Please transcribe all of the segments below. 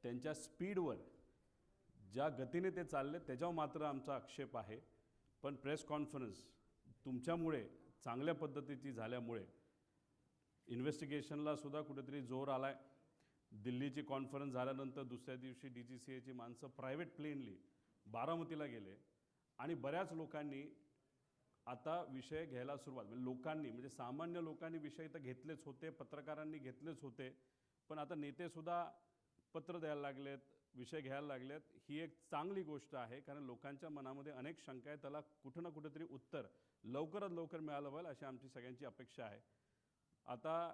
त्यांच्या स्पीडवर ज्या गतीने ते चालले त्याच्यावर मात्र आमचा आक्षेप आहे. पण प्रेस कॉन्फरन्स तुमच्यामुळे चांगल्या पद्धतीची झाल्यामुळे इन्व्हेस्टिगेशनला सुद्धा कुठेतरी जोर आला आहे. दिल्लीची कॉन्फरन्स झाल्यानंतर दुसऱ्या दिवशी DGCAची माणसं प्रायव्हेट प्लेनली बारामतीला गेले आणि बऱ्याच लोकांनी आता विषय घ्यायला सुरुवात, म्हणजे लोकांनी, म्हणजे सामान्य लोकांनी विषय तर घेतलेच होते, पत्रकारांनी घेतलेच होते, पण आता नेतेसुद्धा पत्र द्यायला लागलेत, विषय घ्यायला लागलेत. ही एक चांगली गोष्ट आहे, कारण लोकांच्या मनामध्ये अनेक शंका आहेत, त्याला कुठं ना कुठेतरी उत्तर लवकरात लवकर मिळालं पाहिजे अशी आमची सगळ्यांची अपेक्षा आहे. आता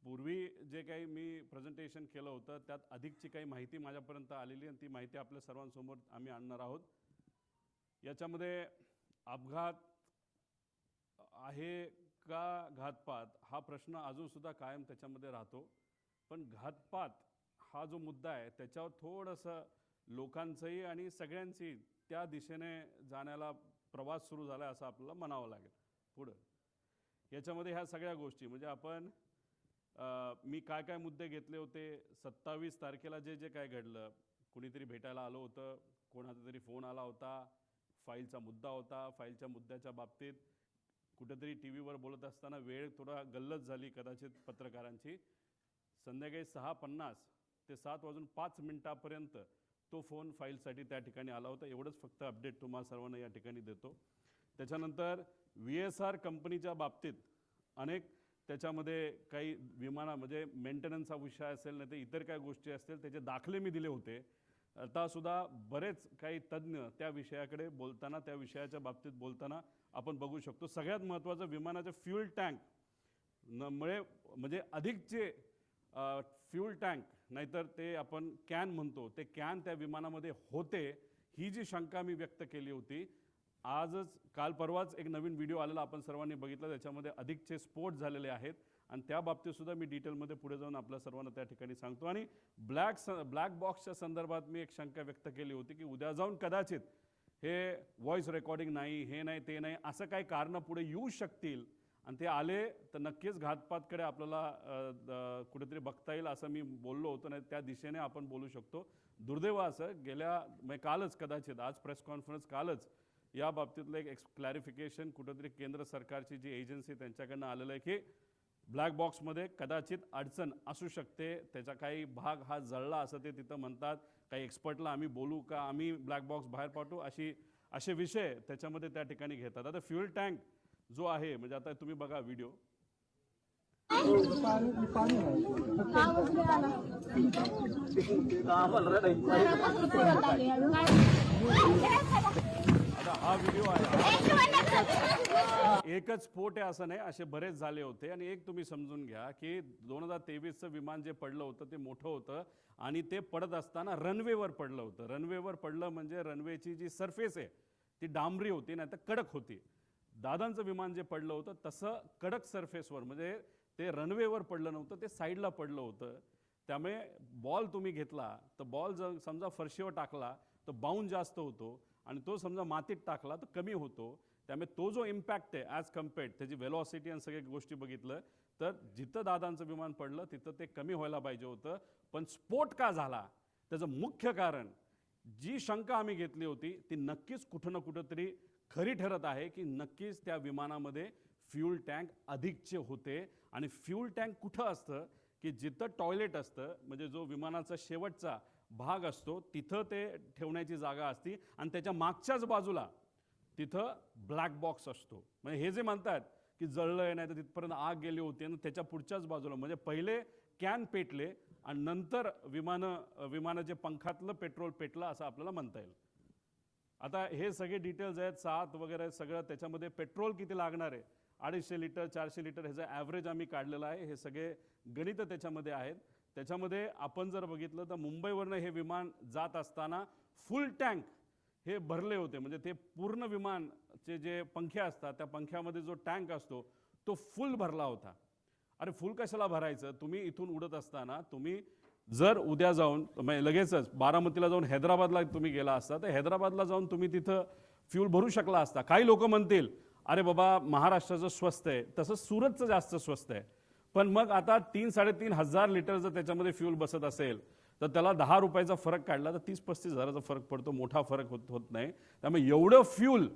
पूर्वी जे काही मी प्रेझेंटेशन केलं होतं त्यात अधिकची काही माहिती माझ्यापर्यंत आलेली आणि ती माहिती आपल्या सर्वांसमोर आम्ही आणणार आहोत. याच्यामध्ये अपघात आहे का घातपात हा प्रश्न अजूनसुद्धा कायम त्याच्यामध्ये राहतो. पण घातपात हा जो मुद्दा आहे त्याच्यावर थोडंसं लोकांचंही आणि सगळ्यांची त्या दिशेने जाण्याला प्रवास सुरू झाला असं आपल्याला म्हणावं लागेल. पुढं याच्यामध्ये ह्या सगळ्या गोष्टी म्हणजे आपण मी काय काय मुद्दे घेतले होते. 27 तारखेला जे जे काय घडलं, कुणीतरी भेटायला आलं होतं, कोणाचा तरी फोन आला होता, फाईलचा मुद्दा होता, फाईलच्या मुद्द्याच्या बाबतीत कुठेतरी TV वर बोलत असताना वेळ थोडा गल्लत झाली कदाचित पत्रकारांची. संध्याकाळी 6:50 ते 7:05 तो फोन फाईलसाठी त्या ठिकाणी आला होता. एवढंच फक्त अपडेट तुम्हाला सर्वांना या ठिकाणी देतो. त्याच्यानंतर VSR कंपनीच्या बाबतीत अनेक त्याच्यामध्ये काही विमाना म्हणजे मेंटेनन्सचा विषय असेल, नाही तर इतर काही गोष्टी असतील, त्याचे दाखले मी दिले होते. आतासुद्धा बरेच काही तज्ज्ञ त्या विषयाकडे बोलताना, त्या विषयाच्या बाबतीत बोलताना आपण बघू शकतो. सगळ्यात महत्त्वाचं विमानाचे फ्यूल टँक मुळे म्हणजे अधिकचे फ्यूल टँक, नाहीतर ते आपण कॅन म्हणतो, ते कॅन त्या विमानामध्ये होते, ही जी शंका मी व्यक्त केली होती. आजच काल परवाच एक नवीन व्हिडिओ आलेला आपण सर्वांनी बघितला, त्याच्यामध्ये अधिकचे स्फोट झालेले आहेत आणि त्या बाबतीतसुद्धा मी डिटेलमध्ये पुढे जाऊन आपल्या सर्वांना त्या ठिकाणी सांगतो. आणि ब्लॅक बॉक्सच्या संदर्भात मी एक शंका व्यक्त केली होती की उद्या जाऊन कदाचित हे व्हॉइस रेकॉर्डिंग नाही, हे नाही, ते नाही, असं काही कारणं पुढे येऊ शकतील आणि ते आले तर नक्कीच घातपातकडे आपल्याला कुठेतरी बघता येईल असं मी बोललो होतो. नाही त्या दिशेने आपण बोलू शकतो. दुर्दैव असं म्हणजे कालच कदाचित, आज प्रेस कॉन्फरन्स कालच या बाबतीतलं एक क्लॅरिफिकेशन कुठेतरी केंद्र सरकारची जी एजन्सी त्यांच्याकडनं आलेलं आहे की ब्लॅक बॉक्समध्ये कदाचित अडचण असू शकते, त्याचा काही भाग हा जळला असं ते तिथं म्हणतात. काही एक्सपर्टला आम्ही बोलू का, आम्ही ब्लॅक बॉक्स बाहेर पाठवू, असे विषय त्याच्यामध्ये त्या ठिकाणी घेतात. आता फ्यूल टँक जो आहे, म्हणजे आता तुम्ही बघा व्हिडिओ. आता हा व्हिडिओ आहे, एकच स्फोट आहे असं नाही, असे बरेच झाले होते. आणि एक तुम्ही समजून घ्या की 2023चं विमान जे पडलं होतं ते मोठं होतं आणि ते पडत असताना रनवेवर पडलं होतं. रनवेवर पडलं म्हणजे रनवेची जी सरफेस आहे ती डांबरी होती, नाही तर कडक होती. दादांचं विमान जे पडलं होतं तसं कडक सरफेसवर, म्हणजे ते रनवेवर पडलं नव्हतं, ते साईडला पडलं होतं. त्यामुळे बॉल तुम्ही घेतला तर बॉल जर समजा फरशीवर टाकला तर बाउंड जास्त होतो आणि तो समजा मातीत टाकला तर कमी होतो. त्यामुळे तो जो इम्पॅक्ट आहे ॲज कम्पेअर्ड, त्याची वेलॉसिटी आणि सगळ्या गोष्टी बघितलं तर जिथं दादांचं विमान पडलं तिथं ते कमी व्हायला पाहिजे होतं. पण स्फोट का झाला त्याचं मुख्य कारण, जी शंका आम्ही घेतली होती ती नक्कीच कुठं ना कुठंतरी खरी ठरत आहे की नक्कीच त्या विमानामध्ये फ्यूल टँक अधिकचे होते. आणि फ्यूल टँक कुठं असतं की जिथं टॉयलेट असतं, म्हणजे जो विमानाचा शेवटचा भाग असतो तिथं ते ठेवण्याची जागा असती आणि त्याच्या मागच्याच बाजूला तिथं ब्लॅक बॉक्स असतो. म्हणजे हे जे म्हणतात की जळलंय, नाही तर तिथपर्यंत आग गेली होती आणि त्याच्या पुढच्याच बाजूला, म्हणजे पहिले कॅन पेटले आणि नंतर विमानाचे पंखातलं पेट्रोल पेटलं असं आपल्याला म्हणता येईल. आता हे सगळे डिटेल्स आहेत, 7 वगैरे सगळं, त्याच्यामध्ये पेट्रोल किती लागणार आहे, 250 लिटर 400 लिटर ह्याचं ॲव्हरेज आम्ही काढलेलं आहे. हे सगळे गणितं त्याच्यामध्ये आहेत. त्याच्यामध्ये आपण जर बघितलं तर मुंबईवरनं हे विमान जात असताना फुल टँक हे भरले होते, म्हणजे ते पूर्ण विमानचे जे पंखे असतात त्या पंख्यामध्ये जो टँक असतो तो फुल भरला होता. अरे फुल कशाला भरायचं, तुम्ही इथून उडत असताना तुम्ही जर उद्या जाऊन लगेचच बारामतीला जाऊन हैदराबादला तुम्ही गेला असता तर हैदराबादला जाऊन तुम्ही तिथं फ्यूल भरू शकला असता. काही लोक म्हणतील अरे बाबा महाराष्ट्राचं स्वस्त आहे, तसं सुरतचं जास्त स्वस्त आहे. पण मग आता 3-3.5 हजार लिटर जर त्याच्यामध्ये फ्यूल बसत असेल तर त्याला 10 रुपयाचा फरक काढला तर 30-35 हजाराचा फरक पडतो, मोठा फरक होत नाही. त्यामुळे एवढं फ्यूल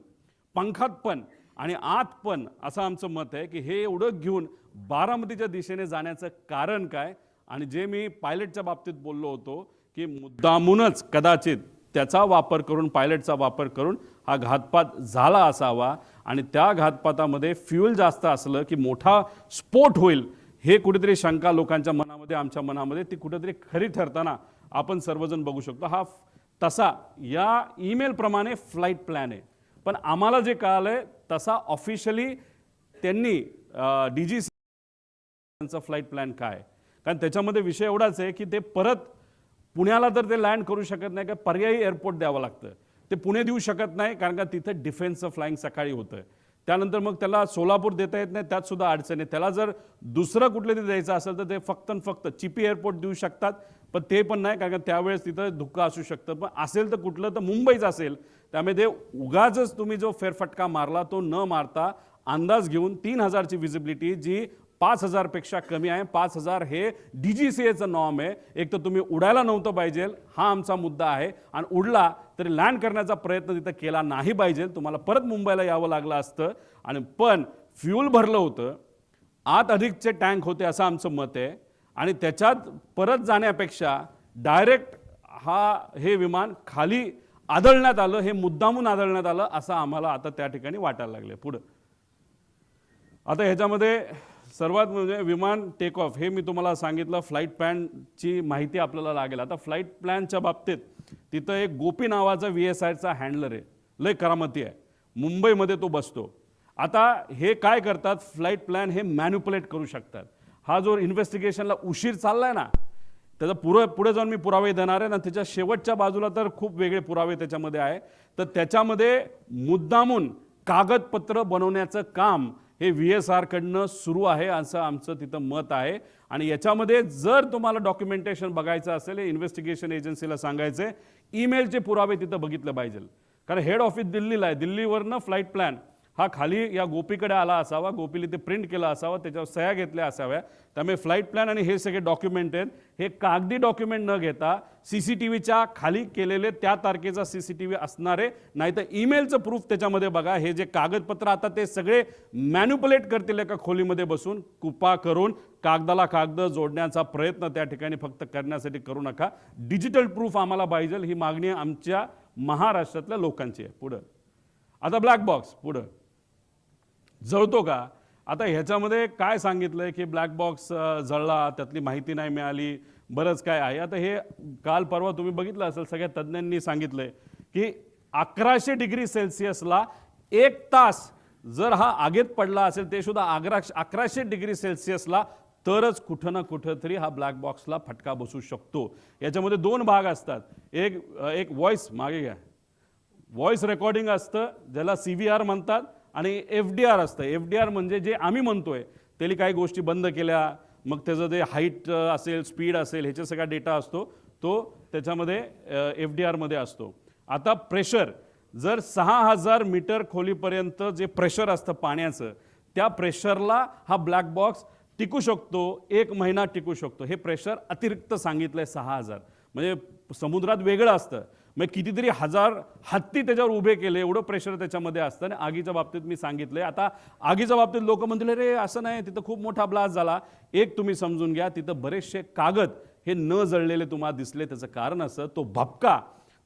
पंखात पण आणि आत पण असं आमचं मत आहे की हे एवढं घेऊन बारामतीच्या दिशेने जाण्याचं कारण काय. आणि जे मी पायलटच्या बाबतीत बोललो होतो की मुद्दामूनच कदाचित त्याचा वापर करून, पायलटचा वापर करून हा घातपात झाला असावा आणि त्या घातपातामध्ये फ्यूल जास्त असलं की मोठा स्फोट होईल हे कुठेतरी शंका लोकांच्या मनामध्ये, आमच्या मनामध्ये ती कुठेतरी खरी ठरताना आपण सर्वजण बघू शकतो. हा तसा या ईमेल प्रमाणे फ्लाईट प्लॅन आहे, पण आम्हाला जे कळालंय तसा ऑफिशियली त्यांनी DGCA फ्लाईट प्लॅन काय, कारण त्याच्यामध्ये विषय एवढाच आहे की ते परत पुण्याला तर ते लँड करू शकत नाही, का पर्यायी एअरपोर्ट द्यावं लागतं. ते पुणे देऊ शकत नाही कारण का तिथं डिफेन्सचं फ्लाईंग सकाळी होतं. त्यानंतर मग त्याला सोलापूर देता येत नाही, त्यात सुद्धा अडचण आहे. त्याला जर दुसरं कुठलं तरी द्यायचं असेल तर ते फक्त चिपी एअरपोर्ट देऊ शकतात, पण ते पण नाही कारण त्यावेळेस तिथं धुक्का असू शकतं. पण असेल तर कुठलं तर मुंबईच असेल. त्यामुळे ते उगाचच तुम्ही जो फेरफटका मारला तो न मारता अंदाज घेऊन 3000ची विजिबिलिटी जी 5000 पेक्षा कमी आहे. 5000 हे DGCAचं नॉर्म आहे. एक तर तुम्ही उडायला नव्हतं पाहिजे, हा आमचा मुद्दा आहे. आणि उडला तरी लँड करण्याचा प्रयत्न तिथं केला नाही पाहिजे. तुम्हाला परत मुंबईला यावं लागलं असतं. आणि पण फ्यूल भरलं होतं, आत अधिकचे टँक होते असं आमचं मत आहे. आणि त्याच्यात परत जाण्यापेक्षा डायरेक्ट हे विमान खाली आदळण्यात आलं, हे मुद्दामून आदळण्यात आलं असं आम्हाला आता त्या ठिकाणी वाटायला लागले. पुढं आता ह्याच्यामध्ये सर्वात म्हणजे विमान टेक ऑफ, हे मी तुम्हाला सांगितलं. फ्लाईट प्लॅनची माहिती आपल्याला लागेल. आता फ्लाईट प्लॅनच्या बाबतीत तिथं एक गोपी नावाचा VSIचा हँडलर आहे, लय करामती आहे, मुंबईमध्ये तो बसतो. आता हे काय करतात, फ्लाईट प्लॅन हे मॅन्युपुलेट करू शकतात. हा जो इन्व्हेस्टिगेशनला उशीर चाललाय ना, त्याचा पुढे जाऊन मी पुरावे देणार आहे ना, त्याच्या शेवटच्या बाजूला तर खूप वेगळे पुरावे त्याच्यामध्ये आहे. तर त्याच्यामध्ये मुद्दामून कागदपत्र बनवण्याचं काम हे VSR कडनं सुरू आहे असं आमचं तिथं मत आहे. आणि याच्यामध्ये जर तुम्हाला डॉक्युमेंटेशन बघायचं असेल, इन्व्हेस्टिगेशन एजन्सीला सांगायचे ईमेलचे पुरावे तिथं बघितले पाहिजे. कारण हेड ऑफिस दिल्लीला आहे, दिल्लीवरनं फ्लाईट प्लॅन हा खाली या गोपीकडे आला असावा, गोपीला ते प्रिंट केला असावा, त्याच्यावर सह्या घेतल्या असाव्या. त्यामुळे फ्लाईट प्लॅन आणि हे सगळे डॉक्युमेंट आहेत, हे कागदी डॉक्युमेंट न घेता CCTVच्या खाली केलेले त्या तारखेचा CCTV असणारे, नाही तर ईमेलचं प्रूफ त्याच्यामध्ये बघा. हे जे कागदपत्र आता ते सगळे मॅन्युपुलेट करतील एका खोलीमध्ये बसून, कुपा करून कागदाला कागद जोडण्याचा प्रयत्न त्या ठिकाणी फक्त करण्यासाठी करू नका. डिजिटल प्रूफ आम्हाला पाहिजे, ही मागणी आमच्या महाराष्ट्रातल्या लोकांची आहे. पुढं आता ब्लॅक बॉक्स पुढं जळतो का. आता ह्याच्यामध्ये काय सांगितलंय की ब्लॅक बॉक्स जळला, त्यातली माहिती नाही मिळाली, बरंच काय आहे. आता हे काल परवा तुम्ही बघितलं असेल, सगळ्या तज्ज्ञांनी सांगितलंय की 1100 डिग्री सेल्सिअसला 1 तास जर हा आगीत पडला असेल, ते सुद्धा 1100 डिग्री सेल्सिअसला, तरच कुठं ना कुठं तरी हा ब्लॅक बॉक्सला फटका बसू शकतो. याच्यामध्ये 2 भाग असतात. एक व्हॉइस, मागे घ्या, व्हॉइस रेकॉर्डिंग असतं ज्याला CVR म्हणतात, आणि FDR असतं. FDR म्हणजे जे आम्ही म्हणतोय त्याला काही गोष्टी बंद केल्या, मग त्याचं जे हाईट असेल, स्पीड असेल, ह्याचा सगळा डेटा असतो, तो त्याच्यामध्ये FDR मध्ये असतो. आता प्रेशर, जर 6000 मीटर खोलीपर्यंत जे प्रेशर असतं पाण्याचं, त्या प्रेशरला हा ब्लॅक बॉक्स टिकू शकतो, 1 महिना टिकू शकतो. हे प्रेशर अतिरिक्त सांगितलंय 6000, म्हणजे समुद्रात वेगळं असतं. मग कितीतरी हजार हत्ती त्याच्यावर उभे केले, एवढं प्रेशर त्याच्यामध्ये असतं. आणि आगीच्या बाबतीत मी सांगितलंय. आता आगीच्या बाबतीत लोक म्हणतील रे असं नाही, तिथं खूप मोठा ब्लास्ट झाला. एक तुम्ही समजून घ्या, तिथं बरेचसे कागद हे न जळलेले तुम्हाला दिसले. त्याचं कारण असं, तो भपका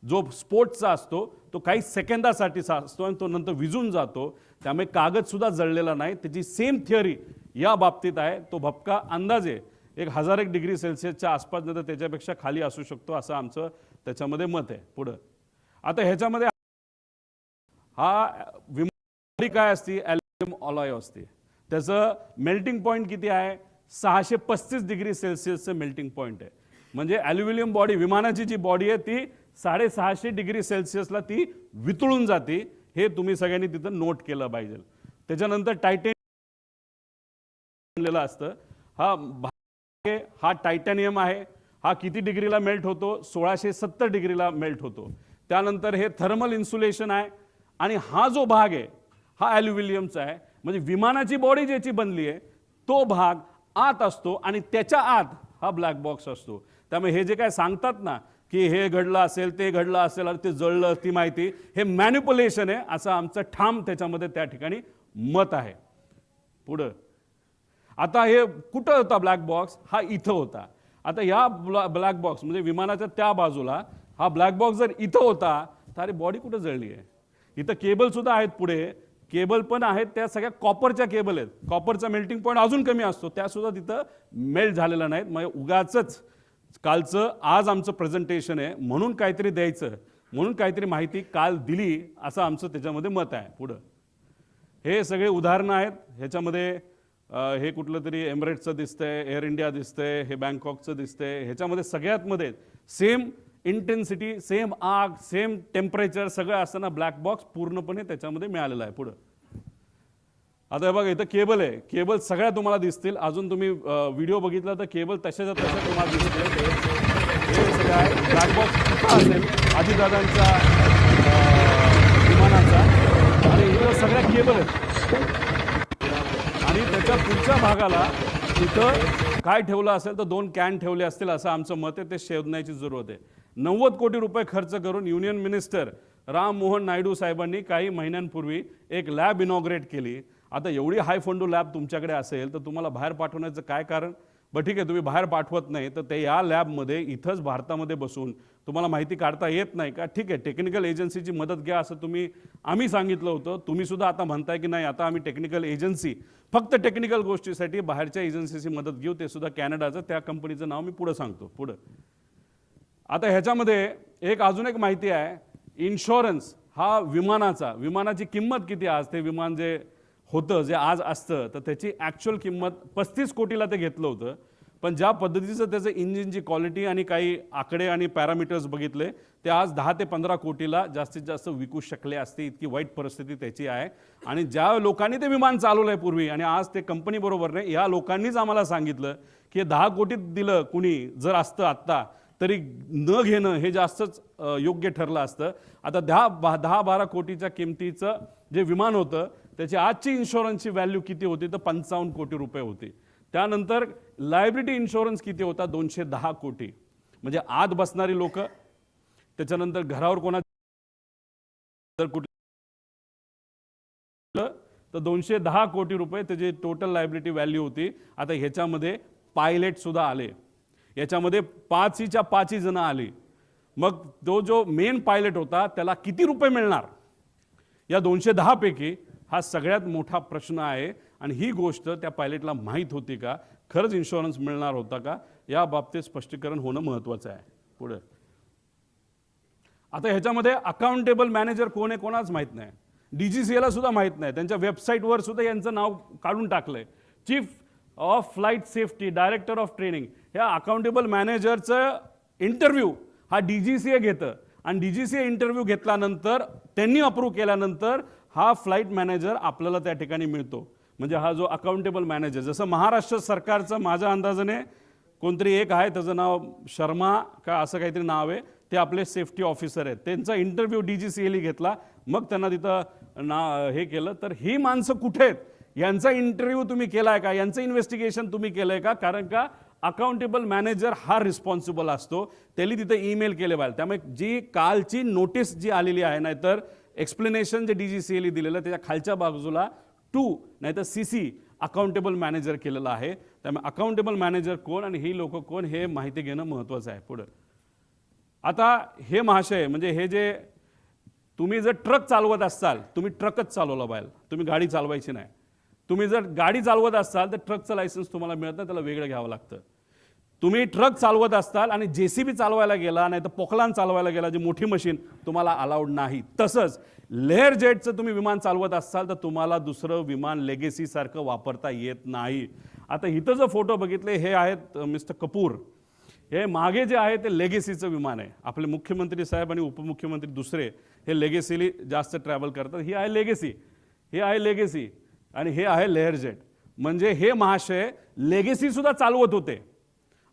जो स्फोटचा असतो तो काही सेकंदासाठी असतो आणि तो नंतर विझून जातो. त्यामुळे कागद सुद्धा जळलेला नाही. त्याची सेम थिअरी या बाबतीत आहे. तो भपका अंदाजे 1001 डिग्री सेल्सिअसच्या आसपास, नंतर त्याच्यापेक्षा खाली असू शकतो असं आमचं त्याच्यामध्ये मत आहे. पुढं आता ह्याच्यामध्ये हा विमान काय असते, ॲल्युमिनियम अलॉय असते. त्याचं मेल्टिंग पॉईंट किती आहे, 635 डिग्री सेल्सिअसचं मेल्टिंग पॉईंट आहे. म्हणजे ॲल्युमिनियम बॉडी, विमानाची जी बॉडी आहे ती 650 डिग्री सेल्सिअसला ती वितळून जाते. हे तुम्ही सगळ्यांनी तिथं नोट केलं पाहिजे. त्याच्यानंतर टायटॅनियम असतं. हा टायटॅनियम आहे. हा किती डिग्रीला मेल्ट होतो, 1670 डिग्रीला मेल्ट होतो. त्यानंतर हे थर्मल इन्सुलेशन आहे. आणि हा जो भाग आहे हा ॲल्युमिनियमचा आहे. म्हणजे विमानाची बॉडी ज्याची बनली आहे तो भाग आत असतो आणि त्याच्या आत हा ब्लॅक बॉक्स असतो. त्यामुळे हे जे काय सांगतात ना की हे घडलं असेल ते घडलं असेल आणि ते जळलं ती माहिती, हे मॅनिप्युलेशन आहे असं आमचं ठाम त्याच्यामध्ये त्या ठिकाणी मत आहे. पुढं आता हे कुठं होता ब्लॅक बॉक्स? हा इथं होता. आता या ब्लॅक बॉक्स म्हणजे विमानाच्या त्या बाजूला हा ब्लॅक बॉक्स जर इथं होता तर अरे बॉडी कुठं जळली आहे? इथं केबल सुद्धा आहेत, पुढे केबल पण आहेत, त्या सगळ्या कॉपरच्या केबल आहेत. कॉपरचा मेल्टिंग पॉईंट अजून कमी असतो, त्या सुद्धा तिथं मेल्ट झालेला नाहीत. मग उगाचच कालचं आज आमचं प्रेझेंटेशन आहे म्हणून काहीतरी द्यायचं, म्हणून काहीतरी माहिती काल दिली असं आमचं त्याच्यामध्ये मत आहे. पुढं हे सगळे उदाहरणं आहेत. ह्याच्यामध्ये हे कुठलं तरी एमिरेट्सचं दिसतंय, एअर इंडिया दिसतंय, हे बँकॉकचं दिसतंय. ह्याच्यामध्ये सगळ्यात मध्ये सेम इंटेन्सिटी, सेम आग, सेम टेम्परेचर सगळं असताना ब्लॅक बॉक्स पूर्णपणे त्याच्यामध्ये मिळालेला आहे. पुढं आता हे बघा इथं केबल आहे, केबल सगळ्या तुम्हाला दिसतील. अजून तुम्ही व्हिडिओ बघितला तर केबल तशाच्या तशा तुम्हाला दिसतील. हे सगळं आहे. ब्लॅक बॉक्स कुठं असेल? आदिदादांच्या विमानाचा, आणि इथं सगळ्या केबल आहेत. आणि त्याच्या पुढच्या भागाला तिथं काय ठेवलं असेल तर 2 कॅन ठेवले असतील असं आमचं मत आहे. ते शोधण्याची जरूरत आहे. 90 कोटी रुपये खर्च करून युनियन मिनिस्टर राम मोहन नायडू साहेबांनी काही महिन्यांपूर्वी एक लॅब इनॉग्रेट केली. आता एवढी हाय फंडू लॅब तुमच्याकडे असेल तर तुम्हाला बाहेर पाठवण्याचं काय कारण? बरं ठीक आहे, तुम्ही बाहेर पाठवत नाही तर ते या लॅबमध्ये इथंच भारतामध्ये बसून तुम्हाला माहिती काढता येत नाही का? ठीक आहे, टेक्निकल एजन्सीची मदत घ्या असं आम्ही सांगितलं होतं. तुम्ही सुद्धा आता म्हणताय की नाही आता आम्ही टेक्निकल एजन्सी फक्त टेक्निकल गोष्टीसाठी बाहेरच्या एजन्सीची मदत घेऊ, ते सुद्धा कॅनडाचं, त्या कंपनीचं नाव मी पुढं सांगतो. पुढं आता ह्याच्यामध्ये अजून एक माहिती आहे. इन्शुरन्स हा विमानाची किंमत किती? आज ते विमान जे होतं, जे आज असतं, तर त्याची ॲक्च्युअल किंमत 35 कोटीला ते घेतलं होतं. पण ज्या पद्धतीचं त्याचं इंजिनची क्वालिटी आणि काही आकडे आणि पॅरामीटर्स बघितले, ते आज 10 ते 15 कोटीला जास्तीत जास्त विकू शकले असते. इतकी वाईट परिस्थिती त्याची आहे. आणि ज्या लोकांनी ते विमान चालवलं आहे पूर्वी आणि आज ते कंपनीबरोबर नाही, या लोकांनीच आम्हाला सांगितलं की 10 कोटीत दिलं कुणी जर असतं आत्ता तरी न घेणं हे जास्तच योग्य ठरलं असतं. आता 10-12 कोटीच्या किमतीचं जे विमान होतं त्याची आजची इन्शुरन्सची व्हॅल्यू किती होती? तर 55 कोटी रुपये होती. त्यानंतर लायबिलिटी इन्शुरन्स किती होता? 210 कोटी. म्हणजे आत बसणारी लोक, त्याच्यानंतर घरावर कोणा जर कुठे तर 210 कोटी रुपये त्याची टोटल लायबिलिटी व्हॅल्यू होती. आता ह्याच्यामध्ये पायलट सुद्धा आले, याच्यामध्ये 5च्या 5 जण आली. मग तो जो मेन पायलट होता त्याला किती रुपये मिळणार या 210 पैकी? हा सगळ्यात मोठा प्रश्न आहे. आणि ही गोष्ट त्या पायलटला माहीत होती का? खरंच इन्शुरन्स मिळणार होता का? या बाबतीत स्पष्टीकरण होणं महत्त्वाचं आहे. पुढे आता ह्याच्यामध्ये अकाउंटेबल मॅनेजर कोण आहे कोणाच माहीत नाही. DGCAला सुद्धा माहीत नाही. त्यांच्या वेबसाईटवर सुद्धा यांचं नाव काढून टाकलंय. Chief of flight safety, director of training. ह्या अकाउंटेबल मॅनेजरचं इंटरव्ह्यू हा DGCA घेतं आणि DGCA इंटरव्ह्यू घेतल्यानंतर त्यांनी अप्रूव्ह केल्यानंतर हा फ्लाईट मॅनेजर आपल्याला त्या ठिकाणी मिळतो. म्हणजे हा जो अकाउंटेबल मॅनेजर, जसं महाराष्ट्र सरकारचं माझ्या अंदाजाने कोणतरी एक आहे, त्याचं नाव शर्मा का असं काहीतरी नाव आहे, ते आपले सेफ्टी ऑफिसर आहेत. त्यांचा इंटरव्ह्यू DGCAने घेतला, मग त्यांना तिथं हे केलं. तर ही माणसं कुठे आहेत? यांचा इंटरव्ह्यू तुम्ही केलाय का? यांचं इन्व्हेस्टिगेशन तुम्ही केलंय का? कारण का अकाउंटेबल मॅनेजर हा रिस्पॉन्सिबल असतो. त्यांनी तिथं ईमेल केले पाहिजे. त्यामुळे जी कालची नोटीस जी आलेली आहे, नाहीतर एक्सप्लेनेशन जे DGCAने दिलेलं त्याच्या खालच्या बाजूला 2 नाहीतर CC अकाउंटेबल मॅनेजर केलेलं आहे. त्यामुळे अकाउंटेबल मॅनेजर कोण आणि ही लोक कोण हे माहिती घेणं महत्त्वाचं आहे. पुढं आता हे महाशय म्हणजे हे जे तुम्ही जर ट्रक चालवत असाल, तुम्ही ट्रकच चालवला पाहिजे, तुम्ही गाडी चालवायची नाही. तुम्ही जर गाडी चालवत असाल तर ट्रकचं लायसन्स तुम्हाला मिळत नाही, त्याला वेगळं घ्यावं लागतं. तुम्ही ट्रक चालवत असताल आणि JCB चालवायला गेला नाही तर पोकलान चालवायला गेला, जी मोठी मशीन, तुम्हाला अलाउड नाही. तसंच लेअर जेटचं तुम्ही विमान चालवत असाल तर तुम्हाला दुसरं विमान लेगेसी सारखं वापरता येत नाही. आता इथं जो फोटो बघितले हे आहेत मिस्टर कपूर. हे मागे जे आहे ते लेगेसीचं विमान आहे. आपले मुख्यमंत्री साहेब आणि उपमुख्यमंत्री दुसरे हे लेगेसीली जास्त ट्रॅव्हल करतात. ही आहे लेगेसी, हे आहे लेगेसी आणि हे आहे लेअर जेट. म्हणजे हे महाशय लेगेसी सुद्धा चालवत होते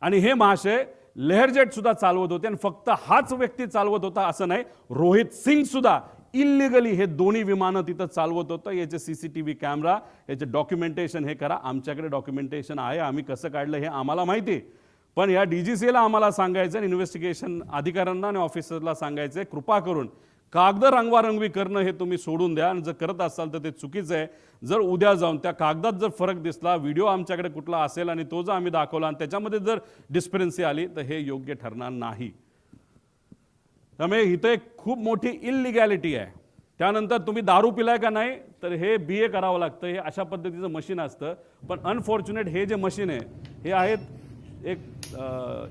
आणि हे महाशय लेअर जेट सुद्धा चालवत होते. आणि फक्त हाच व्यक्ती चालवत होता असं नाही, रोहित सिंग सुद्धा इलिगली हे दोन्ही विमानं तिथं चालवत होतं. याचे CCTV कॅमेरा, याचे डॉक्युमेंटेशन हे करा. आमच्याकडे डॉक्युमेंटेशन आहे, आम्ही कसं काढलं हे आम्हाला माहिती. पण या DGCAला आम्हाला सांगायचं, इन्व्हेस्टिगेशन अधिकाऱ्यांना आणि ऑफिसरला सांगायचं, कृपा करून कागद रंगवारंगवी करणं हे तुम्ही सोडून द्या. आणि जर करत असाल तर ते चुकीचं आहे. जर उद्या जाऊन त्या कागदात जर फरक दिसला, व्हिडिओ आमच्याकडे कुठला असेल आणि तो जर आम्ही दाखवला आणि त्याच्यामध्ये जर डिस्क्रिपन्सी आली तर हे योग्य ठरणार नाही. त्यामुळे इथं एक खूप मोठी इलिगॅलिटी आहे. त्यानंतर तुम्ही दारू पिलाय का नाही तर हे BA करावं लागतं. हे अशा पद्धतीचं मशीन असतं. पण अनफॉर्च्युनेट हे जे मशीन आहे हे आहेत एक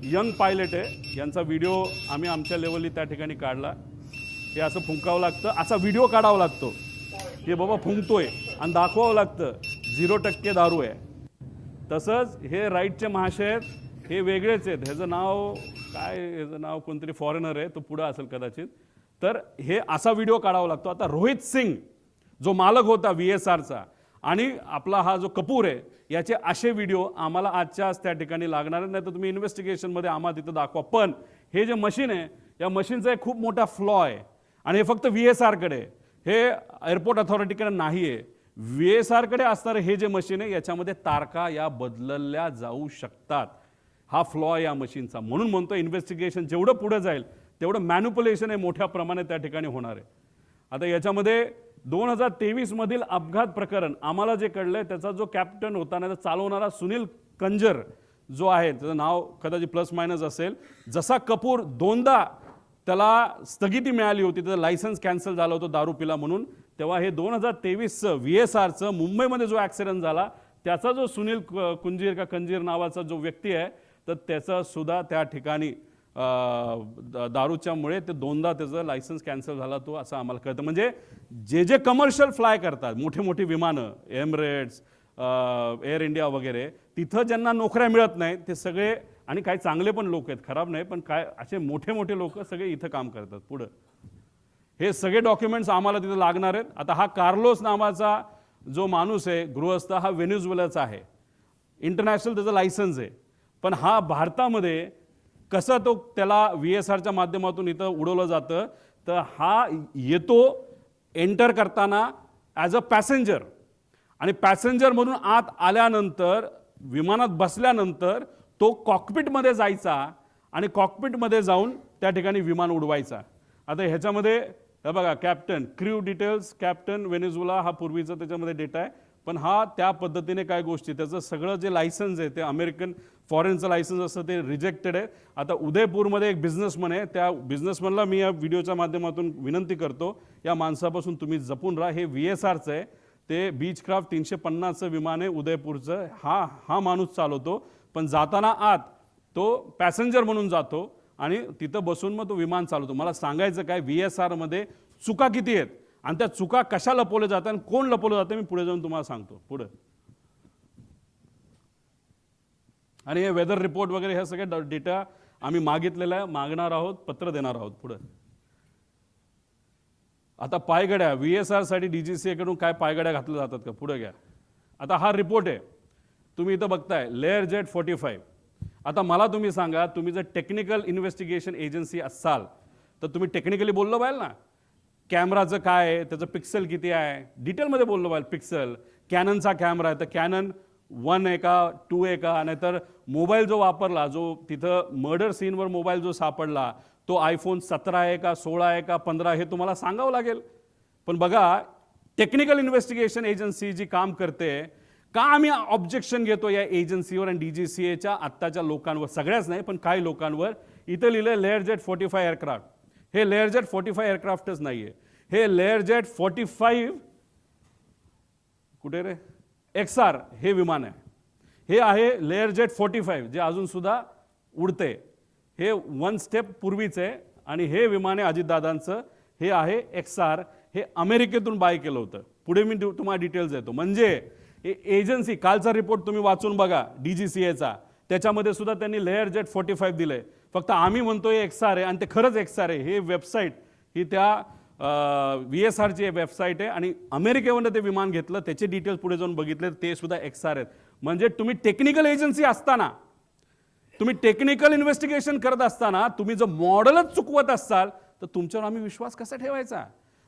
यंग पायलट आहे, यांचा व्हिडिओ आम्ही आमच्या लेवलनी त्या ठिकाणी काढला. हे असं फुंकावं लागतं, असा व्हिडिओ काढावा लागतो की बाबा फुंकतोय आणि दाखवावं लागतं 0% दारू आहे. तसंच हे राईटचे महाशय आहेत, हे वेगळेच आहेत. ह्याचं नाव काय, ह्याचं नाव कोणतरी फॉरेनर आहे, तो पुढं असेल कदाचित. तर हे असा व्हिडिओ काढावा लागतो. आता रोहित सिंग जो मालक होता VSRचा आणि आपला हा जो कपूर आहे, याचे असे व्हिडिओ आम्हाला आजच्याच त्या ठिकाणी लागणार नाही. तर तुम्ही इन्व्हेस्टिगेशनमध्ये आम्हाला तिथं दाखवा. पण हे जे मशीन आहे, या मशीनचा एक खूप मोठा फ्लॉ आहे आणि हे फक्त VSRकडे, हे एअरपोर्ट अथॉरिटीकडे नाही आहे. VSRकडे असणारे हे जे मशीन आहे याच्यामध्ये तारखा या बदलल्या जाऊ शकतात. हा फ्लॉ या मशीनचा. म्हणून म्हणतो इन्व्हेस्टिगेशन जेवढं पुढे जाईल तेवढं मॅन्युप्युलेशन हे मोठ्या प्रमाणात त्या ठिकाणी होणार आहे. आता याच्यामध्ये 2023 मधील अपघात प्रकरण आम्हाला जे कळलंय, त्याचा जो कॅप्टन होता ना, चालवणारा सुनील कंजर जो आहे, त्याचं नाव कदाचित प्लस मायनस असेल. जसा कपूर दोनदा त्याला स्थगिती मिळाली होती, त्याचं लायसन्स कॅन्सल झालं होतं दारू पिला म्हणून, तेव्हा हे 2023चं VSRचं मुंबईमध्ये जो ॲक्सिडेंट झाला त्याचा जो सुनील कंजीर नावाचा जो व्यक्ती आहे, तर त्याचा सुद्धा त्या ठिकाणी दारूच्यामुळे ते दोनदा त्याचं लायसन्स कॅन्सल झाला तो, असं आम्हाला कळतं. म्हणजे जे जे कमर्शियल फ्लाय करतात, मोठे मोठे विमानं, एमिरेट्स, एअर इंडिया वगैरे, तिथं ज्यांना नोकऱ्या मिळत नाही ते सगळे, आणि काही चांगले पण लोक आहेत, खराब नाही, पण काय असे मोठे मोठे लोक सगळे इथं काम करतात. पुढं हे सगळे डॉक्युमेंट्स आम्हाला तिथं लागणार आहेत. आता हा कार्लोस नावाचा जो माणूस आहे गृहस्थ, हा व्हेनेझुएलाचा आहे, इंटरनॅशनल त्याचं लायसन्स आहे. पण हा भारतामध्ये कसं तो त्याला VSRच्या माध्यमातून इथं उडवलं जातं, तर हा येतो एंटर करताना ॲज अ पॅसेंजर, आणि पॅसेंजरमधून आत आल्यानंतर विमानात बसल्यानंतर तो कॉकपिटमध्ये जायचा आणि कॉकपिटमध्ये जाऊन त्या ठिकाणी विमान उडवायचा. आता ह्याच्यामध्ये हे बघा, captain, crew details, captain Venezuela हा पूर्वीचा त्याच्यामध्ये डेटा आहे. पण हा त्या पद्धतीने काय गोष्टी, त्याचं सगळं जे लायसन्स आहे ते अमेरिकन फॉरेनचं लायसन्स असतं ते रिजेक्टेड आहे. आता उदयपूरमध्ये एक बिझनेसमन आहे, त्या बिझनेसमनला मी या व्हिडिओच्या माध्यमातून विनंती करतो, या माणसापासून तुम्ही जपून राहा. हे VSRचं आहे, ते बीचक्राफ्ट 350चं विमान आहे उदयपूरचं. हा माणूस चालवतो, पण जाताना आत तो पॅसेंजर म्हणून जातो आणि तिथं बसून मग तो विमान चालवतो. मला सांगायचं काय, VSRमध्ये चुका किती आहेत आणि त्या चुका कशा लपवल्या जातात आणि कोण लपवलं जातं, मी पुढे जाऊन तुम्हाला सांगतो. पुढे आणि हे वेदर रिपोर्ट वगैरे हे सगळे डेटा आम्ही मागितलेला आहे, मागणार आहोत, पत्र देणार आहोत. पुढे आता पायगड्या, VSRसाठी DGCAकडून काय पायगड्या घातल्या जातात का, पुढे घ्या. आता हा रिपोर्ट आहे, तुम्ही इथं बघताय, लेअरजेट 45. आता मला तुम्ही सांगा, तुम्ही जर टेक्निकल इन्व्हेस्टिगेशन एजन्सी असाल तर तुम्ही टेक्निकली बोललो पाहिजे ना, कॅमेराचं काय आहे, त्याचं पिक्सल किती आहे, डिटेलमध्ये बोललो पाहिजे. पिक्सल, कॅननचा कॅमेरा आहे तर कॅनन 1 आहे का 2 आहे का, नाहीतर मोबाईल जो वापरला, जो तिथं मर्डर सीनवर मोबाईल जो सापडला तो iPhone 17 आहे का 16 आहे का 15, हे तुम्हाला सांगावं लागेल. पण बघा, टेक्निकल इन्व्हेस्टिगेशन एजन्सी जी काम करते, का आम्ही ऑब्जेक्शन घेतो या एजन्सीवर आणि DGCAच्या आत्ताच्या लोकांवर, सगळ्याच नाही पण काही लोकांवर. इथं लिहिलं लेअरजेट 45 एअरक्राफ्ट. हे लेअरजेट 45 एअरक्राफ्टच नाही आहे, हे लेअरजेट 45 कुठे रे XR हे विमान आहे. हे आहे लेअरजेट 45 जे अजून सुद्धा उडते. हे 1 स्टेप पूर्वीच आहे आणि हे विमान आहे अजितदादांचं. हे आहे XR, हे अमेरिकेतून बाय केलं होतं. पुढे मी तुम्हाला डिटेल्स देतो. म्हणजे एजन्सी, कालचा रिपोर्ट तुम्ही वाचून बघा DGCAचा, त्याच्यामध्ये सुद्धा त्यांनी लेअरजेट 45 दिलंय. फक्त आम्ही म्हणतोय XR आहे आणि ते खरंच XR आहे. हे वेबसाईट ही त्या VSRची वेबसाईट आहे आणि अमेरिकेवरून ते विमान घेतलं, त्याचे डिटेल्स पुढे जाऊन बघितले, ते सुद्धा XR आहेत. म्हणजे तुम्ही टेक्निकल एजन्सी असताना, तुम्ही टेक्निकल इन्व्हेस्टिगेशन करत असताना तुम्ही जर मॉडेलच चुकवत असाल तर तुमच्यावर आम्ही विश्वास कसा ठेवायचा.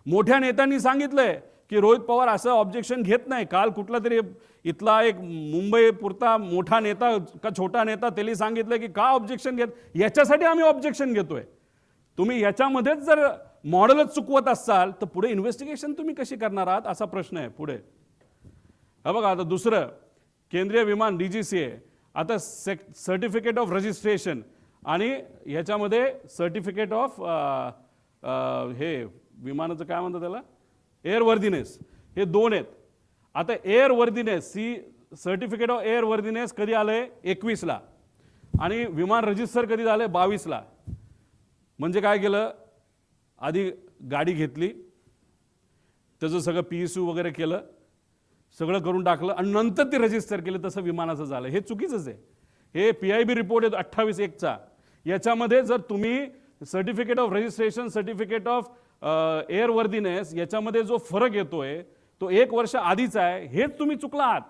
मोठ्या नेत्यांनी सांगितलंय की रोहित पवार असं ऑब्जेक्शन घेत नाही. काल कुठला तरी इथला एक मुंबई पुरता मोठा नेता का छोटा नेता त्यांनी सांगितलं की का ऑब्जेक्शन घेत, याच्यासाठी आम्ही ऑब्जेक्शन घेतोय. तुम्ही याच्यामध्येच जर मॉडेलच चुकवत असाल तर पुढे इन्व्हेस्टिगेशन तुम्ही कशी करणार आहात असा प्रश्न आहे पुढे. हा बघा, आता दुसरं केंद्रीय विमान DGCA, आता सर्टिफिकेट ऑफ रजिस्ट्रेशन आणि ह्याच्यामध्ये सर्टिफिकेट ऑफ हे विमानाचं काय म्हणतात त्याला, एअरवर्दीनेस, हे दोन आहेत. आता एअरवर्दीनेस सर्टिफिकेट ऑफ एअरवर्दीनेस कधी आलंय 21ला आणि विमान रजिस्टर कधी झालंय 22ला. म्हणजे काय केलं, आधी गाडी घेतली, त्याचं सगळं PSU वगैरे केलं, सगळं करून टाकलं आणि नंतर ती रजिस्टर केली, तसं विमानाचं झालं. हे चुकीचंच आहे. हे PIB रिपोर्ट आहे 28/1चा. याच्यामध्ये जर तुम्ही certificate of registration, certificate of airworthiness याच्यामध्ये जो फरक येतोय तो 1 वर्ष आधीचा आहे, हेच तुम्ही चुकला आहात.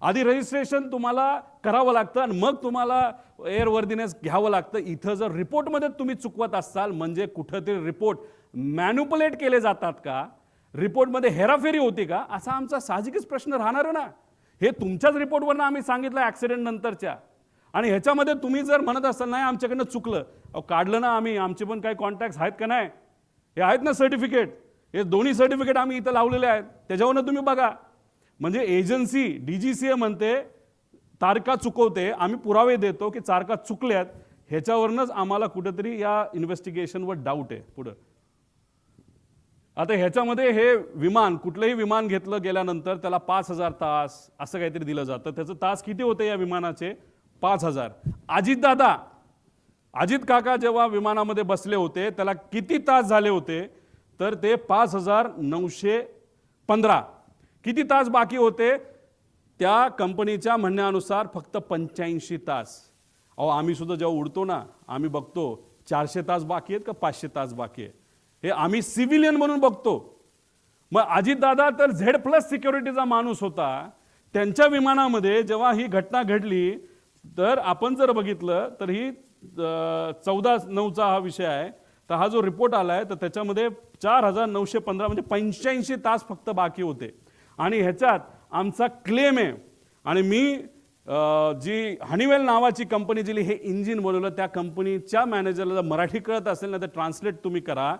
आधी रजिस्ट्रेशन तुम्हाला करावं लागतं आणि मग तुम्हाला एअरवर्दीनेस घ्यावं लागतं. इथं जर रिपोर्टमध्ये तुम्ही चुकवत असाल म्हणजे कुठंतरी रिपोर्ट मॅन्युपुलेट केले जातात का, रिपोर्टमध्ये हेराफेरी होती का, असा आमचा साहजिकच प्रश्न राहणार आहे ना. हे तुमच्याच रिपोर्टवरनं आम्ही सांगितलं ॲक्सिडेंट नंतरच्या, आणि ह्याच्यामध्ये तुम्ही जर म्हणत असाल नाही आमच्याकडनं चुकलं, काढलं ना आम्ही, आमचे पण काही कॉन्टॅक्ट्स आहेत का नाही, हे आहेत ना सर्टिफिकेट, हे दोन्ही सर्टिफिकेट आम्ही इथं लावलेले आहेत, त्याच्यावरनं तुम्ही बघा. म्हणजे एजन्सी DGCA म्हणते तारखा चुकवते, आम्ही पुरावे देतो की तारखा चुकल्यात, ह्याच्यावरनंच आम्हाला कुठेतरी या इन्व्हेस्टिगेशनवर डाऊट आहे पुढं. आता ह्याच्यामध्ये हे विमान, कुठलंही विमान घेतलं गेल्यानंतर त्याला 5,000 तास असं काहीतरी दिलं जातं. त्याचं तास किती होते या विमानाचे? 5,000. अजित काका जेव्हा विमानामध्ये बसले होते त्याला किती तास झाले होते, तर ते 5,915. किती तास बाकी होते? त्या कंपनीच्या म्हणण्यानुसार फक्त 85 तास. अहो आम्ही सुद्धा जेव्हा उडतो ना, आम्ही बघतो 400 तास बाकी आहेत का 500 तास बाकी आहे, हे आम्ही सिव्हिलियन म्हणून बघतो. मग अजितदादा तर Z+ सिक्युरिटीचा माणूस होता, त्यांच्या विमानामध्ये जेव्हा ही घटना घडली तर आपण जर बघितलं तर ही 14/9चा हा विषय आहे. तर हा जो रिपोर्ट आला आहे तर त्याच्यामध्ये 4,915 म्हणजे 85 तास फक्त बाकी होते. आणि ह्याच्यात आमचा क्लेम आहे, आणि मी जी हनीवेल नावाची कंपनी जी हे इंजिन बनवलं त्या कंपनीच्या मॅनेजरला जर मराठी कळत असेल ना तर ट्रान्सलेट तुम्ही करा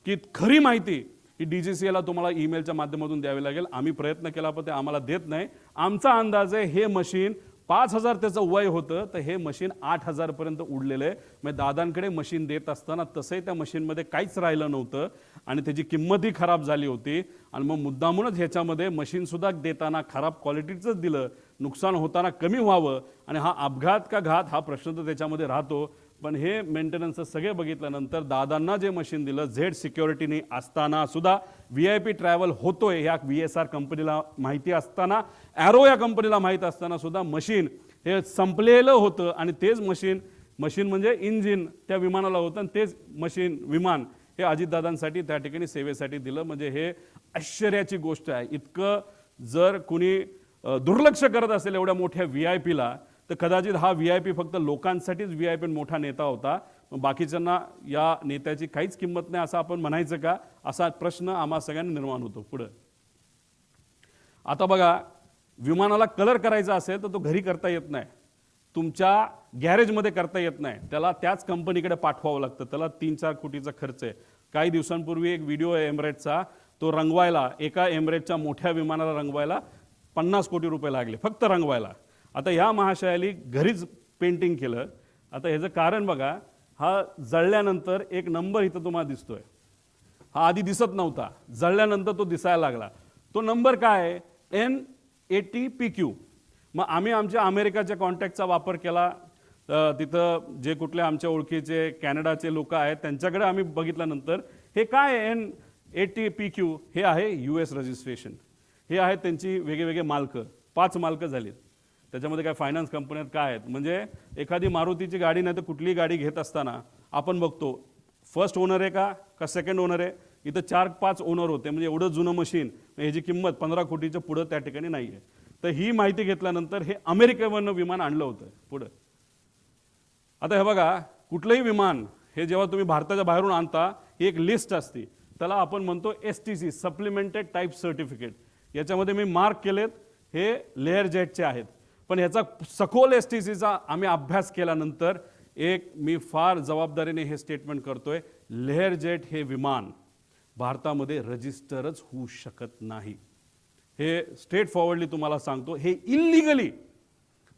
की खरी माहिती ही DGCAला तुम्हाला ईमेलच्या माध्यमातून द्यावी लागेल. आम्ही प्रयत्न केला पण ते आम्हाला देत नाही. आमचा अंदाज आहे हे मशीन 5,000 त्याचं वय होतं, तर हे मशीन 8,000 पर्यंत उडलेलं आहे. म्हणजे दादांकडे मशीन देत असताना तसंही त्या मशीनमध्ये काहीच राहिलं नव्हतं आणि त्याची किंमतही खराब झाली होती. आणि मग मुद्दामूनच ह्याच्यामध्ये मशीनसुद्धा देताना खराब क्वालिटीचंच दिलं, नुकसान होताना कमी व्हावं. आणि हा अपघात का घात हा प्रश्न तर त्याच्यामध्ये राहतो. पण हे मेंटेनन्स सगळे बघितल्यानंतर दादांना जे मशीन दिलं Z सिक्युरिटीने असताना सुद्धा, VIP ट्रॅव्हल होतोय ह्या VSR कंपनीला माहिती असताना, ॲरो या कंपनीला माहीत असताना सुद्धा मशीन हे संपलेलं होतं. आणि तेच मशीन म्हणजे इंजिन त्या विमानाला होतं आणि तेच विमान हे अजितदादांसाठी त्या ठिकाणी सेवेसाठी दिलं. म्हणजे हे आश्चर्याची गोष्ट आहे. इतकं जर कुणी दुर्लक्ष करत असेल एवढ्या मोठ्या VIPला, तर कदाचित हा VIP फक्त लोकांसाठीच VIP मोठा नेता होता, बाकीच्यांना या नेत्याची काहीच किंमत नाही असं आपण म्हणायचं का, असा प्रश्न आम्हा सगळ्यांना निर्माण होतो. पुढं आता बघा, विमानाला कलर करायचा असेल तर तो घरी करता येत नाही, तुमच्या गॅरेजमध्ये करता येत नाही, त्याला त्याच कंपनीकडे पाठवावं लागतं. त्याला 3-4 कोटीचा खर्च आहे. काही दिवसांपूर्वी एक व्हिडिओ आहे एमिरेट्सचा, तो रंगवायला, एका एमिरेटच्या मोठ्या विमानाला रंगवायला 50 कोटी रुपये लागले फक्त रंगवायला. आता ह्या महाशयाली घरीच पेंटिंग केलं. आता ह्याचं कारण बघा, हा जळल्यानंतर एक नंबर इथं तुम्हाला दिसतोय, हा आधी दिसत नव्हता, जळल्यानंतर तो दिसायला लागला. तो नंबर काय आहे? N80PQ. मग आम्ही आमच्या अमेरिकाच्या कॉन्टॅक्टचा वापर केला. तिथं जे कुठले आमच्या ओळखीचे कॅनडाचे लोक आहेत त्यांच्याकडे आम्ही बघितल्यानंतर हे काय आहे N80PQ, हे आहे US रजिस्ट्रेशन. हे आहेत त्यांची वेगवेगळे मालकं, 5 मालकं झालीत. त्याच्यामध्ये काय फायनान्स कंपन्यात काय आहेत, म्हणजे एखादी मारुतीची गाडी नाही तर कुठलीही गाडी घेत असताना आपण बघतो फर्स्ट ओनर आहे का सेकंड ओनर आहे. इथं 4-5 ओनर होते, म्हणजे एवढं जुनं मशीन, ह्याची किंमत 15 कोटीच्या पुढं त्या ठिकाणी नाही आहे. तर ही माहिती घेतल्यानंतर हे अमेरिकेवरनं विमान आणलं होतं पुढं. आता हे बघा, कुठलंही विमान हे जेव्हा तुम्ही भारताच्या बाहेरून आणता, ही एक लिस्ट असते, त्याला आपण म्हणतो STC सप्लिमेंटेड टाईप सर्टिफिकेट. याच्यामध्ये मी मार्क केलेत, हे लेअर जेटचे आहेत. पण ह्याचा सखोल STCचा आम्ही अभ्यास केल्यानंतर एक मी फार जबाबदारीने हे स्टेटमेंट करतोय, लेअर जेट हे विमान भारतामध्ये रजिस्टरच होऊ शकत नाही. हे स्ट्रेट फॉरवर्डली तुम्हाला सांगतो, हे इल्लिगली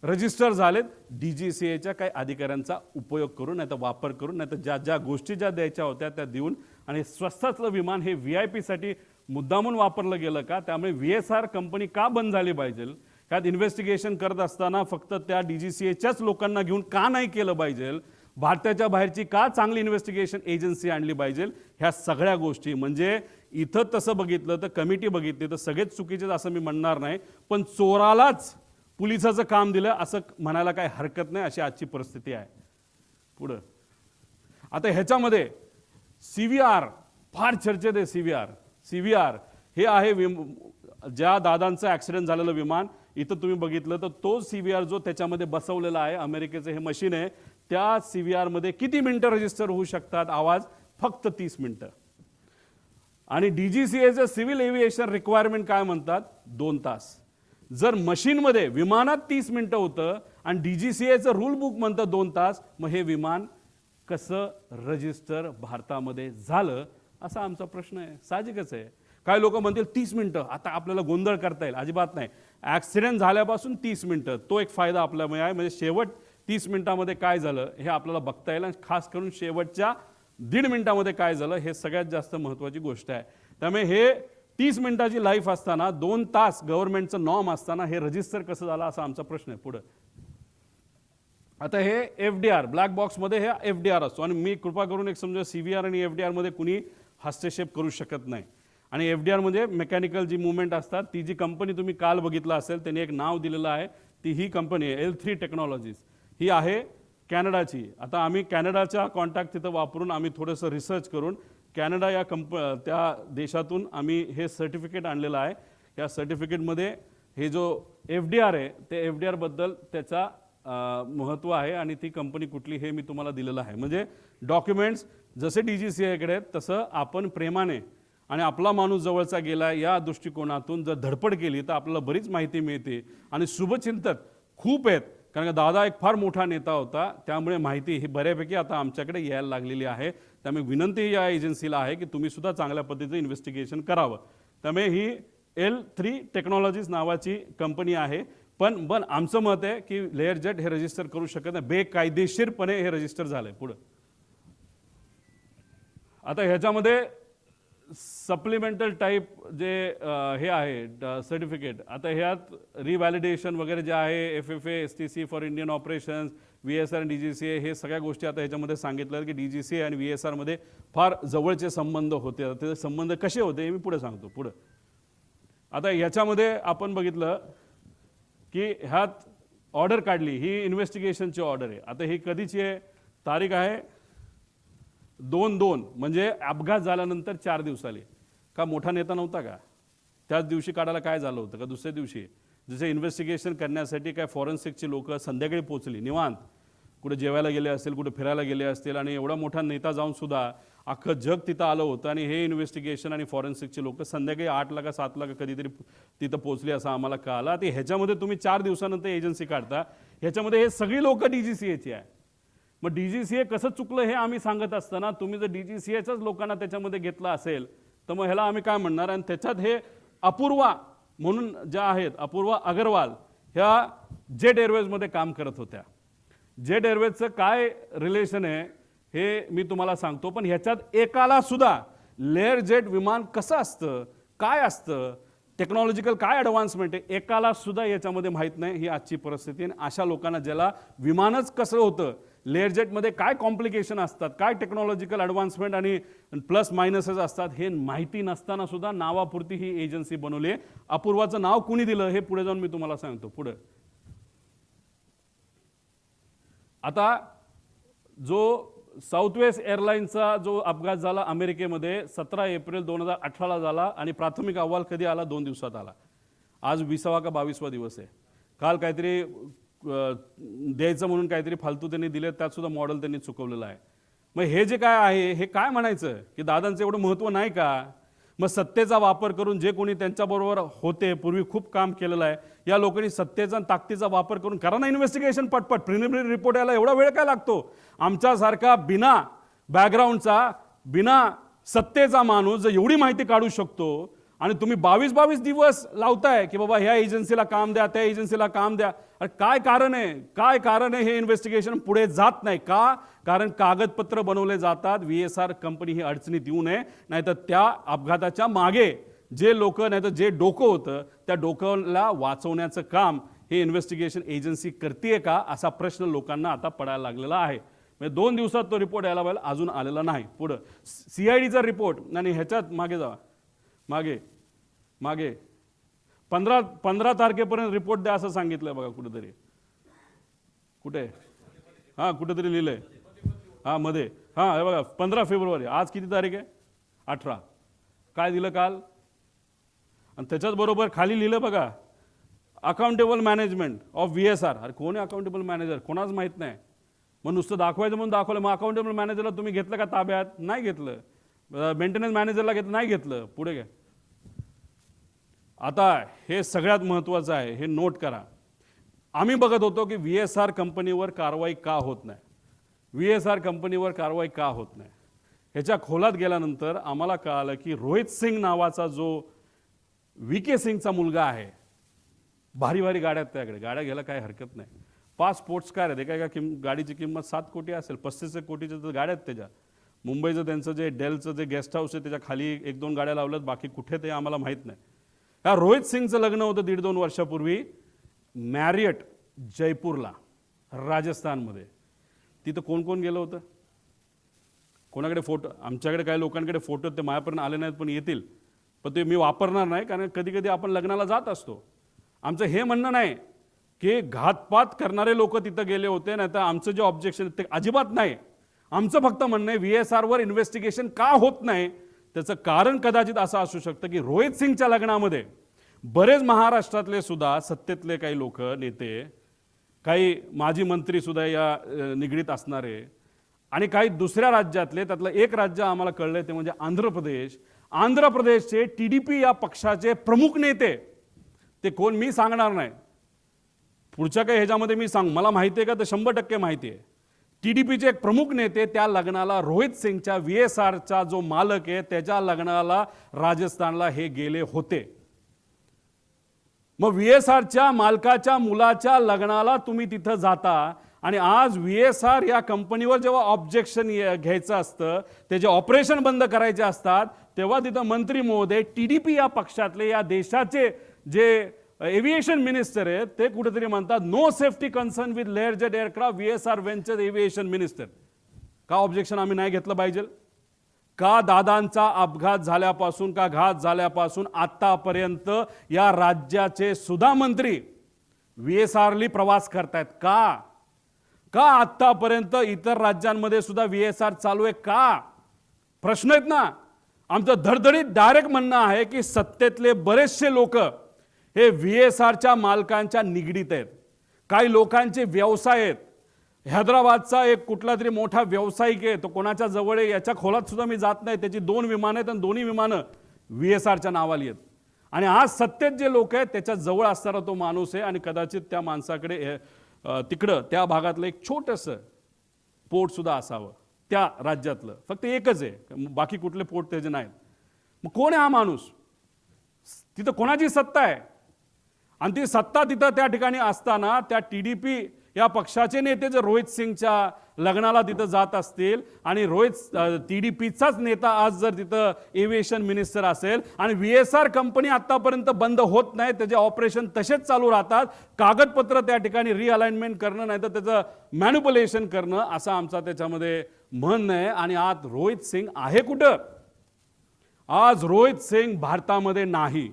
रजिस्टर झालेत DGCAच्या काही अधिकाऱ्यांचा उपयोग करून, नाही तर वापर करून, नाही तर ज्या ज्या गोष्टी ज्या द्यायच्या होत्या त्या देऊन. आणि स्वस्तातलं विमान हे VIP साठी मुद्दामून वापरलं गेलं का? त्यामुळे VSR कंपनी का बंद झाली पाहिजे? त्यात इन्व्हेस्टिगेशन करत असताना फक्त त्या DGCAच्याच लोकांना घेऊन का नाही केलं पाहिजे? भारताच्या बाहेरची का चांगली इन्व्हेस्टिगेशन एजन्सी आणली पाहिजे? ह्या सगळ्या गोष्टी म्हणजे इथं तसं बघितलं तर कमिटी बघितली तर सगळेच चुकीचे असं मी म्हणणार नाही, पण चोरालाच पोलिसाचं काम दिलं असं म्हणायला काही हरकत नाही. अशी आजची परिस्थिती आहे. पुढं आता ह्याच्यामध्ये CVR फार चर्चेत आहे. CVR हे आहे ज्या दादांचं ॲक्सिडेंट झालेलं विमान. इथं तुम्ही बघितलं तर तो CVR जो त्याच्यामध्ये बसवलेला आहे, अमेरिकेचं हे मशीन आहे, त्या CVR मध्ये किती मिनिटं रजिस्टर होऊ शकतात आवाज? फक्त 30 मिनिटं. आणि DGCAचं सिव्हिल एव्हिएशन रिक्वायरमेंट काय म्हणतात? 2 तास. जर मशीनमध्ये विमानात 30 मिनिटं होतं आणि DGCAचं रूल बुक म्हणतं 2 तास, मग हे विमान कसं रजिस्टर भारतामध्ये झालं असा आमचा प्रश्न आहे. साहजिकच आहे. काही लोक म्हणतील 30 मिनिटं, आता आपल्याला गोंधळ करता येईल. अजिबात नाही. ॲक्सिडेंट झाल्यापासून 30 मिनिटं तो एक फायदा आपल्यामुळे आहे. म्हणजे शेवट 30 मिनिटामध्ये काय झालं हे आपल्याला बघता येईल. आणि खास करून शेवटच्या 1.5 मिनिटामध्ये काय झालं हे सगळ्यात जास्त महत्त्वाची गोष्ट आहे. त्यामुळे हे 30 मिनिटाची लाईफ असताना 2 तास गव्हर्नमेंटचं नॉर्म असताना हे रजिस्टर कसं झालं असा आमचा प्रश्न आहे. पुढं आता हे FDR ब्लॅक बॉक्समध्ये हे FDR असतो. आणि मी कृपा करून एक समजा CVR आणि FDR मध्ये कुणी हस्तक्षेप करू शकत नाही. आणि FDR म्हणजे मेकॅनिकल जी मुवमेंट असतात, ती जी कंपनी तुम्ही काल बघितलं असेल त्यांनी एक नाव दिलेलं आहे, ती ही कंपनी आहे L3 टेक्नॉलॉजीज. ही आहे कॅनडाची. आता आम्ही कॅनडाचा कॉन्टॅक्ट तिथं वापरून आम्ही थोडंसं रिसर्च करून कॅनडा या त्या देशातून आम्ही हे सर्टिफिकेट आणलेलं आहे. या सर्टिफिकेटमध्ये हे जो FDR आहे ते FDR बद्दल त्याचा महत्त्व आहे आणि ती कंपनी कुठली हे मी तुम्हाला दिलेलं आहे. म्हणजे डॉक्युमेंट्स जसे DGCAकडे आहेत तसं आपण प्रेमाने आणि आपला माणूस जवळचा गेला या दृष्टिकोनातून जर धडपड केली तर आपल्याला बरीच माहिती मिळते. आणि शुभचिंतक खूप आहेत, कारण का दादा एक फार मोठा नेता होता, त्यामुळे माहिती ही बऱ्यापैकी आता आमच्याकडे यायला लागलेली आहे. त्यामुळे विनंती या एजन्सीला आहे की तुम्ही सुद्धा चांगल्या पद्धतीचं इन्व्हेस्टिगेशन करावं. त्यामुळे ही L3 टेक्नॉलॉजीज नावाची कंपनी आहे. पण आमचं मत आहे की लेअर जेट हे रजिस्टर करू शकत नाही, बेकायदेशीरपणे हे रजिस्टर झालंय. पुढं आता ह्याच्यामध्ये सप्लिमेंटल टाईप जे हे आहे सर्टिफिकेट, आता ह्यात रिव्हॅलिडेशन वगैरे जे आहे FFA STC for Indian operations, VSR आणि DGCA हे सगळ्या गोष्टी आता ह्याच्यामध्ये सांगितलं की DGCA आणि VSR मध्ये फार जवळचे संबंध होते. ते संबंध कसे होते हे मी पुढे सांगतो. पुढं आता ह्याच्यामध्ये आपण बघितलं की ह्यात ऑर्डर काढली, ही इन्व्हेस्टिगेशनची ऑर्डर आहे. आता ही कधीची आहे? तारीख आहे 2/2 म्हणजे अपघात झाल्यानंतर 4 दिवसाली. का मोठा नेता नव्हता का? त्याच दिवशी काढायला काय झालं होतं का दुसऱ्या दिवशी? जसे इन्व्हेस्टिगेशन करण्यासाठी काय फॉरेन्सिकची लोक संध्याकाळी पोहोचली निवांत, कुठे जेवायला गेले असतील, कुठे फिरायला गेले असतील. आणि एवढा मोठा नेता जाऊन सुद्धा अख्खं जग तिथं आलं होतं. आणि हे इन्व्हेस्टिगेशन आणि फॉरेन्सिकचे लोक संध्याकाळी 8ला का 7ला का कधीतरी तिथं पोहोचली असं आम्हाला कळालं. ते ह्याच्यामध्ये तुम्ही 4 दिवसानंतर एजन्सी काढता. ह्याच्यामध्ये हे सगळी लोक DGCAची आहे. मग DGCA कसं चुकलं हे आम्ही सांगत असताना तुम्ही जर DGCAच्याच लोकांना त्याच्यामध्ये घेतलं असेल तर मग ह्याला आम्ही काय म्हणणार? आणि त्याच्यात हे अपूर्वा म्हणून ज्या आहेत, अपूर्वा अग्रवाल, ह्या जेट एअरवेजमध्ये काम करत होत्या. जेट एअरवेजचं काय रिलेशन आहे हे मी तुम्हाला सांगतो. पण ह्याच्यात एकाला सुद्धा लेअर जेट विमान कसं असतं, काय असतं, टेक्नॉलॉजिकल काय ॲडव्हान्समेंट आहे, एकाला सुद्धा याच्यामध्ये माहीत नाही. ही आजची परिस्थिती. आणि अशा लोकांना ज्याला विमानच कसं होतं, लेअर जेटमध्ये काय कॉम्प्लिकेशन असतात, काय टेक्नॉलॉजिकल ॲडव्हान्समेंट आणि प्लस मायनसेस असतात हे माहिती नसताना सुद्धा नावापुरती ही एजन्सी बनवली आहे. अपूर्वाचं नाव कुणी दिलं हे पुढे जाऊन मी तुम्हाला सांगतो. पुढे आता जो साऊथवेस्ट एअरलाईनचा जो अपघात झाला अमेरिकेमध्ये 17 एप्रिल 2018ला झाला. आणि प्राथमिक अहवाल कधी आला? 2 दिवसात आला. आज 20वा का 22वा दिवस आहे. काल काहीतरी द्यायचं म्हणून काहीतरी फालतू त्यांनी दिले, त्यात सुद्धा मॉडेल त्यांनी चुकवलेलं आहे. मग हे जे काय आहे हे काय म्हणायचं की दादांचं एवढं महत्त्व नाही का? मग सत्तेचा वापर करून जे कोणी त्यांच्याबरोबर होते, पूर्वी खूप काम केलेलं आहे, या लोकांनी सत्तेचा आणि ताकदीचा वापर करून करा ना इन्व्हेस्टिगेशन पटपट. प्रिलिमिनरी रिपोर्ट यायला एवढा वेळ काय लागतो? आमच्यासारखा बिना बॅकग्राऊंडचा, बिना सत्तेचा माणूस जर एवढी माहिती काढू शकतो आणि तुम्ही 22 दिवस लावताय की बाबा ह्या एजन्सीला काम द्या, त्या एजन्सीला काम द्या, अरे काय कारण आहे? काय कारण आहे हे इन्व्हेस्टिगेशन पुढे जात नाही का? कारण कागदपत्र बनवले जातात. VSR कंपनी ही अडचणीत येऊ नये, नाहीतर त्या अपघाताच्या मागे जे लोक, नाहीतर जे डोकं होतं त्या डोक्याला वाचवण्याचं काम हे इन्व्हेस्टिगेशन एजन्सी करते का, असा प्रश्न लोकांना आता पडायला लागलेला आहे. म्हणजे 2 दिवसात तो रिपोर्ट यायला पाहिजे, अजून आलेला नाही. पुढं CIDचा रिपोर्ट, आणि ह्याच्यात मागे जावा, मागे 15 तारखेपर्यंत रिपोर्ट द्या असं सांगितलंय बघा कुठेतरी. कुठे? हां, कुठेतरी लिहिलंय. हां, मध्ये. हां, हे बघा 15 फेब्रुवारी. आज किती तारीख आहे? 18. काय दिलं काल? आणि त्याच्याच बरोबर खाली लिहिलं बघा, अकाउंटेबल मॅनेजमेंट ऑफ VSR. अरे कोण आहे अकाउंटेबल मॅनेजर? कोणाच माहीत नाही. मग नुसतं दाखवायचं म्हणून दाखवलं. मग अकाउंटेबल मॅनेजरला तुम्ही घेतलं का ताब्यात? नाही घेतलं. मेंटेनन्स मॅनेजरला घेतलं? नाही घेतलं. पुढे घ्या. आता हे सगळ्यात महत्त्वाचं आहे, हे नोट करा. आम्ही बघत होतो की VSR कंपनीवर कारवाई का होत नाही, VSR कंपनीवर कारवाई का होत नाही. ह्याच्या खोलात गेल्यानंतर आम्हाला कळालं की रोहित सिंग नावाचा जो VK सिंगचा मुलगा आहे, भारी भारी गाड्या आहेत त्याकडे, गाड्या घ्यायला काही हरकत नाही. 5 स्पोर्ट्स कार आहेत. एका गाडीची किंमत 7 कोटी असेल, 35 कोटीच्या तर गाड्या आहेत त्याच्या. मुंबईचं त्यांचं जे डेलचं जे गेस्ट हाऊस आहे त्याच्या खाली 1-2 गाड्या लावल्यात, बाकी कुठे ते आम्हाला माहीत नाही. ह्या रोहित सिंगचं लग्न होतं 1.5-2 वर्षापूर्वी मॅरियट जयपूरला, राजस्थानमध्ये. तिथं कोण कोण गेलं होतं? कोणाकडे फोटो? आमच्याकडे काही लोकांकडे फोटो ते माझ्यापर्यंत आले नाहीत, पण येतील. पण ते मी वापरणार नाही, कारण कधी कधी आपण लग्नाला जात असतो. आमचं हे म्हणणं नाही की घातपात करणारे लोक तिथं गेले होते, नाही तर आमचं जे ऑब्जेक्शन ते अजिबात नाही. आमचं फक्त म्हणणं आहे VSRवर इन्व्हेस्टिगेशन का होत नाही, त्याचं कारण कदाचित असं असू शकतं की रोहित सिंगच्या लग्नामध्ये बरेच महाराष्ट्रातले सुद्धा सत्तेतले काही लोक, नेते, काही माजी मंत्री सुद्धा या निगडीत असणारे, आणि काही दुसऱ्या राज्यातले. त्यातलं एक राज्य आम्हाला कळलंय ते म्हणजे आंध्र प्रदेश. आंध्र प्रदेशचे TDP या पक्षाचे प्रमुख नेते, ते कोण मी सांगणार नाही, पुढच्या काही ह्याच्यामध्ये मी मला माहिती आहे का, तर 100% माहिती आहे. TDPचे एक प्रमुख नेते त्या लग्नाला, रोहित सिंगच्या VSRचा जो मालक आहे त्याच्या लग्नाला राजस्थानला हे गेले होते. मग VSRच्या मालकाच्या मुलाच्या लग्नाला तुम्ही तिथं जाता, आणि आज VSR या कंपनीवर जेव्हा ऑब्जेक्शन घ्यायचं असतं, त्याचे ऑपरेशन बंद करायचे असतात, तेव्हा तिथं मंत्री महोदय TDP या पक्षातले, या देशाचे जे एव्हिएशन मिनिस्टर आहेत, ते कुठेतरी म्हणतात no safety concern with Learjet aircraft VSR venture aviation minister. का ऑब्जेक्शन आम्ही नाही घेतलं पाहिजे? का दादांचा अपघात झाल्यापासून, का घात झाल्यापासून आतापर्यंत या राज्याचे सुद्धा मंत्री VSRली प्रवास करतायत का? का आतापर्यंत इतर राज्यांमध्ये सुद्धा VSR चालू आहे का? प्रश्न आहेत ना. आमचं धडधडीत डायरेक्ट म्हणणं आहे की सत्तेतले बरेचसे लोक हे VSRच्या मालकांच्या निगडीत आहेत. काही लोकांचे व्यवसाय आहेत. हैदराबादचा एक कुठला तरी मोठा व्यावसायिक आहे, तो कोणाच्या जवळ आहे याच्या खोलात सुद्धा मी जात नाही. त्याची 2 विमानं आहेत आणि दोन्ही विमानं VSRच्या नावाली आहेत. आणि आज सत्तेत जे लोक आहेत त्याच्या जवळ असणारा तो माणूस आहे, आणि कदाचित त्या माणसाकडे तिकडं त्या भागातलं एक छोटंसं पोर्ट सुद्धा असावं त्या राज्यातलं. फक्त एकच आहे, बाकी कुठले पोर्ट त्याचे नाहीत. मग कोण आहे हा माणूस? तिथं कोणाची सत्ता आहे? आणि ती सत्ता तिथं त्या ठिकाणी असताना त्या TDP या पक्षाचे नेते जर रोहित सिंगच्या लग्नाला तिथं जात असतील, आणि TDPचाच नेता आज जर तिथं एव्हिएशन मिनिस्टर असेल, आणि VSR कंपनी आतापर्यंत बंद होत नाही, त्याचे ऑपरेशन तसेच चालू राहतात, कागदपत्र त्या ठिकाणी रिअलाइनमेंट करणं, नाही तर त्याचं मॅन्युप्युलेशन करणं, असं आमचा त्याच्यामध्ये म्हणणं आहे. आणि आज रोहित सिंग आहे कुठं? आज रोहित सिंग भारतामध्ये नाही.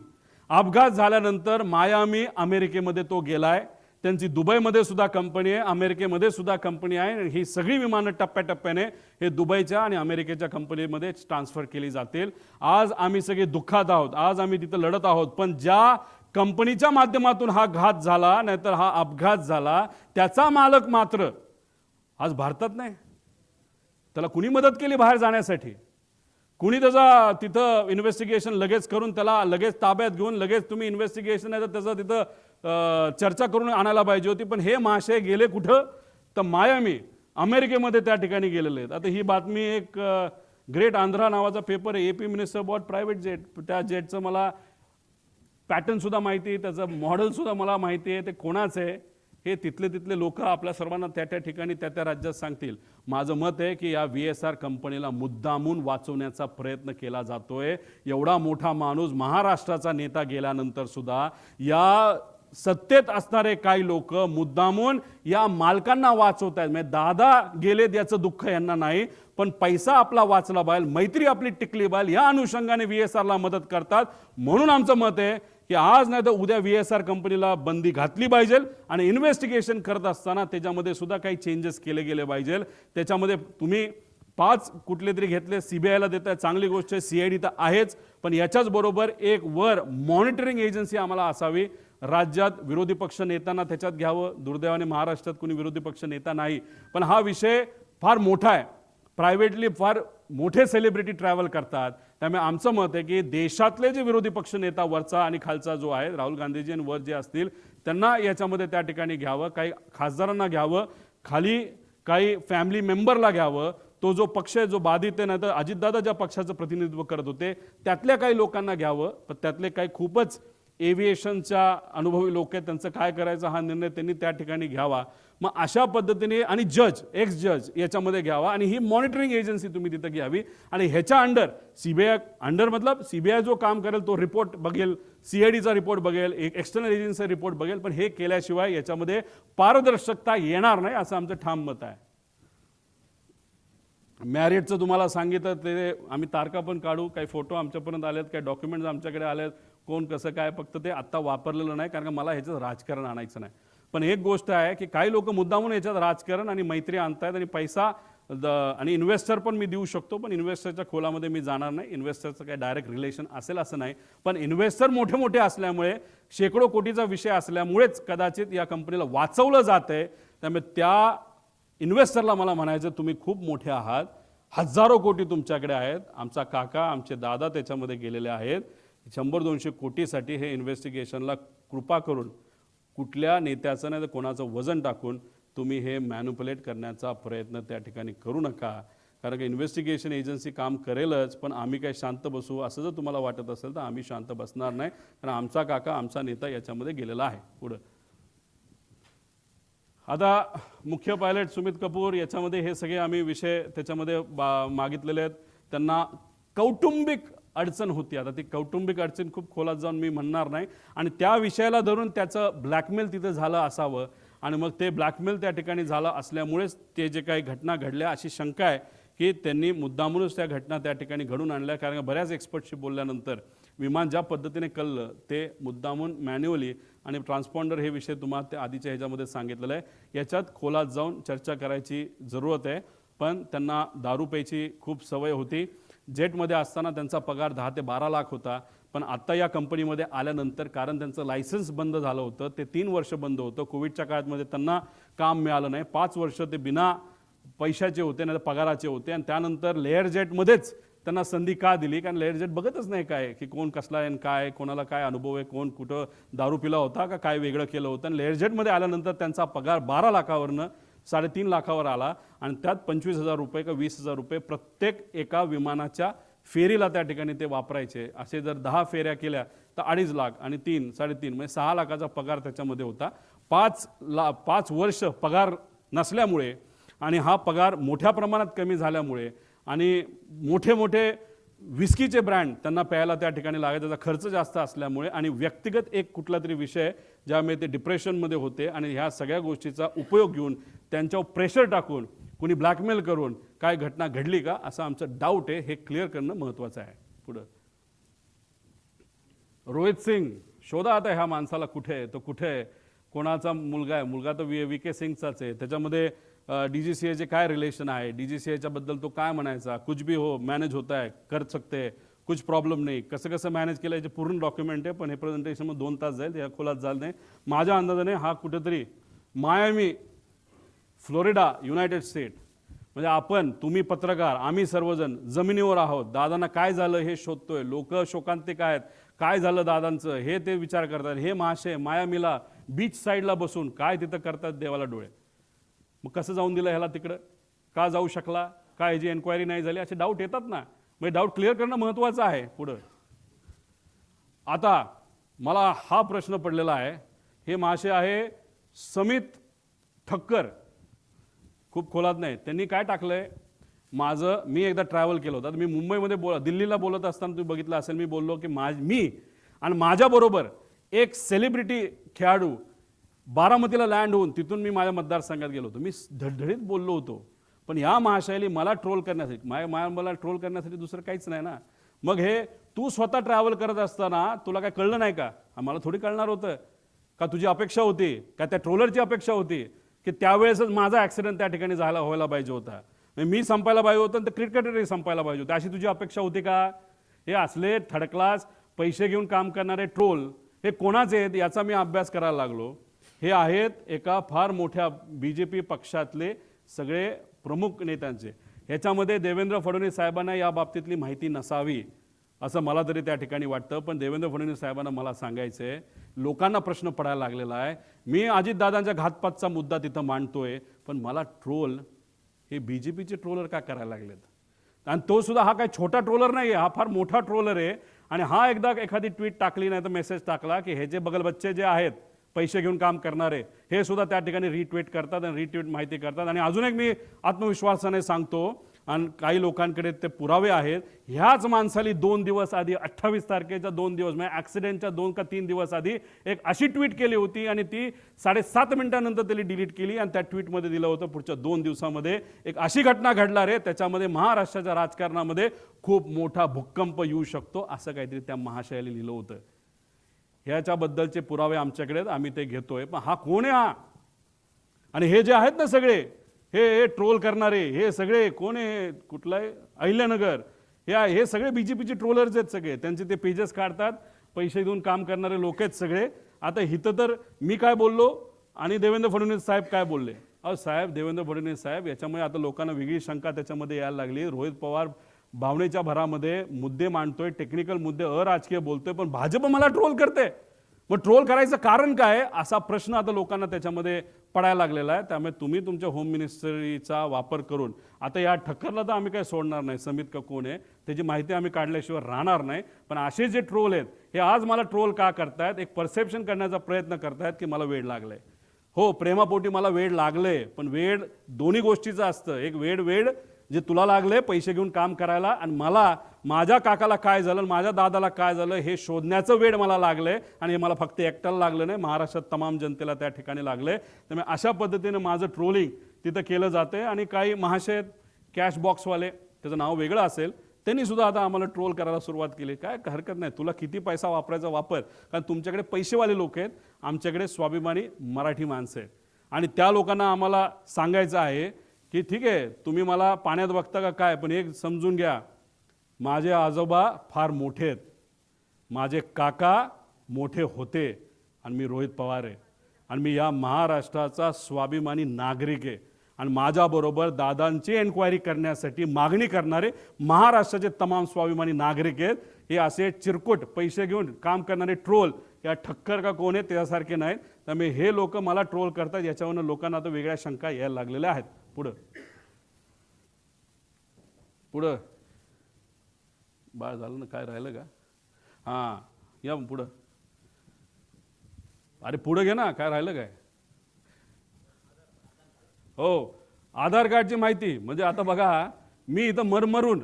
अपघात झाल्यानंतर मायामी, अमेरिकेमध्ये तो गेलाय. त्यांची दुबईमध्ये सुद्धा कंपनी आहे, अमेरिकेमध्ये सुद्धा कंपनी आहे. ही सगळी विमानं टप्प्याटप्प्याने हे दुबईच्या आणि अमेरिकेच्या कंपनीमध्ये ट्रान्सफर केली जातील. आज आम्ही सगळे दुःखात आहोत, आज आम्ही तिथं लढत आहोत. पण ज्या कंपनीच्या माध्यमातून हा घात झाला, नाहीतर हा अपघात झाला, त्याचा मालक मात्र आज भारतात नाही. त्याला कुणी मदत केली बाहेर जाण्यासाठी? कुणी त्याचा तिथं इन्व्हेस्टिगेशन लगेच करून त्याला लगेच ताब्यात घेऊन लगेच तुम्ही इन्व्हेस्टिगेशन आहे तर त्याचं तिथं चर्चा करून आणायला पाहिजे होती. पण हे महाशय गेले कुठं? तर मायामी, अमेरिकेमध्ये त्या ठिकाणी गेलेले आहेत. आता ही बातमी एक ग्रेट आंध्रा नावाचा पेपर आहे, AP minister bought private jet. त्या जेटचं मला पॅटर्नसुद्धा माहिती आहे, त्याचं मॉडेलसुद्धा मला माहिती आहे, ते कोणाचं आहे हे तिथले लोक आपल्या सर्वांना त्या ठिकाणी त्या राज्यात सांगतील. माझं मत आहे की या VSR कंपनीला मुद्दामून वाचवण्याचा प्रयत्न केला जातोय. एवढा मोठा माणूस, महाराष्ट्राचा नेता गेल्यानंतर सुद्धा या सत्तेत असणारे काही लोक मुद्दामून या मालकांना वाचवत आहेत. म्हणजे दादा गेलेत याचं दुःख यांना नाही, पण पैसा आपला वाचला पाहिजे, मैत्री आपली टिकली पाहिजे, या अनुषंगाने VSRला मदत करतात. म्हणून आमचं मत आहे की आज नाही तर उद्या VSR कंपनीला बंदी घातली पाहिजे आणि इन्व्हेस्टिगेशन करत असताना त्याच्यामध्ये सुद्धा काही चेंजेस केले गेले पाहिजे. त्याच्यामध्ये तुम्ही 5 कुठले तरी घेतले, CBIला देत आहे, चांगली गोष्ट आहे, CID तर आहेच, पण याच्याच बरोबर एक वर मॉनिटरिंग एजन्सी आम्हाला असावी. राज्यात विरोधी पक्ष नेत्यांना त्याच्यात घ्यावं. दुर्दैवाने महाराष्ट्रात कोणी विरोधी पक्ष नेता नाही, पण हा विषय फार मोठा आहे. प्रायव्हेटली फार मोठे सेलिब्रिटी ट्रॅव्हल करतात. त्यामुळे आमचं मत आहे की देशातले जे विरोधी पक्ष नेता वरचा आणि खालचा जो आहे, राहुल गांधीजी आणि वर जे असतील त्यांना याच्यामध्ये त्या ठिकाणी घ्यावं, काही खासदारांना घ्यावं, खाली काही फॅमिली मेंबरला घ्यावं. तो जो पक्ष आहे जो बाधित आहे, नाही तर अजितदादा ज्या पक्षाचं प्रतिनिधित्व करत होते त्यातल्या काही लोकांना घ्यावं. पण त्यातले काही खूपच एव्हिएशनच्या अनुभवी लोक आहेत, त्यांचं काय करायचं हा निर्णय त्यांनी त्या ठिकाणी घ्यावा. मग अशा पद्धतीने आणि जज, एक्स जज याच्यामध्ये घ्यावा आणि ही मॉनिटरिंग एजन्सी तुम्ही तिथं घ्यावी. आणि ह्याच्या अंडर CBI अंडर मतलब CBI जो काम करेल तो रिपोर्ट बघेल, CIDचा रिपोर्ट बघेल, एक एक्सटर्नल एजन्सीचा रिपोर्ट बघेल. पण हे केल्याशिवाय याच्यामध्ये पारदर्शकता येणार नाही असं आमचं ठाम मत आहे. मॅरिटचं तुम्हाला सांगितलं ते आम्ही तारखा पण काढू, काही फोटो आमच्यापर्यंत आलेत, काही डॉक्युमेंट्स आमच्याकडे आलेत, कोण कसं काय, फक्त ते आत्ता वापरलेलं नाही कारण का मला ह्याच्यात राजकारण आणायचं नाही. पण एक गोष्ट आहे की काही लोक मुद्दामून याच्यात राजकारण आणि मैत्री आणतायत आणि पैसा आणि इन्व्हेस्टर पण मी देऊ शकतो, पण इन्व्हेस्टरच्या खोलामध्ये मी जाणार नाही. इन्व्हेस्टरचं काही डायरेक्ट रिलेशन असेल असं नाही, पण इन्व्हेस्टर मोठे मोठे असल्यामुळे, शेकडो कोटीचा विषय असल्यामुळेच कदाचित या कंपनीला वाचवलं जात आहे. त्यामुळे त्या इन्व्हेस्टरला मला म्हणायचं तुम्ही खूप मोठे आहात, हजारो कोटी तुमच्याकडे आहेत. आमचा काका, आमचे दादा त्याच्यामध्ये गेलेले आहेत. 100-200 कोटीसाठी हे इन्व्हेस्टिगेशनला कृपा करून कुठल्या नेत्याचं नाही तर कोणाचं वजन टाकून तुम्ही हे मॅन्युप्युलेट करण्याचा प्रयत्न त्या ठिकाणी करू नका. कारण की इन्व्हेस्टिगेशन एजन्सी काम करेलच, पण आम्ही काय शांत बसू असं जर तुम्हाला वाटत असेल तर आम्ही शांत बसणार नाही. कारण आमचा काका, आमचा नेता याच्यामध्ये गेलेला आहे. पुढं आता मुख्य पायलट सुमित कपूर याच्यामध्ये हे सगळे आम्ही विषय त्याच्यामध्ये मागितलेले आहेत. त्यांना कौटुंबिक अडचण होती. आता ती कौटुंबिक अडचण खूप खोलात जाऊन मी म्हणणार नाही, आणि त्या विषयाला धरून त्याचं ब्लॅकमेल तिथं झालं असावं आणि मग ते ब्लॅकमेल त्या ठिकाणी झालं असल्यामुळेच ते जे काही घटना घडल्या अशी शंका आहे की त्यांनी मुद्दामूनच त्या घटना त्या ठिकाणी घडून आणल्या. कारण बऱ्याच एक्सपर्टशी बोलल्यानंतर विमान ज्या पद्धतीने कळलं ते मुद्दामून मॅन्युअली आणि ट्रान्सपॉन्डर हे विषय तुम्हाला त्या आधीच्या ह्याच्यामध्ये सांगितलेलं आहे. याच्यात खोलात जाऊन चर्चा करायची जरूरत आहे. पण त्यांना दारू प्यायची खूप सवय होती. जेटमध्ये असताना त्यांचा पगार 10 ते 12 लाख होता, पण आत्ता या कंपनीमध्ये आल्यानंतर कारण त्यांचं लायसन्स बंद झालं होतं, ते 3 वर्ष बंद होतं. कोविडच्या काळामध्ये त्यांना काम मिळालं नाही. 5 वर्ष ते बिना पैशाचे होते, नाही तर पगाराचे होते. आणि त्यानंतर लेअर जेटमध्येच त्यांना संधी का दिली? कारण लेअर जेट बघतच नाही काय की कोण कसला आहे, काय कोणाला काय अनुभव आहे, कोण कुठं दारू पिला होता का काय वेगळं केलं होतं. आणि लेअर जेटमध्ये आल्यानंतर त्यांचा पगार 12 लाखावरनं 3.5 लाखावर आला आणि त्यात 25,000 रुपये का 20,000 रुपये प्रत्येक एका विमानाच्या फेरीला त्या ठिकाणी ते वापरायचे. असे जर 10 फेऱ्या केल्या तर 2.5 लाख आणि 3, 3.5 म्हणजे 6 लाखाचा पगार त्याच्यामध्ये होता. 5 वर्ष पगार नसल्यामुळे आणि हा पगार मोठ्या प्रमाणात कमी झाल्यामुळे आणि मोठे मोठे विस्कीचे ब्रँड त्यांना प्यायला त्या ठिकाणी लागायचा, त्याचा खर्च जास्त असल्यामुळे आणि व्यक्तिगत एक कुठला तरी विषय ज्यामुळे ते डिप्रेशनमध्ये होते आणि ह्या सगळ्या गोष्टीचा उपयोग घेऊन त्यांच्यावर प्रेशर टाकून कुणी ब्लॅकमेल करून काय घटना घडली का असं आमचं डाऊट आहे. हे क्लिअर करणं महत्त्वाचं आहे. पुढं रोहित सिंग शोधा आता ह्या माणसाला, कुठे आहे तो, कुठे आहे, कोणाचा मुलगा आहे, मुलगा तर VK सिंगचाच आहे. त्याच्यामध्ये DGCAचे काय रिलेशन आहे, DGCAच्या बद्दल तो काय म्हणायचा, कुछ भी हो मॅनेज होता है, कर सकते है, कुछ प्रॉब्लेम नाही, कसं कसं मॅनेज केलं याचे पूर्ण डॉक्युमेंट आहे. पण हे प्रेझेंटेशनमध्ये 2 तास जाईल, या खोलात झालं नाही. माझ्या अंदाजाने हा कुठेतरी मायामी, फ्लोरिडा, युनायटेड स्टेट म्हणजे आपण, तुम्ही पत्रकार, आम्ही सर्वजण जमिनीवर आहोत, दादांना काय झालं हे शोधतोय, लोक शोकांतिक आहेत, काय झालं दादांचं हे ते विचार करतात. हे महाशय मायामीला बीच साईडला बसून काय तिथं करतात देवाला डोळे. मग कसं जाऊन दिलं ह्याला तिकडं, का जाऊ शकला, का ह्याची एन्क्वायरी नाही झाली, असे डाऊट येतात ना. म्हणजे डाऊट क्लिअर करणं महत्त्वाचं आहे. पुढं आता मला हा प्रश्न पडलेला आहे, हे महाशय आहे समित ठक्कर, खूप खोलात नाही. त्यांनी काय टाकलंय, मी एकदा ट्रॅव्हल केलं होतं, मी मुंबईमध्ये दिल्लीला बोलत असताना तुम्ही बघितलं असेल, मी बोललो की मी आणि माझ्याबरोबर एक सेलिब्रिटी खेळाडू बारामतीला लँड होऊन तिथून मी माझ्या मतदारसंघात गेलो होतो. मी धडधडीत बोललो होतो, पण या महाशयाली मला ट्रोल करण्यासाठी, मला ट्रोल करण्यासाठी दुसरं काहीच नाही ना. मग हे तू स्वतः ट्रॅव्हल करत असताना तुला काय कळलं नाही का? आम्हाला थोडी कळणार होतं का? तुझी अपेक्षा होती का, त्या ट्रोलरची अपेक्षा होती की त्यावेळेसच माझा ॲक्सिडेंट त्या ठिकाणी व्हायला पाहिजे होता, मी संपायला पाहिजे होतं आणि क्रिकेटरही संपायला पाहिजे होतं, अशी तुझी अपेक्षा होती का? हे असले थर्ड क्लास पैसे घेऊन काम करणारे ट्रोल हे कोणाचे आहेत याचा मी अभ्यास करायला लागलो. हे आहेत एका फार मोठ्या BJP पक्षातले सगळे प्रमुख नेत्यांचे. ह्याच्यामध्ये देवेंद्र फडणवीस साहेबांना या बाबतीतली माहिती नसावी असं मला तरी त्या ठिकाणी वाटतं. पण देवेंद्र फडणवीस साहेबांना मला सांगायचं आहे, लोकांना प्रश्न पडायला लागलेला आहे. मी अजितदादांच्या घातपातचा मुद्दा तिथं मांडतोय, पण मला ट्रोल हे BJPचे ट्रोलर का करायला लागलेत? आणि तो सुद्धा हा काय छोटा ट्रोलर नाही आहे, हा फार मोठा ट्रोलर आहे. आणि हा एकदा एखादी ट्विट टाकली नाही तर मेसेज टाकला की हे जे बगल बच्चे जे आहेत पैसे घेऊन काम करणारे, हे सुद्धा त्या ठिकाणी रिट्वीट करतात आणि रिट्वीट माहिती करतात. आणि अजून एक मी आत्मविश्वासाने सांगतो, आणि काही लोकांकडे ते पुरावे आहेत, ह्याच माणसाली 2 दिवस आधी 28 तारखेच्या 2 दिवस म्हणजे ॲक्सिडेंटच्या 2 का 3 दिवस आधी एक अशी ट्विट केली होती आणि ती 7.5 मिनिटानंतर त्यांनी डिलीट केली. आणि त्या ट्विटमध्ये दिलं होतं पुढच्या 2 दिवसामध्ये एक अशी घटना घडणार आहे, त्याच्यामध्ये महाराष्ट्राच्या राजकारणामध्ये खूप मोठा भूकंप येऊ शकतो, असं काहीतरी त्या महाशयाला लिहिलं होतं. ह्याच्याबद्दलचे पुरावे आमच्याकडे आहेत, आम्ही ते घेतोय. पण हा कोण आहे हा? आणि हे जे आहेत ना सगळे हे ट्रोल करणारे, हे सगळे कोण आहे? कुठलं आहे? अहिल्यानगर, हे सगळे BJPचे ट्रोलर्स आहेत सगळे. त्यांचे ते पेजेस काढतात, पैसे देऊन काम करणारे लोक आहेत सगळे. आता इथं तर मी काय बोललो आणि देवेंद्र फडणवीस साहेब काय बोलले? साहेब, देवेंद्र फडणवीस साहेब, याच्यामुळे आता लोकांना वेगळी शंका त्याच्यामध्ये यायला लागली. रोहित पवार भावनेच्या भरामध्ये मुद्दे मांडतोय, टेक्निकल मुद्दे, अराजकीय बोलतोय, पण भाजप मला ट्रोल करते. मग ट्रोल करायचं कारण काय, असा प्रश्न आता लोकांना त्याच्यामध्ये पडायला लागलेला आहे. त्यामुळे तुम्ही तुमच्या होम मिनिस्ट्रीचा वापर करून आता या ठक्करला तर आम्ही काय सोडणार नाही, समित का कोण आहे त्याची माहिती आम्ही काढल्याशिवाय राहणार नाही. पण असे जे ट्रोल आहेत हे आज मला ट्रोल का करतायत, एक परसेप्शन करण्याचा प्रयत्न करतायत की मला वेळ लागलाय. हो, प्रेमापोटी मला वेळ लागले, पण वेळ दोन्ही गोष्टीचं असतं. एक वेळ जे तुला लागले पैसे घेऊन काम करायला, आणि मला माझ्या काकाला काय झालं, माझ्या दादाला काय झालं हे शोधण्याचं वेळ मला लागले. आणि हे मला फक्त एकट्याला लागलं नाही, महाराष्ट्रात तमाम जनतेला त्या ठिकाणी लागले. त्यामुळे अशा पद्धतीने माझं ट्रोलिंग तिथं केलं जाते. आणि काही महाशय कॅश बॉक्सवाले, त्याचं नाव वेगळं असेल, त्यांनी सुद्धा आता आम्हाला ट्रोल करायला सुरुवात केली. काय हरकत नाही, तुला किती पैसा वापरायचा वापर, कारण तुमच्याकडे पैसेवाले लोक आहेत, आमच्याकडे स्वाभिमानी मराठी माणसं आहेत. आणि त्या लोकांना आम्हाला सांगायचं आहे की ठीक आहे, तुम्ही मला पाण्यात बघता का काय, पण एक समजून घ्या, माझे आजोबा फार मोठे आहेत, माझे काका मोठे होते, आणि मी रोहित पवार आहे, आणि मी या महाराष्ट्राचा स्वाभिमानी नागरिक आहे. आणि माझ्याबरोबर दादांची एन्क्वायरी करण्यासाठी मागणी करणारे महाराष्ट्राचे तमाम स्वाभिमानी नागरिक आहेत. हे असे चिरकुट पैसे घेऊन काम करणारे ट्रोल या ठक्कर का कोण आहे त्यासारखे नाहीत. त्यामुळे हे लोक मला ट्रोल करतात, याच्यावरनं लोकांना आता वेगळ्या शंका यायला लागलेल्या आहेत. पुढं बाळ झालं ना, काय राहिलं का? हां, या पुढं. अरे पुढं घे ना, काय राहिलं काय? हो, आधार कार्डची माहिती. म्हणजे आता बघा, मी इथं मरमरून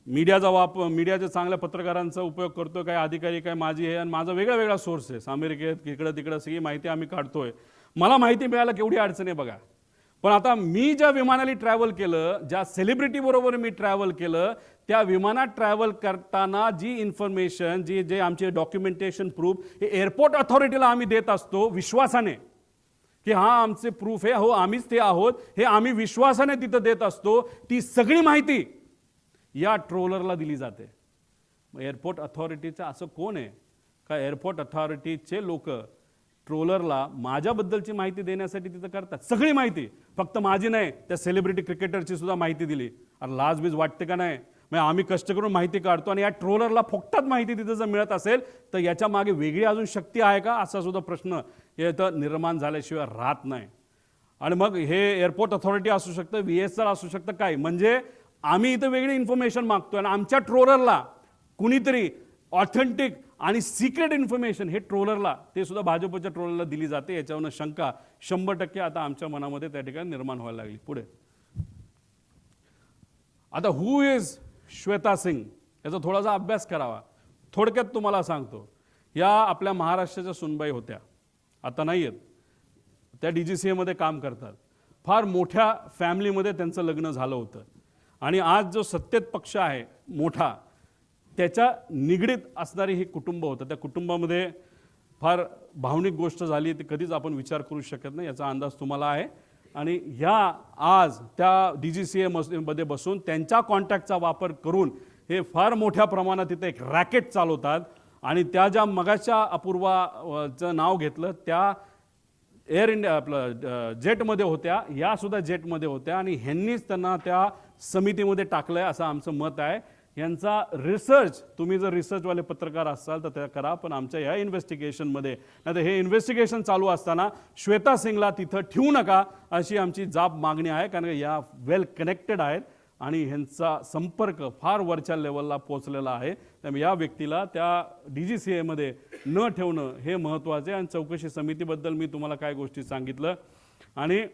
मीडियाच्या चांगल्या पत्रकारांचा उपयोग करतोय, काय अधिकारी काय माझी आहे, आणि माझा वेगळा सोर्स आहे अमेरिकेत, इकडं तिकडं सगळी माहिती आम्ही काढतोय. मला माहिती मिळायला केवढी अडचण आहे बघा. पण आता मी ज्या विमानाने ट्रॅव्हल केलं, ज्या सेलिब्रिटी बरोबर मी ट्रॅव्हल केलं, त्या विमानात ट्रॅव्हल करताना जी इन्फॉर्मेशन, जे आमचे डॉक्युमेंटेशन प्रूफ हे एअरपोर्ट अथॉरिटीला आम्ही देत असतो विश्वासाने की हा आमचे प्रूफ आहे, हो आम्हीच ते आहोत, हे आम्ही विश्वासाने तिथं देत असतो. ती सगळी माहिती या ट्रोलरला दिली जाते. एअरपोर्ट अथॉरिटीचं असं कोण आहे का एअरपोर्ट अथॉरिटीचे लोक ट्रोलरला माझ्याबद्दलची माहिती देण्यासाठी तिथं करतात सगळी माहिती, फक्त माझी नाही, त्या सेलिब्रिटी क्रिकेटरची सुद्धा माहिती दिली. अरे लाजबीज वाटते का नाही? म्हणजे आम्ही कष्ट करून माहिती काढतो आणि या ट्रोलरला फुकटात माहिती तिथं जर मिळत असेल तर याच्या मागे वेगळी अजून शक्ती आहे का, असा सुद्धा प्रश्न इथं निर्माण झाल्याशिवाय राहत नाही. आणि मग हे एअरपोर्ट अथॉरिटी असू शकतं, VSR असू शकतं, काय म्हणजे आम्ही इथं वेगळी इन्फॉर्मेशन मागतोय आणि आमच्या ट्रोलरला कुणीतरी ऑथेंटिक आणि सिक्रेट इन्फॉर्मेशन हे ट्रोलरला, ते सुद्धा भाजपच्या ट्रोलरला दिली जाते. याच्यावरनं शंका 100% आता आमच्या मनामध्ये त्या ठिकाणी निर्माण व्हायला लागली. पुढे आता हु इज श्वेता सिंग याचा थोडासा अभ्यास करावा. थोडक्यात तुम्हाला सांगतो, या आपल्या महाराष्ट्राच्या सुनबाई होत्या, आता नाही आहेत, त्या DGCA मध्ये काम करतात. फार मोठ्या फॅमिलीमध्ये त्यांचं लग्न झालं होतं आणि आज जो सत्तेत पक्ष आहे मोठा, त्याच्या निगडीत असणारी हे कुटुंब होतं. त्या कुटुंबामध्ये फार भावनिक गोष्ट झाली, ती कधीच आपण विचार करू शकत नाही, याचा अंदाज तुम्हाला आहे. आणि ह्या आज त्या DGCA मध्ये बसून त्यांच्या कॉन्टॅक्टचा वापर करून हे फार मोठ्या प्रमाणात तिथे एक रॅकेट चालवतात. आणि त्या ज्या मगाच्या अपूर्वाचं नाव घेतलं त्या एअर इंडिया आपलं जेटमध्ये होत्या, या सुद्धा जेटमध्ये होत्या आणि ह्यांनीच त्यांना त्या समितीमध्ये टाकलं आहे असं आमचं मत आहे. यांचा रिसर्च, तुम्ही जर रिसर्चवाले पत्रकार असाल तर त्या करा, पण आमच्या या इन्व्हेस्टिगेशनमध्ये नाही तर हे इन्व्हेस्टिगेशन चालू असताना श्वेता सिंगला तिथं ठेवू नका अशी आमची जाब मागणी आहे. कारण या वेल कनेक्टेड आहेत आणि ह्यांचा संपर्क फार वरच्या लेवलला पोहोचलेला आहे. त्यामुळे या व्यक्तीला त्या DGCA मध्ये न ठेवणं हे महत्त्वाचे. आणि चौकशी समितीबद्दल मी तुम्हाला काय गोष्टी सांगितलं आणि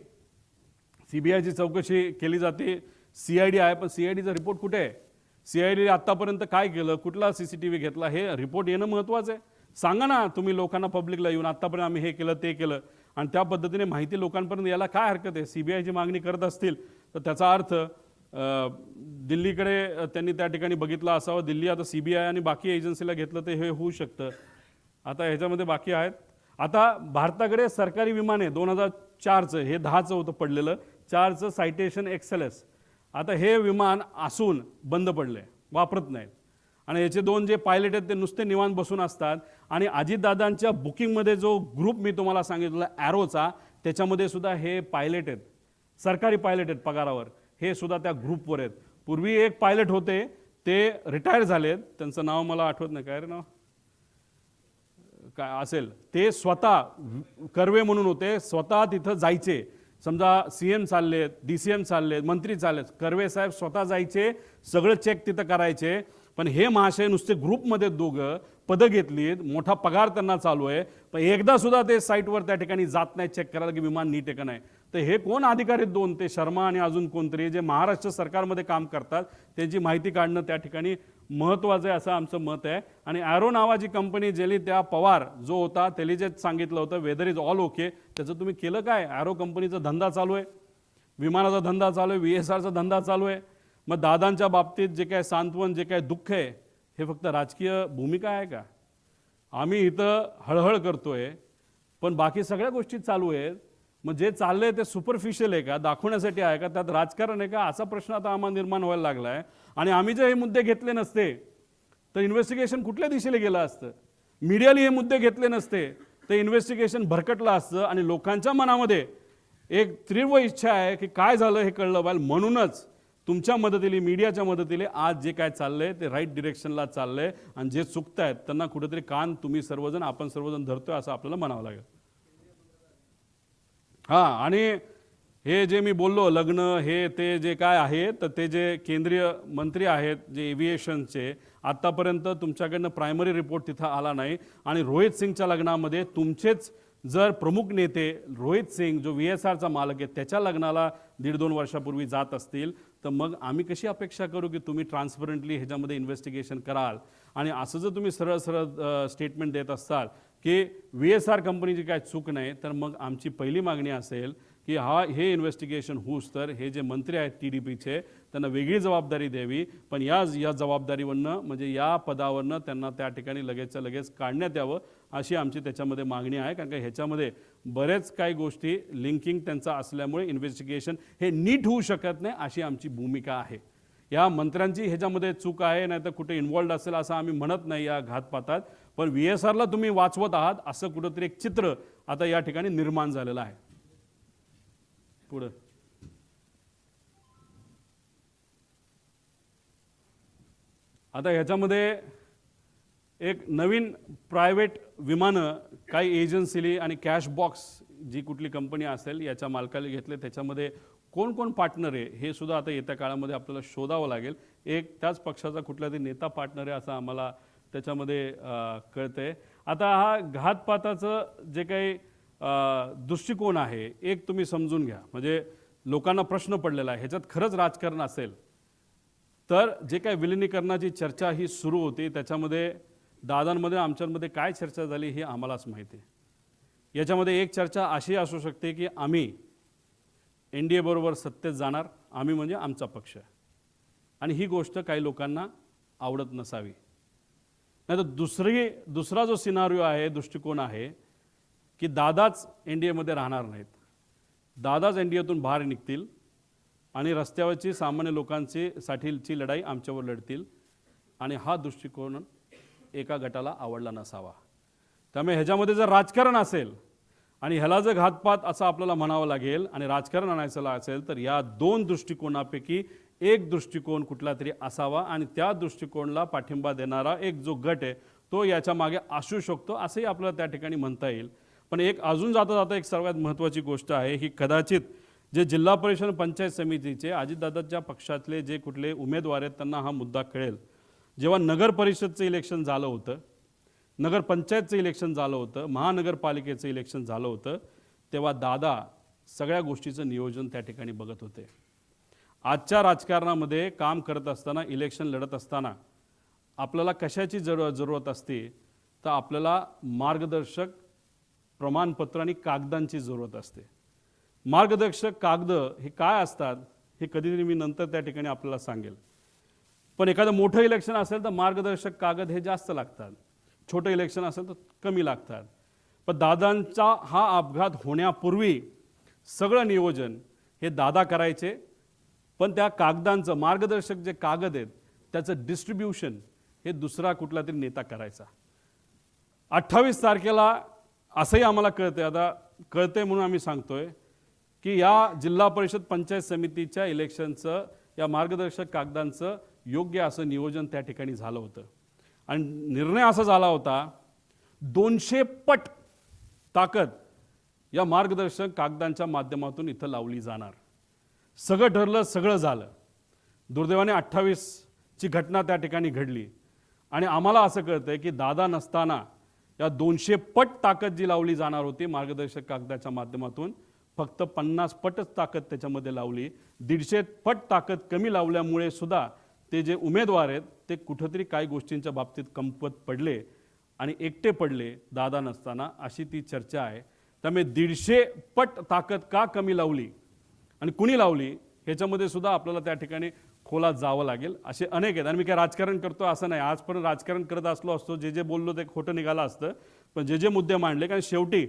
CBIची चौकशी केली जाते, CID आहे, पण CIDचा रिपोर्ट कुठे आहे? CID आत्तापर्यंत काय केलं, कुठला CCTV घेतला, हे रिपोर्ट येणं महत्त्वाचं आहे. सांगा ना तुम्ही लोकांना, पब्लिकला येऊन आत्तापर्यंत आम्ही हे केलं ते केलं, आणि त्या पद्धतीने माहिती लोकांपर्यंत यायला काय हरकत आहे? CBIची मागणी करत असतील तर त्याचा अर्थ दिल्लीकडे त्यांनी त्या ठिकाणी बघितलं असावं. दिल्ली आता CBI आणि बाकी एजन्सीला घेतलं तर हे होऊ शकतं. आता ह्याच्यामध्ये बाकी आहेत. आता भारताकडे सरकारी विमान आहे 2004चं, हे 10चं होतं पडलेलं, 4चं सायटेशन XLS. आता हे विमान असून बंद पडले, वापरत नाहीत. आणि याचे 2 जे पायलट आहेत ते नुसते निवांत बसून असतात. आणि अजितदादांच्या बुकिंगमध्ये जो ग्रुप मी तुम्हाला सांगितलं ॲरोचा, त्याच्यामध्ये सुद्धा हे पायलट आहेत, सरकारी पायलट आहेत पगारावर, हे सुद्धा त्या ग्रुपवर आहेत. पूर्वी एक पायलट होते, ते रिटायर झालेत, त्यांचं नाव मला आठवत नाही, काय रे नाव काय असेल, ते स्वतः कर्वे म्हणून होते, स्वतः तिथं जायचे. समजा CM चाललेत, DCM चाललेत, मंत्री चाललेत, कर्वे साहेब स्वतः जायचे, सगळं चेक तिथं करायचे. पण हे महाशय नुसते ग्रुपमध्ये दोघं पदं घेतलीत, मोठा पगार त्यांना चालू आहे, पण एकदा सुद्धा ते साईटवर त्या ठिकाणी जात नाही चेक करायला की विमान नीट आहे का नाही. तर हे कोण अधिकारी 2, ते शर्मा आणि अजून कोणतरी जे महाराष्ट्र सरकारमध्ये काम करतात, त्यांची माहिती काढणं त्या ठिकाणी महत्त्वाचं आहे असं आमचं मत आहे. आणि ॲरो नावाची कंपनी ज्याली त्या पवार जो होता त्याला जे सांगितलं होतं वेदर इज ऑल ओके, त्याचं तुम्ही केलं काय? ॲरो कंपनीचा धंदा चालू आहे, विमानाचा धंदा चालू आहे, VSRचा धंदा चालू आहे. मग दादांच्या बाबतीत जे काय सांत्वन, जे काय दुःख आहे, हे फक्त राजकीय भूमिका आहे का? आम्ही इथं हळहळ करतोय पण बाकी सगळ्या गोष्टी चालू आहेत. मग जे चाललंय ते सुपरफिशियल आहे का, दाखवण्यासाठी आहे का, त्यात राजकारण आहे का, असा प्रश्न आता आम्हाला निर्माण व्हायला लागला आहे. आणि आम्ही जर हे मुद्दे घेतले नसते तर इन्व्हेस्टिगेशन कुठल्या दिशेला गेलं असतं? मीडियाने हे मुद्दे घेतले नसते तर इन्व्हेस्टिगेशन भरकटलं असतं. आणि लोकांच्या मनामध्ये एक तीव्र इच्छा आहे की काय झालं हे कळलं पाहिजे. म्हणूनच तुमच्या मदतीने, मीडियाच्या मदतीने आज जे काय चाललंय ते राईट डिरेक्शनला चाललंय. आणि जे चुकतायत त्यांना कुठेतरी कान तुम्ही सर्वजण, आपण सर्वजण धरतोय असं आपल्याला म्हणावं लागेल. हां, आणि हे जे मी बोललो लग्न हे ते जे काय आहे, तर ते जे केंद्रीय मंत्री आहेत जे एव्हिएशनचे, आत्तापर्यंत तुमच्याकडनं प्रायमरी रिपोर्ट तिथं आला नाही. आणि रोहित सिंगच्या लग्नामध्ये तुमचेच जर प्रमुख नेते रोहित सिंग जो VSRचा मालक आहे त्याच्या लग्नाला 1.5-2 वर्षापूर्वी जात असतील तर मग आम्ही कशी अपेक्षा करू की तुम्ही ट्रान्सपरंटली ह्याच्यामध्ये इन्व्हेस्टिगेशन कराल? आणि असं जर तुम्ही सरळ सरळ स्टेटमेंट देत असाल की VSR कंपनीची काय चूक नाही, तर मग आमची पहिली मागणी असेल की हे इन्व्हेस्टिगेशन होऊस तर हे जे मंत्री आहेत TDPचे त्यांना वेगळी जबाबदारी द्यावी. पण या जबाबदारीवरनं म्हणजे या पदावरनं त्यांना त्या ठिकाणी लगेचच्या लगेच काढण्यात यावं अशी आमची त्याच्यामध्ये मागणी आहे. कारण का ह्याच्यामध्ये बरेच काही गोष्टी लिंकिंग त्यांचा असल्यामुळे इन्व्हेस्टिगेशन हे नीट होऊ शकत नाही अशी आमची भूमिका आहे. या मंत्र्यांची ह्याच्यामध्ये चूक आहे, नाही तर कुठे इन्व्हॉल्ड असेल असं आम्ही म्हणत नाही या घातपातात. पण VSRला तुम्ही वाचवत आहात असं कुठंतरी एक चित्र आता या ठिकाणी निर्माण झालेलं आहे. पुढं आता ह्याच्यामध्ये एक नवीन प्रायव्हेट विमानं काही एजन्सीली आणि कॅश बॉक्स जी कुठली कंपनी असेल याच्या मालकाला घेतले, त्याच्यामध्ये कोण कोण पार्टनर आहे हे सुद्धा आता येत्या काळामध्ये आपल्याला शोधावं लागेल. एक त्याच पक्षाचा कुठला तरी नेता पार्टनर आहे असं आम्हाला त्याच्यामध्ये कळतंय. आता हा घातपाताचं जे काही दृष्टिकोन आहे एक तुम्ही समजून घ्या. म्हणजे लोकांना प्रश्न पडलेला आहे, ह्याच्यात खरंच राजकारण असेल तर जे काही विलिनीकरणाची चर्चा ही सुरू होती त्याच्यामध्ये दादांमध्ये आमच्यामध्ये काय चर्चा झाली हे आम्हालाच माहिती आहे. याच्यामध्ये एक चर्चा अशी असू शकते की आम्ही NDA बरोबर सत्तेत जाणार, आम्ही म्हणजे आमचा पक्ष, आणि ही गोष्ट काही लोकांना आवडत नसावी. नाही तर दुसरा जो सिनारिओ आहे, दृष्टिकोन आहे की दादाच NDAमध्ये राहणार नाहीत, दादाच NDAतून बाहेर निघतील आणि रस्त्यावरची सामान्य लोकांची साठीची लढाई आमच्यावर लढतील, आणि हा दृष्टिकोन एका गटाला आवडला नसावा. त्यामुळे ह्याच्यामध्ये जर राजकारण असेल आणि ह्याला जर घातपात असं आपल्याला म्हणावं लागेल आणि राजकारण आणायचं असेल तर या दोन दृष्टिकोनापैकी एक दृष्टिकोन कुठला तरी असावा, आणि त्या दृष्टिकोनाला पाठिंबा देणारा एक जो गट आहे तो याच्या मागे असू शकतो असंही आपल्याला त्या ठिकाणी म्हणता येईल. पण एक अजून जाता जाता एक सर्वात महत्त्वाची गोष्ट आहे ही, कदाचित जे जिल्हा परिषद पंचायत समितीचे अजितदादाच्या पक्षातले जे कुठले उमेदवार आहेत त्यांना हा मुद्दा कळेल. जेव्हा नगर परिषदचं इलेक्शन झालं होतं, नगरपंचायतचं इलेक्शन झालं होतं, महानगरपालिकेचं इलेक्शन झालं होतं, तेव्हा दादा सगळ्या गोष्टीचं नियोजन त्या ठिकाणी बघत होते. आजच्या राजकारणामध्ये काम करत असताना, इलेक्शन लढत असताना आपल्याला कशाची जरूरत असते तर आपल्याला मार्गदर्शक प्रमाणपत्र आणि कागदांची जरूरत असते. मार्गदर्शक कागद हे काय असतात हे कधीतरी मी नंतर त्या ठिकाणी आपल्याला सांगेल. पण एखादं मोठं इलेक्शन असेल तर मार्गदर्शक कागद हे जास्त लागतात, छोटं इलेक्शन असेल तर कमी लागतात. पण दादांचा हा अपघात होण्यापूर्वी सगळं नियोजन हे दादा करायचे, पण त्या कागदांचं मार्गदर्शक जे कागद आहेत त्याचं डिस्ट्रीब्युशन हे दुसरा कुठला तरी नेता करायचा. 28 तारखेला असंही आम्हाला कळतंय, आता कळतंय म्हणून आम्ही सांगतोय की या जिल्हा परिषद पंचायत समितीच्या इलेक्शनचं या मार्गदर्शक कागदांचं योग्य असं नियोजन त्या ठिकाणी झालं होतं, आणि निर्णय असा झाला होता 200 पट ताकद या मार्गदर्शक कागदांच्या माध्यमातून इथं लावली जाणार. सगळं ठरलं, सगळं झालं. दुर्दैवाने 28ची घटना त्या ठिकाणी घडली, आणि आम्हाला असं कळतंय की दादा नसताना या 200 पट ताकद जी लावली जाणार होती मार्गदर्शक कागदाच्या माध्यमातून, फक्त 50 पटच ताकद त्याच्यामध्ये लावली. 150 पट ताकद कमी लावल्यामुळे सुद्धा ते जे उमेदवार आहेत ते कुठंतरी काही गोष्टींच्या बाबतीत कमकुवत पडले आणि एकटे पडले दादा नसताना, अशी ती चर्चा आहे. त्यामुळे 150 पट ताकद का कमी लावली आणि कुणी लावली ह्याच्यामध्ये सुद्धा आपल्याला त्या ठिकाणी खोलात जावं लागेल. असे अनेक आहेत, आणि मी काय राजकारण करतो असं नाही, आजपर्यंत राजकारण करत असलो असतो, जे बोललो ते खोटं निघालं असतं. पण जे मुद्दे मांडले, कारण शेवटी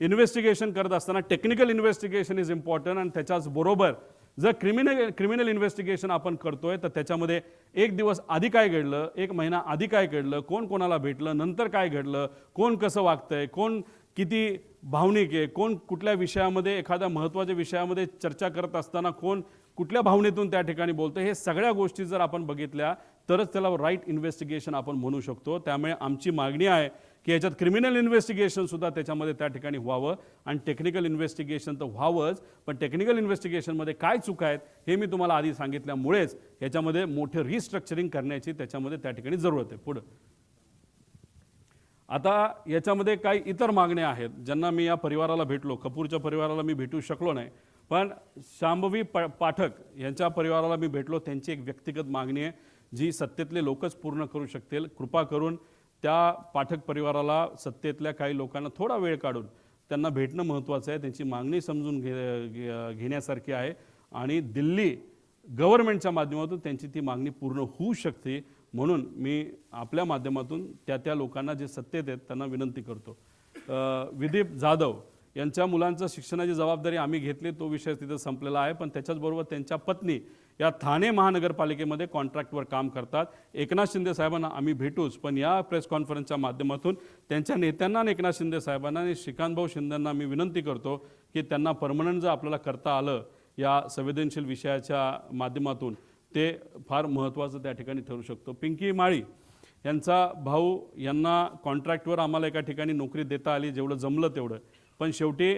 इन्व्हेस्टिगेशन करत असताना टेक्निकल इन्व्हेस्टिगेशन इज इम्पॉर्टंट, आणि त्याच्याच बरोबर जर क्रिमिनल इन्व्हेस्टिगेशन आपण करतोय तर त्याच्यामध्ये एक दिवस आधी काय घडलं, एक महिना आधी काय घडलं, कोण कोणाला भेटलं, नंतर काय घडलं, कोण कसं वागतंय, कोण किती भावनिक आहे, कोण कुठल्या विषयामध्ये एखाद्या महत्त्वाच्या विषयामध्ये चर्चा करत असताना कोण कुठल्या भावनेतून त्या ठिकाणी बोलतं, हे सगळ्या गोष्टी जर आपण बघितल्या तरच त्याला राईट इन्व्हेस्टिगेशन आपण म्हणू शकतो. त्यामुळे आमची मागणी आहे की याच्यात क्रिमिनल इन्व्हेस्टिगेशनसुद्धा त्याच्यामध्ये त्या ठिकाणी व्हावं, आणि टेक्निकल इन्व्हेस्टिगेशन तर व्हावंच, पण टेक्निकल इन्व्हेस्टिगेशनमध्ये काय चुका आहेत हे मी तुम्हाला आधी सांगितल्यामुळेच याच्यामध्ये मोठं रिस्ट्रक्चरिंग करण्याची त्याच्यामध्ये त्या ठिकाणी जरूरत आहे. पुढं आता याच्यामध्ये काही इतर मागण्या आहेत ज्यांना मी या परिवाराला भेटलो, कपूरच्या परिवाराला मी भेटू शकलो नाही, पण शांभवी पाठक यांच्या परिवाराला मी भेटलो. त्यांची एक व्यक्तिगत मागणी आहे जी सत्तेतले लोकच पूर्ण करू शकतील. कृपा करून त्या पाठक परिवाराला, सत्तेतल्या काही लोकांना थोडा वेळ काढून त्यांना भेटणं महत्त्वाचं आहे. त्यांची मागणी समजून घेण्यासारखी आहे, आणि दिल्ली गव्हर्नमेंटच्या माध्यमातून त्यांची ती मागणी पूर्ण होऊ शकते. म्हणून मी आपल्या माध्यमातून त्या लोकांना जे सत्तेत आहेत त्यांना विनंती करतो. विदीप जाधव यांच्या मुलांचं शिक्षणाची जबाबदारी आम्ही घेतली, तो विषय तिथं संपलेला आहे. पण त्याच्याचबरोबर त्यांच्या पत्नी या ठाणे महानगरपालिकेमध्ये कॉन्ट्रॅक्टवर काम करतात. एकनाथ शिंदे साहेबांना आम्ही भेटूच, पण या प्रेस कॉन्फरन्सच्या माध्यमातून त्यांच्या नेत्यांना आणि एकनाथ शिंदे साहेबांना आणि श्रीकांतभाऊ शिंदेंना मी विनंती करतो की त्यांना परमनंट जर आपल्याला करता आलं या संवेदनशील विषयाच्या माध्यमातून ते फार महत्त्वाचं त्या ठिकाणी ठरू शकतो. पिंकी माळी यांचा भाऊ यांना कॉन्ट्रॅक्टवर आम्हाला एका ठिकाणी नोकरी देता आली, जेवढं जमलं तेवढं, पण शेवटी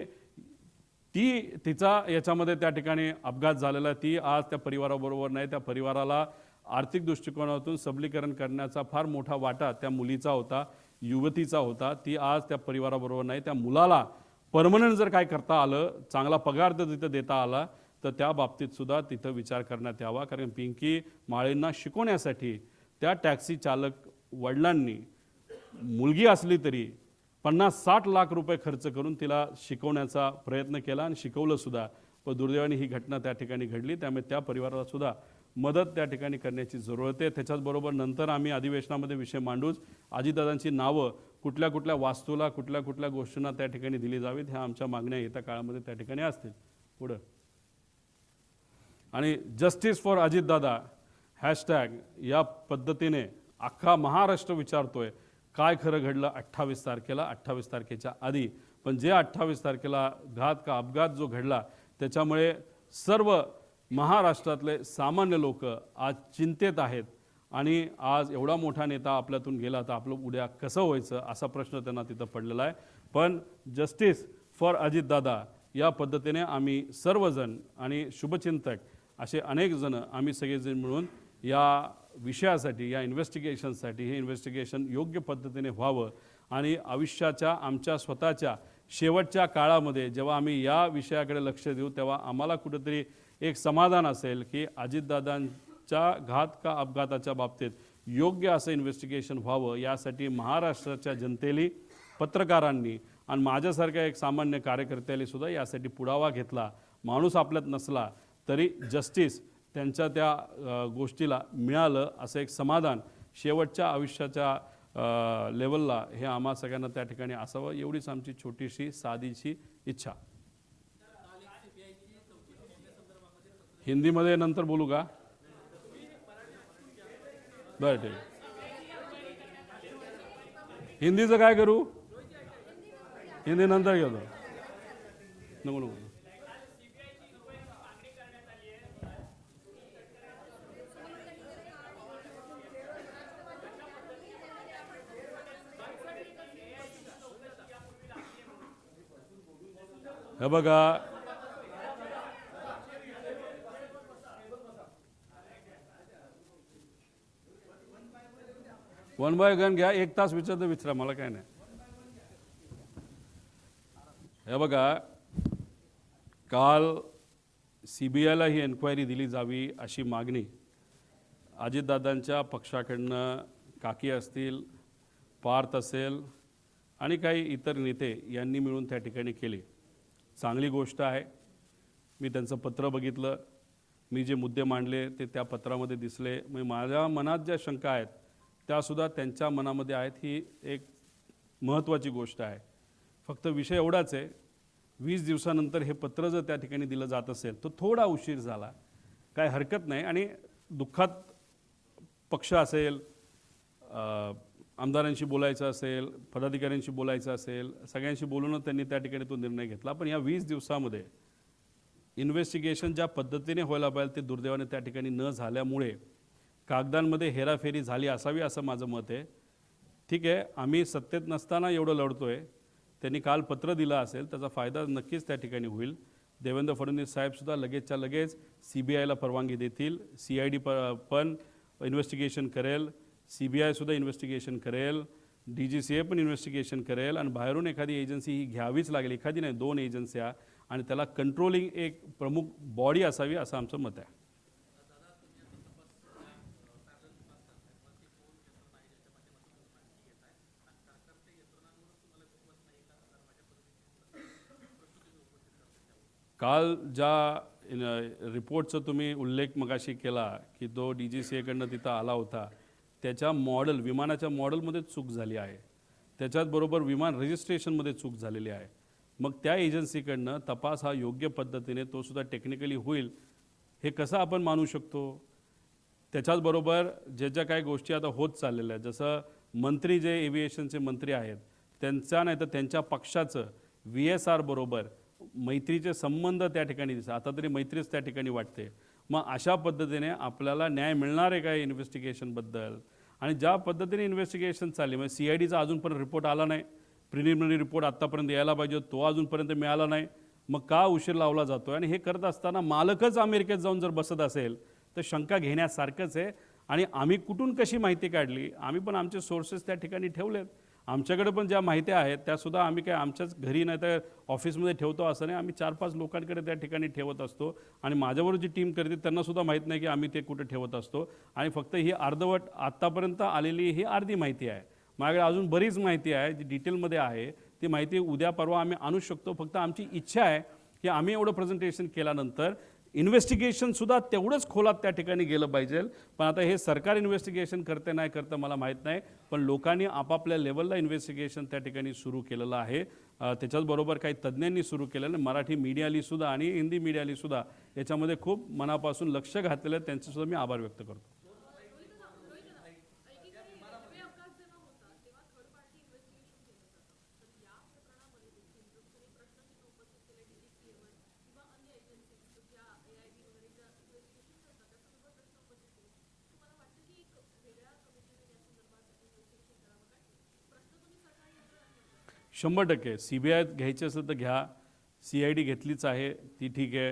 तिचा याच्यामध्ये त्या ठिकाणी अपघात झालेला. ती आज त्या परिवाराबरोबर नाही. त्या परिवाराला आर्थिक दृष्टिकोनातून सबलीकरण करण्याचा फार मोठा वाटा त्या मुलीचा होता, युवतीचा होता. ती आज त्या परिवाराबरोबर नाही. त्या मुलाला परमनंट जर काय करता आलं, चांगला पगार जर तिथं देता आला, तर त्या बाबतीत सुद्धा तिथं विचार करण्यात यावा. कारण पिंकी माळींना शिकवण्यासाठी त्या टॅक्सी चालक वडिलांनी मुलगी असली तरी 50-60 लाख रुपये खर्च करून तिला शिकवण्याचा प्रयत्न केला आणि शिकवलं सुद्धा. पण दुर्दैवाने ही घटना त्या ठिकाणी घडली. त्यामुळे त्या परिवाराला सुद्धा मदत त्या ठिकाणी करण्याची जरूरत आहे. त्याच्याचबरोबर नंतर आम्ही अधिवेशनामध्ये विषय मांडूच. अजितदादांची नावं कुठल्या कुठल्या वास्तूला, कुठल्या कुठल्या गोष्टींना त्या ठिकाणी दिली जावीत, ह्या आमच्या मागण्या येत्या काळामध्ये त्या ठिकाणी असतील. पुढं आणि जस्टिस फॉर अजितदादा हॅशटॅग या पद्धतीने अख्खा महाराष्ट्र विचारतोय काय खरं घडलं 28 तारखेला, 28 तारखेच्या आधी. पण जे 28 तारखेला घात का अपघात जो घडला, त्याच्यामुळे सर्व महाराष्ट्रातले सामान्य लोक आज चिंतेत आहेत. आणि आज एवढा मोठा नेता आपल्यातून गेला तर आपलं उद्या कसं व्हायचं असा प्रश्न त्यांना तिथं पडलेला आहे. पण जस्टिस फॉर अजितदादा या पद्धतीने आम्ही सर्वजण आणि शुभचिंतक असे अनेक जण आम्ही सगळेजण मिळून या विषयासाठी, या इन्व्हेस्टिगेशनसाठी, हे इन्व्हेस्टिगेशन योग्य पद्धतीने व्हावं आणि आयुष्याच्या आमच्या स्वतःच्या शेवटच्या काळामध्ये जेव्हा आम्ही या विषयाकडे लक्ष देऊ, तेव्हा आम्हाला कुठेतरी एक समाधान असेल की अजितदादांच्या घात का अपघाताच्या बाबतीत योग्य असं इन्व्हेस्टिगेशन व्हावं. यासाठी महाराष्ट्राच्या जनतेने, पत्रकारांनी आणि माझ्यासारख्या एक सामान्य कार्यकर्त्याने सुद्धा यासाठी पुढावा घेतला. माणूस आपल्यात नसला तरी जस्टिस त्यांच्या त्या गोष्टीला मिळालं असं एक समाधान शेवटच्या आयुष्याच्या लेवलला हे आम्हा सगळ्यांना त्या ठिकाणी असावं, एवढीच आमची छोटीशी साधीशी इच्छा. हिंदीमध्ये नंतर बोलू का? बरं ठीक. हिंदीचं काय करू? हिंदी नंतर घेतो. नको नको. हे बघा, वन बाय गन घ्या. 1 तास विचारतं विचारा, मला काय नाही. हे बघा, काल CBIला ही एन्क्वायरी दिली जावी अशी मागणी अजितदादांच्या पक्षाकडनं काकी असतील, पार्थ असेल आणि काही इतर नेते यांनी मिळून त्या ठिकाणी केली. चांगली गोष्ट आहे. मी त्यांचं पत्र बघितलं, मी जे मुद्दे मांडले ते त्या पत्रामध्ये दिसले. मग माझ्या मनात ज्या शंका आहेत त्यासुद्धा त्यांच्या मनामध्ये आहेत. ही एक महत्त्वाची गोष्ट आहे. फक्त विषय एवढाच आहे, 20 दिवसानंतर हे पत्र जर त्या ठिकाणी दिलं जात असेल तर थोडा उशीर झाला, काय हरकत नाही. आणि दुःखात पक्ष असेल, आमदारांशी बोलायचं असेल, पदाधिकाऱ्यांशी बोलायचं असेल, सगळ्यांशी बोलून त्यांनी त्या ठिकाणी तो निर्णय घेतला. पण या 20 दिवसामध्ये इन्व्हेस्टिगेशन ज्या पद्धतीने व्हायला पाहिजे ते दुर्दैवाने त्या ठिकाणी न झाल्यामुळे कागदांमध्ये हेराफेरी झाली असावी असं माझं मत आहे. ठीक आहे, आम्ही सत्तेत नसताना एवढं लढतोय. त्यांनी काल पत्र दिलं असेल, त्याचा फायदा नक्कीच त्या ठिकाणी होईल. देवेंद्र फडणवीस साहेबसुद्धा लगेचच्या लगेच CBIला परवानगी देतील. CID पण इन्व्हेस्टिगेशन करेल, CBI सुद्धा इन्व्हेस्टिगेशन करेल, DGCA पण इन्व्हेस्टिगेशन करेल. आणि बाहेरून एखादी एजन्सी ही घ्यावीच लागेल, एखादी नाही 2 एजन्स्या, आणि त्याला कंट्रोलिंग एक प्रमुख बॉडी असावी असं आमचं मत आहे. काल ज्या रिपोर्टचा तुम्ही उल्लेख मगाशी केला की तो DGCAकडनं तिथं आला होता, त्याच्या मॉडेल, विमानाच्या मॉडेलमध्ये चूक झाली आहे. त्याच्याचबरोबर विमान रजिस्ट्रेशनमध्ये चूक झालेली आहे. मग त्या एजन्सीकडनं तपास हा योग्य पद्धतीने तो सुद्धा टेक्निकली होईल हे कसं आपण मानू शकतो. त्याच्याचबरोबर ज्या काही गोष्टी आता होत चाललेल्या आहेत, जसं मंत्री जे एव्हिएशनचे मंत्री आहेत त्यांचा नाही तर त्यांच्या पक्षाचं VSR बरोबर मैत्रीचे संबंध त्या ठिकाणी दिसतात. आता तरी मैत्रीच त्या ठिकाणी वाटते. मग अशा पद्धतीने आपल्याला न्याय मिळणार आहे का इन्व्हेस्टिगेशनबद्दल? आणि ज्या पद्धतीने इन्व्हेस्टिगेशन चालली, म्हणजे CIDचा अजून पण रिपोर्ट आला नाही, प्रिलिमिनरी रिपोर्ट आत्तापर्यंत यायला पाहिजे, तो अजूनपर्यंत मिळाला नाही, मग का उशीर लावला जातो? आणि हे करत असताना मालकच अमेरिकेत जाऊन जर बसत असेल तर शंका घेण्यासारखंच आहे. आणि आम्ही कुठून कशी माहिती काढली? आम्ही पण आमचे सोर्सेस त्या ठिकाणी ठेवलेत. आमच्याकडे पण ज्या माहिती आहेत त्यासुद्धा आम्ही काय आमच्याच घरी नाही तर ऑफिसमध्ये ठेवतो असं नाही, आम्ही 4-5 लोकांकडे त्या ठिकाणी ठेवत असतो. आणि माझ्याबरोबर जी टीम करते त्यांनासुद्धा माहीत नाही की आम्ही ते कुठे ठेवत असतो. आणि फक्त ही अर्धवट आत्तापर्यंत आलेली ही अर्धी माहिती आहे. माझ्याकडे अजून बरीच माहिती आहे जी डिटेलमध्ये आहे. ती माहिती उद्या परवा आम्ही आणू शकतो. फक्त आमची इच्छा आहे की आम्ही एवढं प्रेझेंटेशन केल्यानंतर इन्व्हेस्टिगेशनसुद्धा तेवढंच खोलात त्या ठिकाणी गेलं पाहिजे. पण आता हे सरकार इन्व्हेस्टिगेशन करते नाही करतं मला माहीत नाही, पण लोकांनी आपापल्या लेवलला इन्व्हेस्टिगेशन त्या ठिकाणी सुरू केलेलं आहे. त्याच्याचबरोबर काही तज्ज्ञांनी सुरू केलेलं, मराठी मीडियालीसुद्धा आणि हिंदी मीडियालीसुद्धा याच्यामध्ये खूप मनापासून लक्ष घातलेलं आहे. त्यांचेसुद्धा मी आभार व्यक्त करतो. शंभर टक्के CBI घ्यायची असेल तर घ्या. CID घेतलीच आहे, ती ठीक आहे.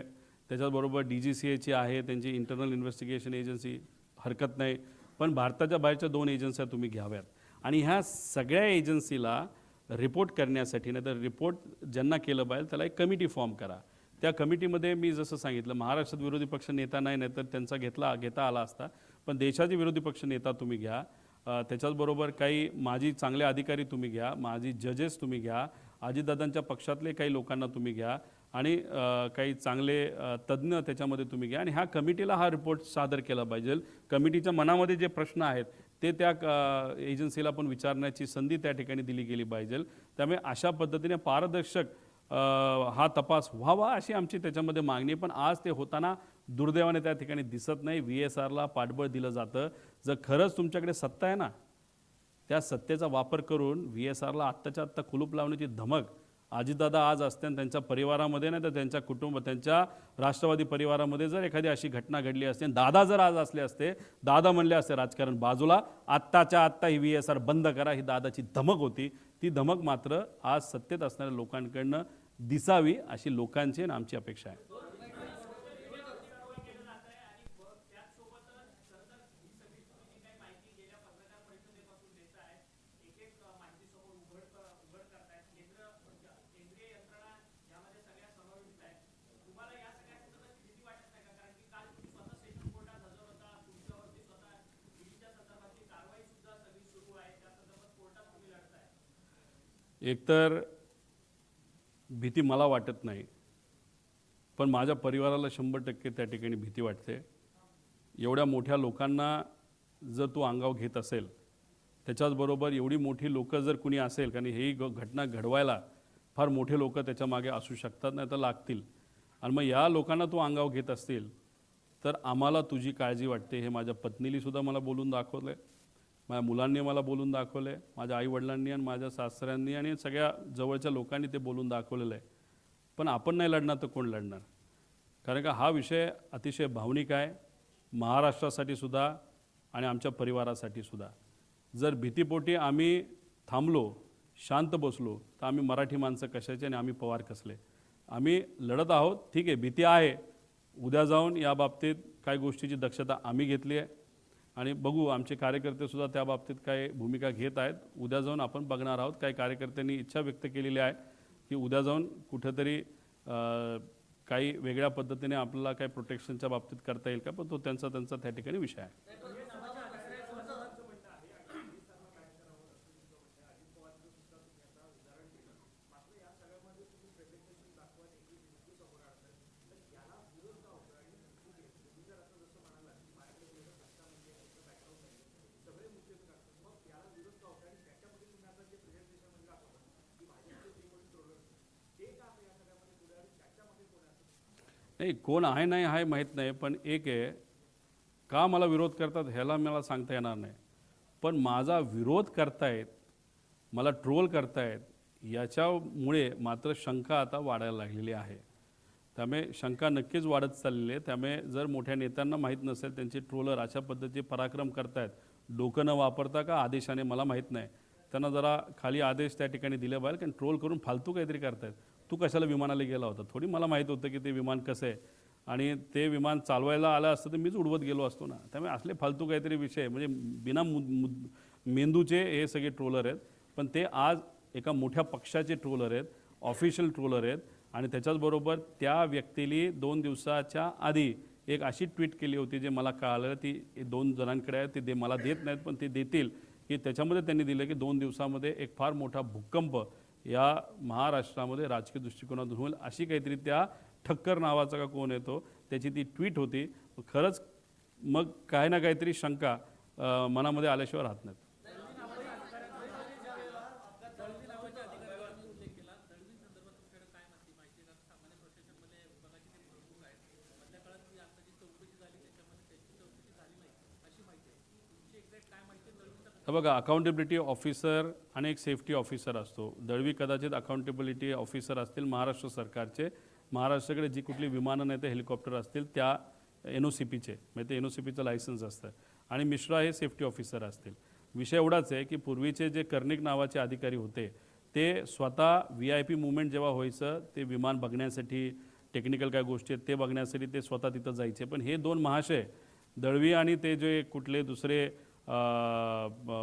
त्याच्याचबरोबर DGCAची आहे, त्यांची इंटरनल इन्व्हेस्टिगेशन एजन्सी, हरकत नाही. पण भारताच्या बाहेरच्या 2 एजन्स्या तुम्ही घ्याव्यात. आणि ह्या सगळ्या एजन्सीला रिपोर्ट करण्यासाठी, नाही तर रिपोर्ट ज्यांना केलं पाहिजे त्याला एक कमिटी फॉर्म करा. त्या कमिटीमध्ये मी जसं सांगितलं, महाराष्ट्रात विरोधी पक्ष नेता नाही तर त्यांचा घेता आला असता, पण देशाचे विरोधी पक्ष नेता तुम्ही घ्या. त्याच्याचबरोबर काही माजी चांगले अधिकारी तुम्ही घ्या, माजी जजेस तुम्ही घ्या, अजितदादांच्या पक्षातले काही लोकांना तुम्ही घ्या आणि काही चांगले तज्ज्ञ त्याच्यामध्ये तुम्ही घ्या. आणि ह्या कमिटीला हा रिपोर्ट सादर केला पाहिजे. कमिटीच्या मनामध्ये जे प्रश्न आहेत ते त्या एजन्सीला पण विचारण्याची संधी त्या ठिकाणी दिली गेली पाहिजे. त्यामुळे अशा पद्धतीने पारदर्शक हा तपास व्हावा अशी आमची त्याच्यामध्ये मागणी आहे. पण आज ते होताना दुर्दैवाने त्या ठिकाणी दिसत नाही. VSRला पाठबळ दिलं जातं. जर खरंच तुमच्याकडे सत्ता आहे ना, त्या सत्तेचा वापर करून VSRला आत्ताच्या आत्ता कुलूप लावण्याची धमक अजितदादा आज असते आणि त्यांच्या परिवारामध्ये नाही तर त्यांच्या कुटुंब, त्यांच्या राष्ट्रवादी परिवारामध्ये जर एखादी अशी घटना घडली असते, दादा जर आज असले असते, दादा म्हणले असते राजकारण बाजूला, आत्ताच्या आत्ता ही VSR बंद करा, ही दादाची धमक होती. ती धमक मात्र आज सत्तेत असणाऱ्या लोकांकडनं दिसावी अशी लोकांची आणि आमची अपेक्षा आहे. एकतर भीती मला वाटत नाही, पण माझ्या परिवाराला 100% त्या ठिकाणी भीती वाटते. एवढ्या मोठ्या लोकांना जर तो अंगावर घेत असेल, त्याच्याचबरोबर एवढी मोठी लोकं जर कुणी असेल, कारण ही घटना घडवायला फार मोठे लोक त्याच्या मागे असू शकतात, नाही तर लागतील. आणि मग या लोकांना तो अंगावर घेत असतील तर आम्हाला तुझी काळजी वाटते हे माझ्या पत्नीलीसुद्धा मला बोलून दाखवलं आहे, माझ्या मुलांनी मला बोलून दाखवलं आहे, माझ्या आईवडिलांनी आणि माझ्या सासऱ्यांनी आणि सगळ्या जवळच्या लोकांनी ते बोलून दाखवलेलं आहे. पण आपण नाही लढणार तर कोण लढणार? कारण का हा विषय अतिशय भावनिक आहे, महाराष्ट्रासाठी सुद्धा आणि आमच्या परिवारासाठी सुद्धा. जर भीतीपोटी आम्ही थांबलो, शांत बसलो तर आम्ही मराठी माणसं कशाचे आणि आम्ही पवार कसले? आम्ही लढत आहोत, ठीक आहे, भीती आहे. उद्या जाऊन या बाबतीत काही गोष्टीची दक्षता आम्ही घेतली आहे आणि बघू आमचे कार्यकर्तेसुद्धा त्या बाबतीत काय भूमिका घेत आहेत. उद्या जाऊन आपण बघणार आहोत. काही कार्यकर्त्यांनी इच्छा व्यक्त केलेली आहे की उद्या जाऊन कुठेतरी काही वेगळ्या पद्धतीने आपल्याला काही प्रोटेक्शनच्या बाबतीत करता येईल का, पण तो त्यांचा त्या ठिकाणी विषय आहे. नाही, कोण आहे नाही आहे माहीत नाही, पण एक आहे, का मला विरोध करतात ह्याला मला सांगता येणार नाही, पण माझा विरोध करतायत, मला ट्रोल करतायत, याच्यामुळे मात्र शंका आता वाढायला लागलेली आहे. त्यामुळे शंका नक्कीच वाढत चाललेली आहे. त्यामुळे जर मोठ्या नेत्यांना माहीत नसेल त्यांचे ट्रोलर अशा पद्धतीचे पराक्रम करतायत डोकं न वापरता का आदेशाने मला माहीत नाही, त्यांना जरा खाली आदेश त्या ठिकाणी दिले पाहिजे. कारण ट्रोल करून फालतू काहीतरी करतायत. तू कशाला विमानाला गेला होता? थोडी मला माहीत होतं की ते विमान कसं आहे आणि ते विमान चालवायला आलं असतं तर मीच उडवत गेलो असतो ना. त्यामुळे असले फालतू काहीतरी विषय म्हणजे बिना मेंदूचे हे सगळे ट्रोलर आहेत. पण ते आज एका मोठ्या पक्षाचे ट्रोलर आहेत, ऑफिशियल ट्रोलर आहेत. आणि त्याच्याचबरोबर त्या व्यक्तीने 2 दिवसाच्या आधी एक अशी ट्विट केली होती जे मला कळालं ती 2 जणांकडे आहे, ते मला देत नाहीत पण ते देतील, की त्याच्यामध्ये त्यांनी दिलं की 2 दिवसामध्ये एक फार मोठा भूकंप या महाराष्ट्रामध्ये राजकीय दृष्टिकोनातून होईल अशी काहीतरी त्या ठक्कर नावाचा का कोण येतो त्याची ती ट्विट होती. खरंच मग काही ना काहीतरी शंका मनामध्ये आल्याशिवाय राहत नाहीत. बघा, अकाउंटेबिलिटी ऑफिसर आणि एक सेफ्टी ऑफिसर असतो. दळवी कदाचित अकाउंटेबिलिटी ऑफिसर असतील महाराष्ट्र सरकारचे. महाराष्ट्राकडे जी कुठली विमानं नाही तर हेलिकॉप्टर असतील त्या NOCPचे म्हणजे ते NOCPचं लायसन्स असतं. आणि मिश्रा हे सेफ्टी ऑफिसर असतील. विषय एवढाच आहे की पूर्वीचे जे कर्णिक नावाचे अधिकारी होते ते स्वतः VIP मुवमेंट जेव्हा व्हायचं ते विमान बघण्यासाठी टेक्निकल काय गोष्टी आहेत ते बघण्यासाठी ते स्वतः तिथं जायचे. पण हे 2 महाशय दळवी आणि ते जे कुठले दुसरे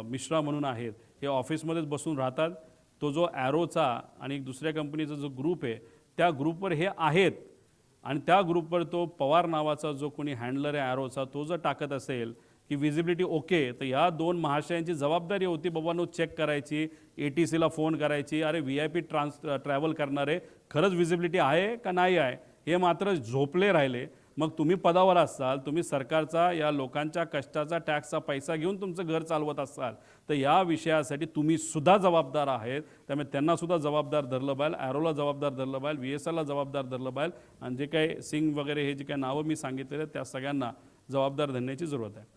मिश्रा म्हणून आहेत हे ऑफिसमध्येच बसून राहतात. तो जो ॲरोचा आणि दुसऱ्या कंपनीचा जो ग्रुप आहे त्या ग्रुपवर हे आहेत आणि त्या ग्रुपवर तो पवार नावाचा जो कोणी हँडलर आहे ॲरोचा तो जर टाकत असेल की विजिबिलिटी ओके, तर या 2 महाशयांची जबाबदारी होती बाबांनो चेक करायची, ATCला फोन करायची, अरे VIP ट्रॅव्हल करणारे खरंच विजिबिलिटी आहे का नाही आहे, हे मात्र झोपले राहिले. मग तुम्ही पदावर असाल, तुम्ही सरकारचा या लोकांच्या कष्टाचा टॅक्सचा पैसा घेऊन तुमचं घर चालवत असाल तर या विषयासाठी तुम्ही सुद्धा जबाबदार आहेत. त्यामुळे त्यांना सुद्धा जबाबदार धरलं पाहिजे, ॲरोला जबाबदार धरलं पाहिजे, VSRला जबाबदार धरलं पाहिजे आणि जे काही सिंग वगैरे हे जे काही नावं मी सांगितलेले त्या सगळ्यांना जबाबदार धरण्याची जरूरत आहे.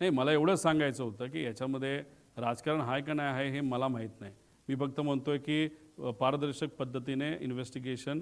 नाही, मला एवढंच सांगायचं होतं की याच्यामध्ये राजकारण आहे का नाही आहे हे मला माहीत नाही. मी फक्त म्हणतो आहे की पारदर्शक पद्धतीने इन्व्हेस्टिगेशन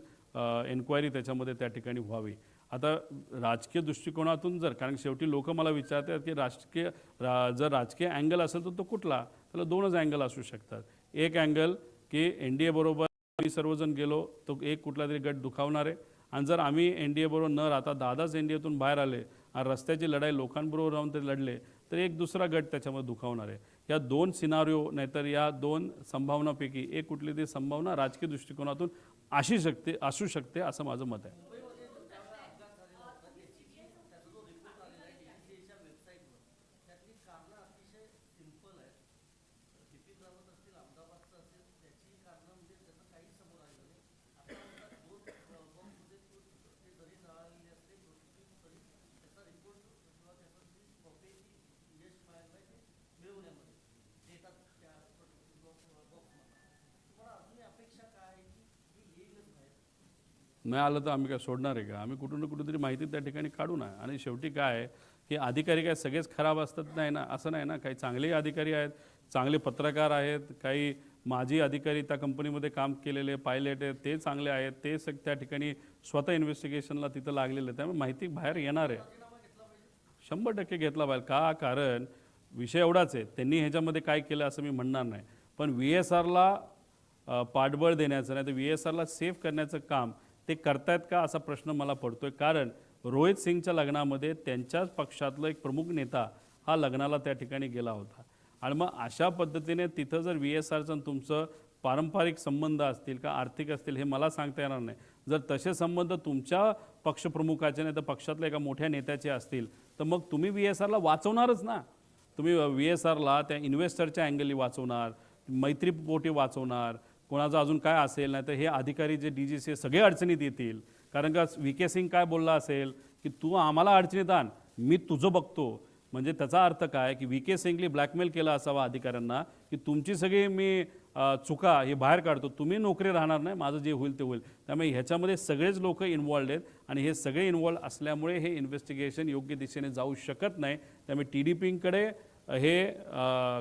एन्क्वायरी त्याच्यामध्ये त्या ठिकाणी व्हावी. आता राजकीय दृष्टिकोनातून जर कारण शेवटी लोक मला विचारतात की जर राजकीय अँगल असेल तर तो कुठला, त्याला 2च अँगल असू शकतात. एक अँगल की NDA बरोबर आम्ही सर्वजण गेलो तो एक कुठला तरी गट दुखावणार आहे आणि जर आम्ही NDA बरोबर न राहता दादाच NDAतून बाहेर आले आणि रस्त्याची लढाई लोकांबरोबर राहून ते लढले तर एक दुसरा गट त्याच्यामध्ये दुखावणार आहे. या 2 सिनारिओ नाहीतर या 2 संभावनापैकी एक कुठली तरी संभावना राजकीय दृष्टिकोनातून असू शकते असं माझं मत आहे. नाही आलं तर आम्ही काय सोडणार आहे का? आम्ही कुठून ना कुठेतरी माहिती त्या ठिकाणी काढू ना. आणि शेवटी काय आहे की अधिकारी काय सगळेच खराब असतात नाही ना, असं नाही ना. काही चांगलेही अधिकारी आहेत, चांगले पत्रकार आहेत, काही माजी अधिकारी त्या कंपनीमध्ये काम केलेले पायलट आहेत ते चांगले आहेत, ते त्या ठिकाणी स्वतः इन्व्हेस्टिगेशनला तिथं लागलेले आहेत. त्यामुळे माहिती बाहेर येणार आहे. 100% घेतला पाहिजे का? कारण विषय एवढाच आहे, त्यांनी ह्याच्यामध्ये काय केलं असं मी म्हणणार नाही. पण VSRला पाठबळ देण्याचं नाही तर VSRला सेफ करण्याचं काम ते करतायत का असा प्रश्न मला पडतोय. कारण रोहित सिंगच्या लग्नामध्ये त्यांच्याच पक्षातला एक प्रमुख नेता हा लग्नाला त्या ठिकाणी गेला होता. आणि मग अशा पद्धतीने तिथं जर VSRचं तुमचं पारंपरिक संबंध असतील का आर्थिक असतील हे मला सांगता येणार नाही. जर तसे संबंध तुमच्या पक्षप्रमुखाचे नाही तर पक्षातल्या एका मोठ्या नेत्याचे असतील तर मग तुम्ही VSRला वाचवणारच ना. तुम्ही VSRला त्या इन्व्हेस्टरच्या अँगलनी वाचवणार, मैत्रीपोटी वाचवणार, कोणाचं अजून काय असेल नाही तर हे अधिकारी जे DGC सगळे अडचणीत येतील. कारण का VK सिंग काय बोलला असेल की तू आम्हाला अडचणीत आण, मी तुझं बघतो. म्हणजे त्याचा अर्थ काय की VK सिंगली ब्लॅकमेल केला असावा अधिकाऱ्यांना की तुमची सगळी मी चुका हे बाहेर काढतो. तुम्ही नोकरी राहणार नाही, माझं जे होईल ते होईल. त्यामुळे ह्याच्यामध्ये सगळेच लोक इन्वॉल्ड आहेत आणि हे सगळे इन्वॉल्ड असल्यामुळे हे इन्व्हेस्टिगेशन योग्य दिशेने जाऊ शकत नाही. त्यामुळे TDPकडे हे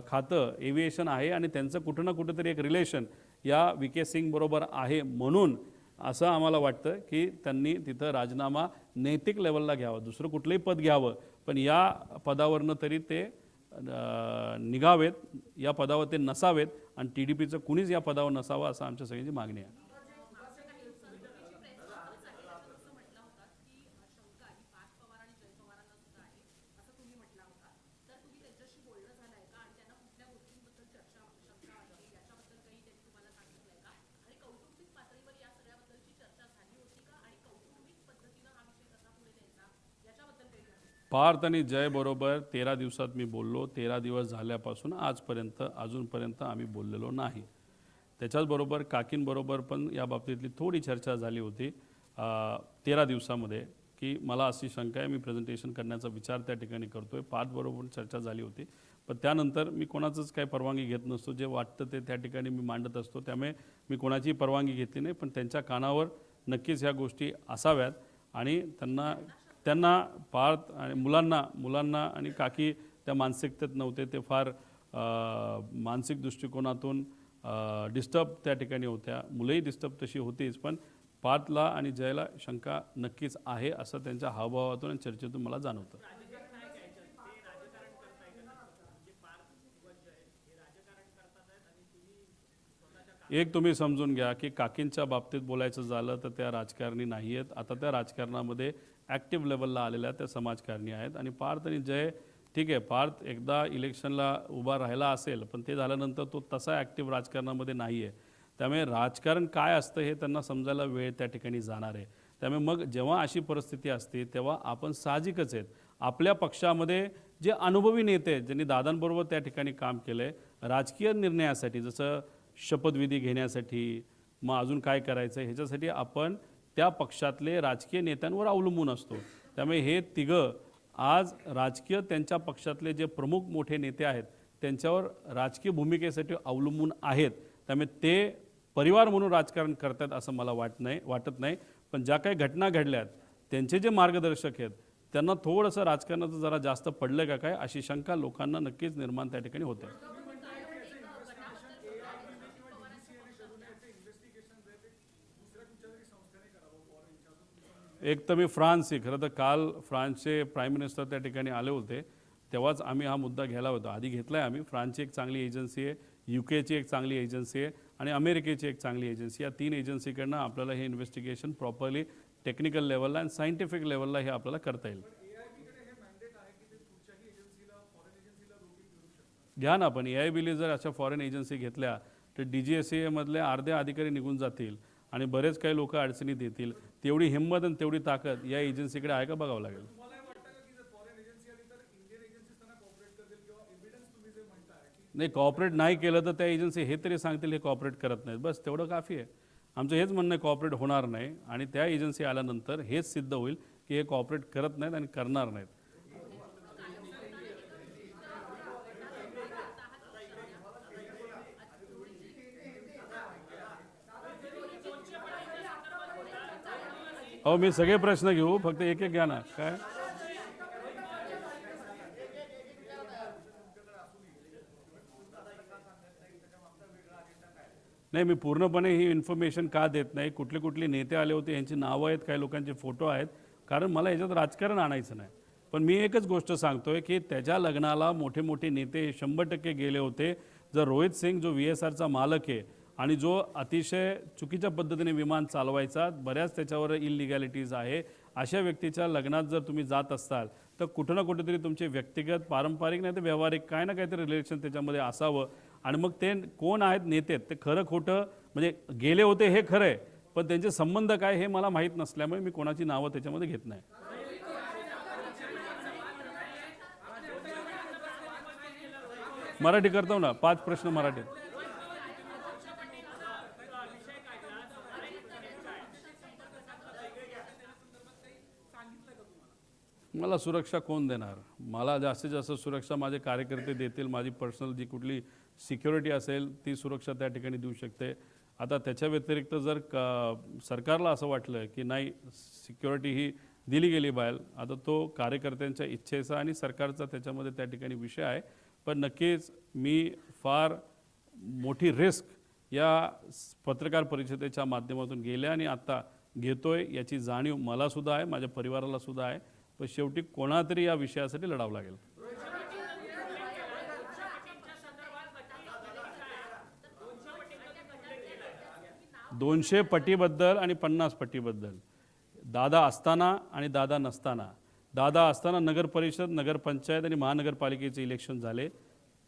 खातं एव्हिएशन आहे आणि त्यांचं कुठं ना कुठंतरी एक रिलेशन या VK सिंग बरोबर आहे. म्हणून असं आम्हाला वाटतं की त्यांनी तिथं राजीनामा नैतिक लेवलला घ्यावा, दुसरं कुठलंही पद घ्यावं, पण या पदावरनं तरी ते निघावेत, या पदावर ते नसावेत आणि TDPचं कुणीच या पदावर नसावं असं आमच्या सगळ्यांची मागणी आहे. पार्थ आणि जय बरोबर 13 दिवसात मी बोललो. 13 दिवस झाल्यापासून आजपर्यंत अजूनपर्यंत आम्ही बोललेलो नाही. त्याच्याचबरोबर काकींबरोबर पण या बाबतीतली थोडी चर्चा झाली होती 13 दिवसामध्ये, की मला अशी शंका आहे, मी प्रेझेंटेशन करण्याचा विचार त्या ठिकाणी करतो आहे. पार्थबरोबर चर्चा झाली होती, पण त्यानंतर मी कोणाचंच काही परवानगी घेत नसतो. जे वाटतं ते त्या ठिकाणी मी मांडत असतो. त्यामुळे मी कोणाची परवानगी घेतली नाही, पण त्यांच्या कानावर नक्कीच ह्या गोष्टी असाव्यात आणि त्यांना पार्थ आणि मुलांना आणि काकी त्या मानसिकतेत नव्हते. ते फार मानसिक दृष्टिकोनातून डिस्टर्ब त्या ठिकाणी होत्या. मुलंही डिस्टर्ब तशी होतीच, पण पार्थला आणि जयला शंका नक्कीच आहे असं त्यांच्या हावभावातून आणि चर्चेतून मला जाणवतं. एक तुम्ही समजून घ्या की काकींच्या बाबतीत बोलायचं झालं तर त्या राजकारणी नाही आहेत. आता त्या राजकारणामध्ये ॲक्टिव्ह लेवलला आलेल्या त्या समाजकारणी आहेत. आणि पार्थ आणि जय ठीक आहे, पार्थ एकदा इलेक्शनला उभा राहिला असेल, पण ते झाल्यानंतर तो तसा ॲक्टिव्ह राजकारणामध्ये नाही आहे. त्यामुळे राजकारण काय असतं हे त्यांना समजायला वेळ त्या ठिकाणी जाणार आहे. त्यामुळे मग जेव्हा अशी परिस्थिती असते तेव्हा आपण साहजिकच आहेत, आपल्या पक्षामध्ये जे अनुभवी नेते आहेत, ज्यांनी दादांबरोबर त्या ठिकाणी काम केलं आहे राजकीय निर्णयासाठी, जसं शपथविधी घेण्यासाठी, मग अजून काय करायचं ह्याच्यासाठी आपण त्या पक्षातले राजकीय नेत्यांवर अवलंबून असतो. त्यामुळे हे तिघं आज राजकीय त्यांच्या पक्षातले जे प्रमुख मोठे नेते आहेत त्यांच्यावर राजकीय भूमिकेसाठी अवलंबून आहेत. त्यामुळे ते परिवार म्हणून राजकारण करतात असं मला वाटत नाही. पण ज्या काही घटना घडल्यात त्यांचे जे मार्गदर्शक आहेत त्यांना थोडंसं राजकारणाचं जरा जास्त पडलं का काय अशी शंका लोकांना नक्कीच निर्माण त्या ठिकाणी होते. एक तर मी फ्रान्सची, खरं तर काल फ्रान्सचे प्राईम मिनिस्टर त्या ठिकाणी आले होते, तेव्हाच आम्ही हा मुद्दा घ्यायला होता. आधी घेतला आहे आम्ही. फ्रान्सची एक चांगली एजन्सी आहे, UKची एक चांगली एजन्सी आहे आणि अमेरिकेची एक चांगली एजन्सी. या 3 एजन्सीकडनं आपल्याला हे इन्व्हेस्टिगेशन प्रॉपरली टेक्निकल लेवलला आणि सायंटिफिक लेवलला हे आपल्याला करता येईल. घ्या ना, पण AIBने जर अशा फॉरेन एजन्सी घेतल्या तर DGSA मधले अर्धे अधिकारी निघून जातील आणि बरेच काही लोक अडचणीत येतील. तेवढी हिंमत आणि तेवढी ताकद या एजन्सीकडे आहे का बघावं लागेल. नाही, कॉपरेट नाही केलं तर त्या एजन्सी हे तरी सांगतील हे कॉपरेट करत नाहीत, बस तेवढं काफी आहे. आमचं हेच म्हणणं आहे, कॉपरेट होणार नाही आणि त्या एजन्सी आल्यानंतर हेच सिद्ध होईल की हे कॉपरेट करत नाहीत आणि करणार नाहीत. अहो, मी सगळे प्रश्न घेऊ, फक्त एक एक घ्या ना. काय नाही, मी पूर्णपणे ही इन्फॉर्मेशन का देत नाही, कुठले नेते आले होते यांची नावं आहेत, काही लोकांचे फोटो आहेत, कारण मला याच्यात राजकारण आणायचं नाही. पण मी एकच गोष्ट सांगतोय की त्याच्या लग्नाला मोठे मोठे नेते 100% गेले होते. जर रोहित सिंग जो VSRचा मालक आहे आणि जो अतिशय चुकीच्या पद्धतीने विमान चालवायचा, बऱ्याच त्याच्यावर इलिगॅलिटीज आहे, अशा व्यक्तीच्या लग्नात जर तुम्ही जात असाल तर कुठं ना कुठेतरी तुमचे व्यक्तिगत, पारंपरिक नाही तर व्यावहारिक काय ना काहीतरी रिलेशन त्याच्यामध्ये असावं. आणि मग ते कोण आहेत नेते ते खरं खोटं, म्हणजे गेले होते हे खरं आहे, पण त्यांचे संबंध काय हे मला माहीत नसल्यामुळे मी कोणाची नावं त्याच्यामध्ये घेत नाही. मराठी करतो ना, 5 प्रश्न मराठीत. मला सुरक्षा कोण देणार? मला जास्तीत जास्त सुरक्षा माझे कार्यकर्ते देतील. माझी पर्सनल जी कुठली सिक्युरिटी असेल ती सुरक्षा त्या ठिकाणी देऊ शकते. आता त्याच्या व्यतिरिक्त जर सरकारला असं वाटलं की नाही सिक्युरिटी ही दिली गेली बाहेर, आता तो कार्यकर्त्यांच्या इच्छेचा आणि सरकारचा त्याच्यामध्ये त्या ठिकाणी विषय आहे. पण नक्कीच मी फार मोठी रिस्क या पत्रकार परिषदेच्या माध्यमातून गेल्या आणि आता घेतोय याची जाणीव मला सुद्धा आहे, माझ्या परिवाराला सुद्धा आहे. पण शेवटी कोणातरी या विषयासाठी लढावं लागेल. 200 पटीबद्दल आणि 50 पटीबद्दल, दादा असताना आणि दादा नसताना, दादा असताना नगर परिषद, नगरपंचायत आणि महानगरपालिकेचे इलेक्शन झाले,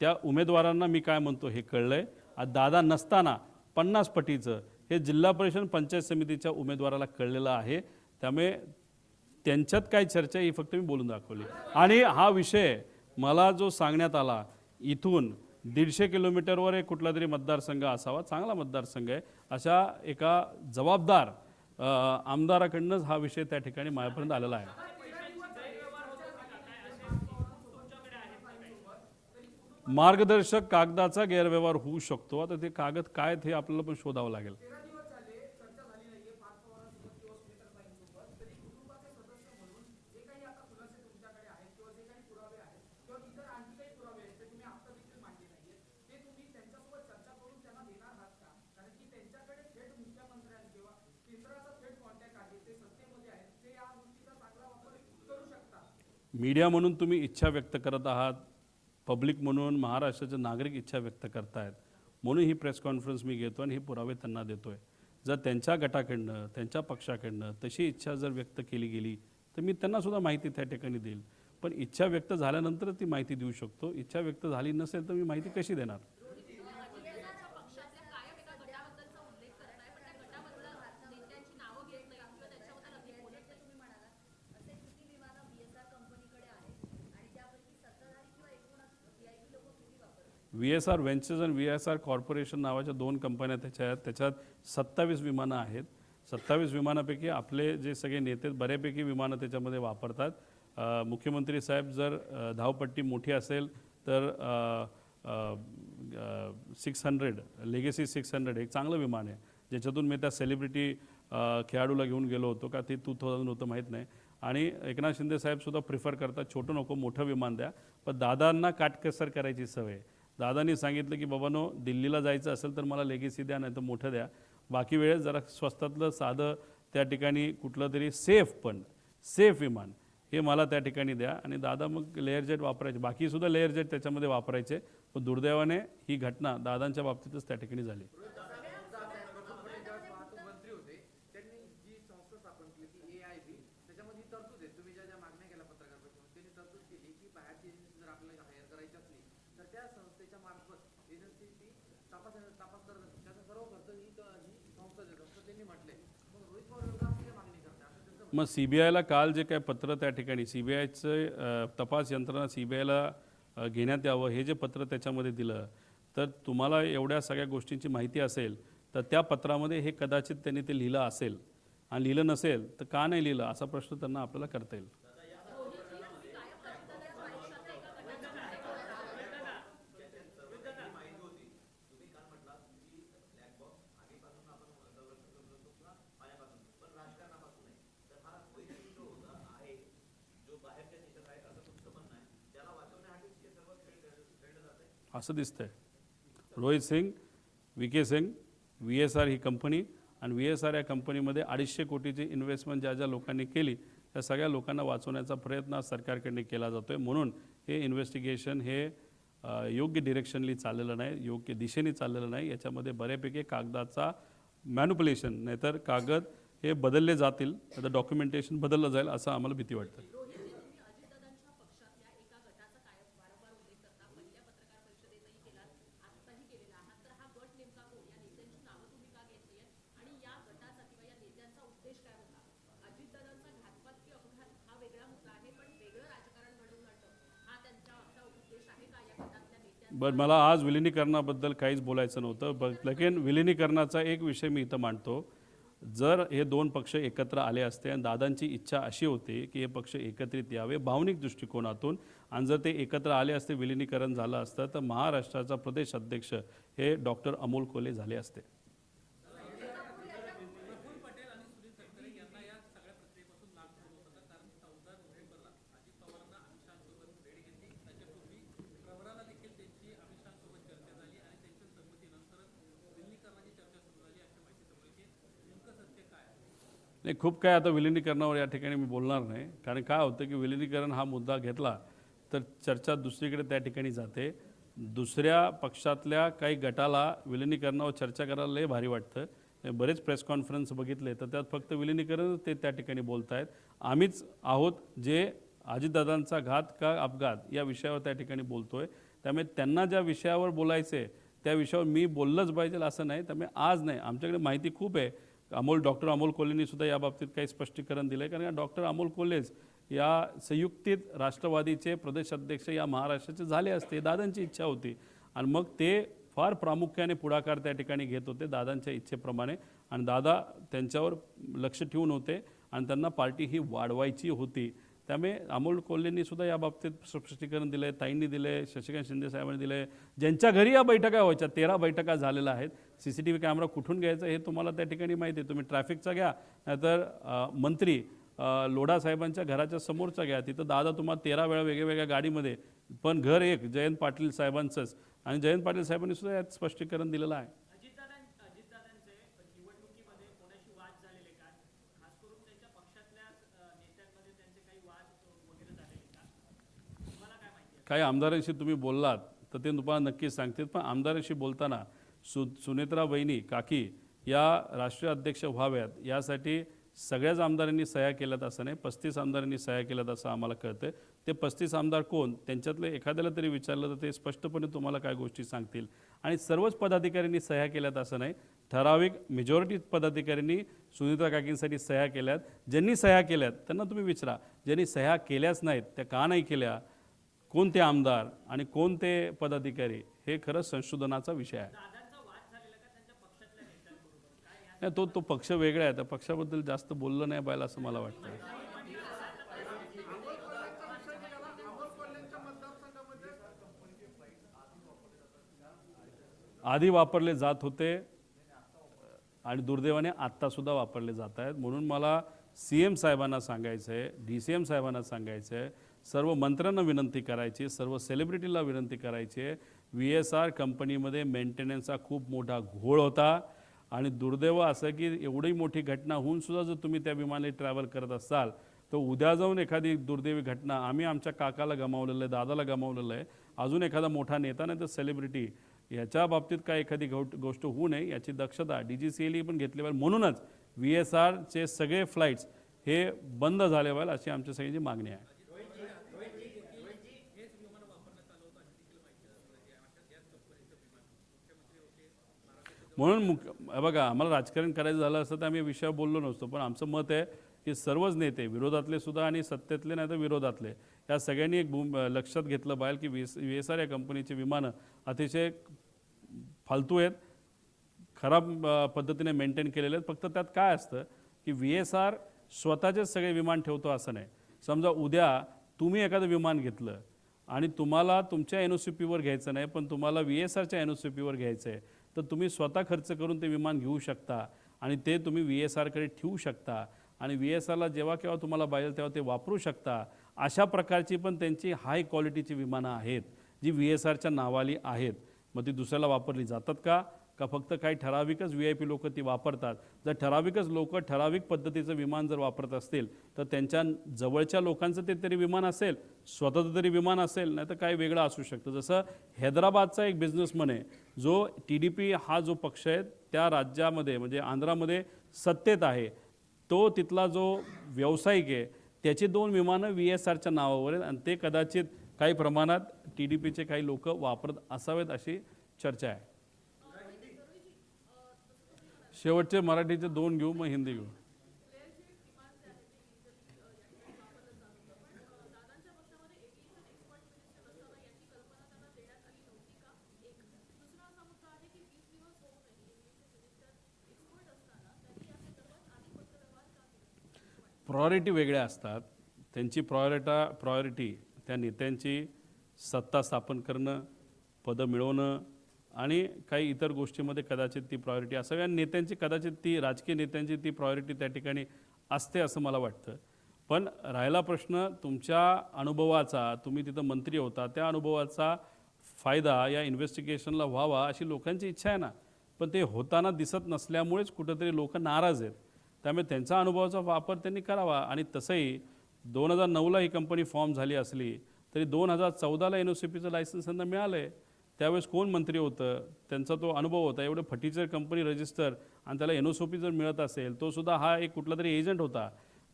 त्या उमेदवारांना मी काय म्हणतो हे कळलंय. दादा नसताना 50 पटीचं हे जिल्हा परिषद पंचायत समितीच्या उमेदवाराला कळलेलं आहे. त्यामुळे त्यांच्यात काय चर्चा ही फक्त मी बोलून दाखवली. आणि हा विषय मला जो सांगण्यात आला इथून 150 किलोमीटरवर एक कुठला तरी मतदारसंघ असावा, चांगला मतदारसंघ आहे, अशा एका जबाबदार आमदाराकडूनच हा विषय त्या ठिकाणी माझ्यापर्यंत आलेला आहे. मार्गदर्शक कागदाचा गैरव्यवहार होऊ शकतो. आता ते कागद काय आहेत हे आपल्याला पण शोधावं लागेल. मीडिया म्हणून तुम्ही इच्छा व्यक्त करत आहात, पब्लिक म्हणून महाराष्ट्राचे नागरिक इच्छा व्यक्त करतायत, म्हणून ही प्रेस कॉन्फरन्स मी घेतो आणि हे पुरावे त्यांना देतोय. जर त्यांच्या गटाकडनं त्यांच्या पक्षाकडनं तशी इच्छा जर व्यक्त केली गेली तर मी त्यांना सुद्धा माहिती त्या ठिकाणी देईल. पण इच्छा व्यक्त झाल्यानंतर ती माहिती देऊ शकतो. इच्छा व्यक्त झाली नसेल तर मी माहिती कशी देणार? VSR व्हेंचर्स आणि VSR कॉर्पोरेशन नावाच्या 2 कंपन्या त्याच्यात 27 विमानं आहेत. 27 विमानापैकी आपले जे सगळे नेते बऱ्यापैकी विमानं त्याच्यामध्ये वापरतात. मुख्यमंत्री साहेब जर धावपट्टी मोठी असेल तर 600 लेगेसी 600 एक चांगलं विमान आहे, ज्याच्यातून मी त्या सेलिब्रिटी खेळाडूला घेऊन गेलो होतो का ते 2000 होतं माहीत नाही. आणि एकनाथ शिंदे साहेबसुद्धा प्रिफर करतात छोटं नको मोठं विमान द्या. पण दादांना काटकसर करायची सवय. दादांनी सांगितलं की बाबांनो दिल्लीला जायचं असेल तर मला लेगेसी द्या नाही तर मोठं द्या, बाकी वेळेस जरा स्वस्तातलं साधं त्या ठिकाणी कुठलं तरी सेफ विमान हे मला त्या ठिकाणी द्या. आणि दादा मग लेअर जेट वापरायचे, बाकीसुद्धा लेअर जेट त्याच्यामध्ये वापरायचे. पण दुर्दैवाने ही घटना दादांच्या बाबतीतच त्या ठिकाणी झाली. मग CBIला काल जे काय पत्र त्या ठिकाणी CBIचं तपास यंत्रणा CBIला घेण्यात यावं हे जे पत्र त्याच्यामध्ये दिलं, तर तुम्हाला एवढ्या सगळ्या गोष्टींची माहिती असेल तर त्या पत्रामध्ये हे कदाचित त्यांनी ते लिहिलं असेल, आणि लिहिलं नसेल तर का नाही लिहिलं असा प्रश्न त्यांना आपल्याला करता येईल. असं दिसतंय. रोहित सिंग, VK सिंग, VSR ही कंपनी, आणि VSR या कंपनीमध्ये 250 कोटीची इन्व्हेस्टमेंट ज्या लोकांनी केली त्या सगळ्या लोकांना वाचवण्याचा प्रयत्न सरकारकडे केला जातोय. म्हणून हे इन्व्हेस्टिगेशन हे योग्य डिरेक्शनली चाललेलं नाही, योग्य दिशेने चाललेलं नाही. याच्यामध्ये बऱ्यापैकी कागदाचा मॅन्युप्युलेशन, नाहीतर कागद हे बदलले जातील, आता डॉक्युमेंटेशन बदललं जाईल असं आम्हाला भीती वाटते. बरं, मला आज विलिनीकरणाबद्दल काहीच बोलायचं नव्हतं. लेकिन विलिनीकरणाचा एक विषय मी इथं मांडतो. जर हे दोन पक्ष एकत्र आले असते आणि दादांची इच्छा अशी होती की हे पक्ष एकत्रित यावे भावनिक दृष्टिकोनातून, आणि जर ते एकत्र आले असते, विलिनीकरण झालं असतं, तर महाराष्ट्राचा प्रदेश अध्यक्ष हे डॉक्टर अमोल कोल्हे झाले असते. नाही, खूप काय आता विलिनीकरणावर या ठिकाणी मी बोलणार नाही, कारण काय होतं की विलिनीकरण हा मुद्दा घेतला तर चर्चा दुसरीकडे त्या ठिकाणी जाते. दुसऱ्या पक्षातल्या काही गटाला विलिनीकरणावर चर्चा करायला लय भारी वाटतं. बरेच प्रेस कॉन्फरन्स बघितले तर त्यात फक्त विलिनीकरण ते त्या ठिकाणी बोलत आहेत. आम्हीच आहोत जे अजितदादांचा घात का अपघात या विषयावर त्या ठिकाणी बोलतोय. त्यामुळे त्यांना ज्या विषयावर बोलायचं आहे त्या विषयावर मी बोललंच पाहिजे असं नाही. त्यामुळे आज नाही, आमच्याकडे माहिती खूप आहे. डॉक्टर अमोल कोल्हेंनी सुद्धा याबाबतीत काही स्पष्टीकरण दिलं आहे, कारण डॉक्टर अमोल कोल्हेच या संयुक्तित राष्ट्रवादीचे प्रदेश अध्यक्ष या महाराष्ट्राचे झाले असते, दादांची इच्छा होती. आणि मग ते फार प्रामुख्याने पुढाकार त्या ठिकाणी घेत होते दादांच्या इच्छेप्रमाणे, आणि दादा त्यांच्यावर लक्ष ठेवून होते आणि त्यांना पार्टी ही वाढवायची होती. त्यामुळे अमोल कोल्हेंनी सुद्धा याबाबतीत स्पष्टीकरण दिलं आहे, ताईंनी दिलं आहे, शशिकांत शिंदे साहेबांनी दिलं आहे. ज्यांच्या घरी या बैठका व्हायच्या 13 बैठका झालेल्या आहेत. CCTV कॅमेरा कुठून घ्यायचा हे तुम्हाला त्या ठिकाणी माहिती आहे. तुम्ही ट्रॅफिकचा घ्या, नाहीतर मंत्री लोढा साहेबांच्या घराच्या समोरचा घ्या. तिथं दादा तुम्हाला 13 वेळा वेगवेगळ्या गाडीमध्ये, पण घर एक जयंत पाटील साहेबांचंच, आणि जयंत पाटील साहेबांनी सुद्धा यात स्पष्टीकरण दिलेलं आहे. काही आमदारांशी तुम्ही बोललात तर ते तुम्हाला नक्कीच सांगतील, पण आमदारांशी बोलताना सुनेत्रा वहिनी काकी या राष्ट्रीय अध्यक्ष व्हाव्यात यासाठी सगळ्याच आमदारांनी सह्या केल्यात असं नाही, 35 आमदारांनी सह्या केल्यात असं आम्हाला कळतं. ते 35 आमदार कोण, त्यांच्यातले एखाद्याला तरी विचारलं तर ते स्पष्टपणे तुम्हाला काय गोष्टी सांगतील. आणि सर्वच पदाधिकाऱ्यांनी सह्या केल्यात असं नाही, ठराविक मेजॉरिटी पदाधिकाऱ्यांनी सुनीत्रा काकींसाठी सह्या केल्यात. ज्यांनी सह्या केल्यात त्यांना तुम्ही विचारा, ज्यांनी सह्या केल्याच नाहीत त्या का नाही केल्या, कोणते आमदार आणि कोणते पदाधिकारी, हे खरं संशोधनाचा विषय आहे. नाही, तो पक्ष वेगळा आहे, त्या पक्षाबद्दल जास्त बोललं नाही पाहिजे असं मला वाटतं. आधी वापरले जात होते आणि दुर्दैवाने आत्तासुद्धा वापरले जात आहेत. म्हणून मला CM साहेबांना सांगायचं आहे, DCM साहेबांना सांगायचं आहे, सर्व मंत्र्यांना विनंती करायची, सर्व सेलिब्रिटीला विनंती करायची आहे. VSR कंपनीमध्ये मेंटेनन्सचा खूप मोठा घोळ होता, आणि दुर्दैव असं की एवढी मोठी घटना होऊन सुद्धा जर तुम्ही त्या विमानाने ट्रॅव्हल करत असाल तर उद्या जाऊन एखादी दुर्दैवी घटना, आम्ही आमच्या काकाला गमावलेलं आहे, दादाला गमावलेलं आहे, अजून एखादा मोठा नेता नाही तर सेलिब्रिटी, याच्या बाबतीत काय एखादी गोष्ट होऊ नये याची दक्षता DGCA पण घेतली पाहिजे. म्हणूनच VSRचे सगळे फ्लाईट्स हे बंद झाले पाहिजे अशी आमच्या सगळ्यांची मागणी आहे. म्हणून बघा, आम्हाला राजकारण करायचं झालं असतं तर आम्ही विषयावर बोललो नसतो, पण आमचं मत आहे की सर्वच नेते, विरोधातले सुद्धा आणि सत्तेतले नाही तर विरोधातले, या सगळ्यांनी एक लक्षात घेतलं पाहिजे की VSR या कंपनीचे विमानं अतिशय फालतू आहेत, खराब पद्धतीने मेंटेन केलेले आहेत. फक्त त्यात काय असतं की VSR स्वतःचेच सगळे विमान ठेवतो असं नाही. समजा उद्या तुम्ही एखादं विमान घेतलं आणि तुम्हाला तुमच्या NOCPवर घ्यायचं नाही, पण तुम्हाला VSRच्या NOCPवर घ्यायचं आहे, तर तुम्ही स्वतः खर्च करून ते विमान घेऊ शकता आणि ते तुम्ही VSRकडे ठेवू शकता, आणि VSRला जेव्हा केव्हा तुम्हाला पाहिजे तेव्हा ते वापरू शकता. अशा प्रकारची पण त्यांची हाय क्वालिटीची विमानं आहेत जी VSRच्या नावाली आहेत. मग ती दुसऱ्याला वापरली जातात का फक्त काही ठराविकच VIP लोक ती वापरतात? जर ठराविकच लोक ठराविक पद्धतीचं विमान जर वापरत असतील तर त्यांच्या जवळच्या लोकांचं ते तरी विमान असेल, स्वतःचं तरी विमान असेल, नाही तर काही वेगळं असू शकतं. जसं हैदराबादचा एक बिझनेसमन आहे जो TDP हा जो पक्ष आहे त्या राज्यामध्ये म्हणजे आंध्रामध्ये सत्तेत आहे, तो तिथला जो व्यावसायिक आहे त्याची 2 विमानं VSRच्या नावावर आहेत, आणि ते कदाचित काही प्रमाणात TDPचे काही लोक वापरत असावेत अशी चर्चा आहे. शेवटचे मराठीचे 2 घेऊ, मग हिंदी घेऊ. प्रायोरिटी वेगळ्या असतात. त्यांची प्रायोरिटी त्या नेत्यांची सत्ता स्थापन करणं, पदं मिळवणं आणि काही इतर गोष्टीमध्ये कदाचित ती प्रायोरिटी असावी आणि नेत्यांची कदाचित ती राजकीय नेत्यांची ती प्रायोरिटी त्या ठिकाणी असते असं मला वाटतं. पण राहिला प्रश्न तुमच्या अनुभवाचा, तुम्ही तिथं मंत्री होता, त्या अनुभवाचा फायदा या इन्व्हेस्टिगेशनला व्हावा अशी लोकांची इच्छा आहे ना. पण ते होताना दिसत नसल्यामुळेच कुठंतरी लोक नाराज आहेत. त्यामुळे त्यांचा अनुभवाचा वापर त्यांनी करावा. आणि तसंही 2009ला ही कंपनी फॉर्म झाली असली तरी 2014ला NOCPचं लायसन्स त्यांना मिळालं आहे. त्यावेळेस कोण मंत्री होतं, त्यांचा तो अनुभव होता. एवढं फटीचर कंपनी रजिस्टर आणि त्याला NOCP जर मिळत असेल, तो सुद्धा हा एक कुठला तरी एजंट होता.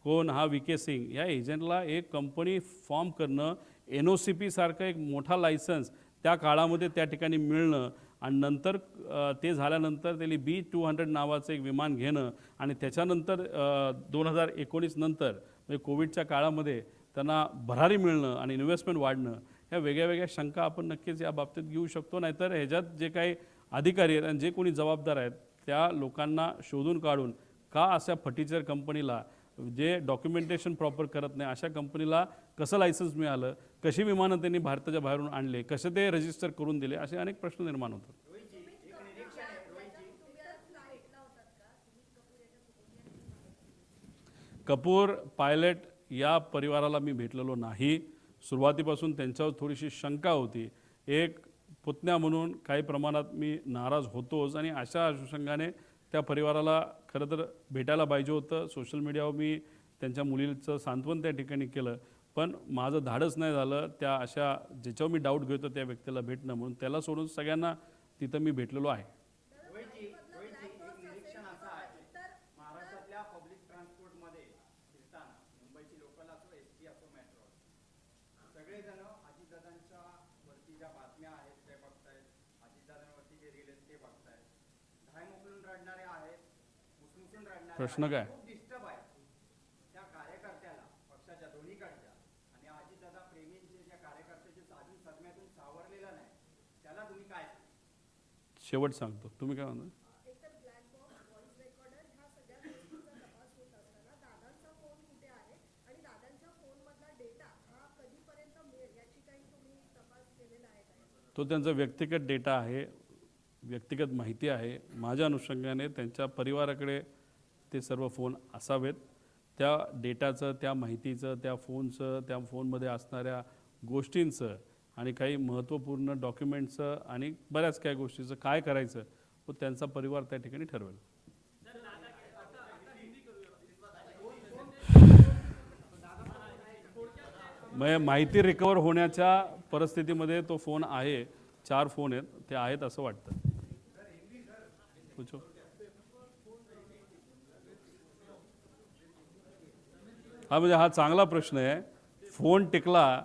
कोण हा VK सिंग. या एजंटला एक कंपनी फॉर्म करणं, NOCP सारखं एक मोठा लायसन्स त्या काळामध्ये त्या ठिकाणी मिळणं आणि नंतर ते झाल्यानंतर त्यांनी B200 नावाचं एक विमान घेणं आणि त्याच्यानंतर 2019 नंतर म्हणजे कोविडच्या काळामध्ये त्यांना भरारी मिळणं आणि इन्व्हेस्टमेंट वाढणं, ह्या वेगळ्या वेगळ्या शंका आपण नक्कीच या बाबतीत घेऊ शकतो. नाहीतर ह्याच्यात जे काही अधिकारी आहेत आणि जे कोणी जबाबदार आहेत त्या लोकांना शोधून काढून का अशा फटीचर कंपनीला, जे डॉक्युमेंटेशन प्रॉपर करत नाही अशा कंपनीला कसं लायसन्स मिळालं, कशी विमानं त्यांनी भारताच्या बाहेरून आणले, कसे ते रजिस्टर करून दिले, असे अनेक प्रश्न निर्माण होतात. कपूर पायलट या परिवाराला मी भेटलेलो नाही. सुरुवातीपासून त्यांच्यावर थोडीशी शंका होती. एक पुतण्या म्हणून काही प्रमाणात मी नाराज होतोच आणि अशा अनुषंगाने त्या परिवाराला खरं तर भेटायला पाहिजे होतं. सोशल मीडियावर मी त्यांच्या मुलीचं सांत्वन त्या ठिकाणी केलं, पण माझं धाडस नाही झालं त्या अशा ज्याच्यावर मी डाऊट घेतो त्या व्यक्तीला भेटणं. म्हणून त्याला सोडून सगळ्यांना तिथं मी भेटलेलो आहे. प्रश्न काय? त्या कार्यकर्त्याला पक्षाच्या दोन्हीकडच्या आणि अजितदादा प्रेमींचे ज्या कार्यकर्त्याचे अजून सदम्यातून सावरलेला नाही, त्याला तुम्ही काय? शेवट सांगतो. तुम्ही काय म्हणता? एकतर ब्लॅक बॉक्स, व्हॉइस रेकॉर्डर ह्या सगळ्या गोष्टींचा तपास होत असताना दादांचा फोन कुठे आहे आणि दादांच्या फोनमधला डेटा हा कधीपर्यंत मिळेल याची काही तुम्ही तपास केलेला आहे का? तो त्यांचा व्यक्तिगत डेटा आहे, व्यक्तिगत माहिती आहे. माझ्या अनुषंगाने त्यांच्या परिवाराकडे ते सर्व फोन असावेत. त्या डेटाचं, त्या माहितीचं, त्या फोनचं, त्या फोनमध्ये असणाऱ्या गोष्टींचं आणि काही महत्त्वपूर्ण डॉक्युमेंटचं आणि बऱ्याच काही गोष्टीचं काय करायचं तो त्यांचा परिवार त्या ठिकाणी ठरवेल. मग माहिती रिकवर होण्याच्या परिस्थितीमध्ये तो फोन आहे. 4 फोन आहेत, ते आहेत असं वाटतं. पूछो. हा म्हणजे हा चांगला प्रश्न आहे. फोन टिकला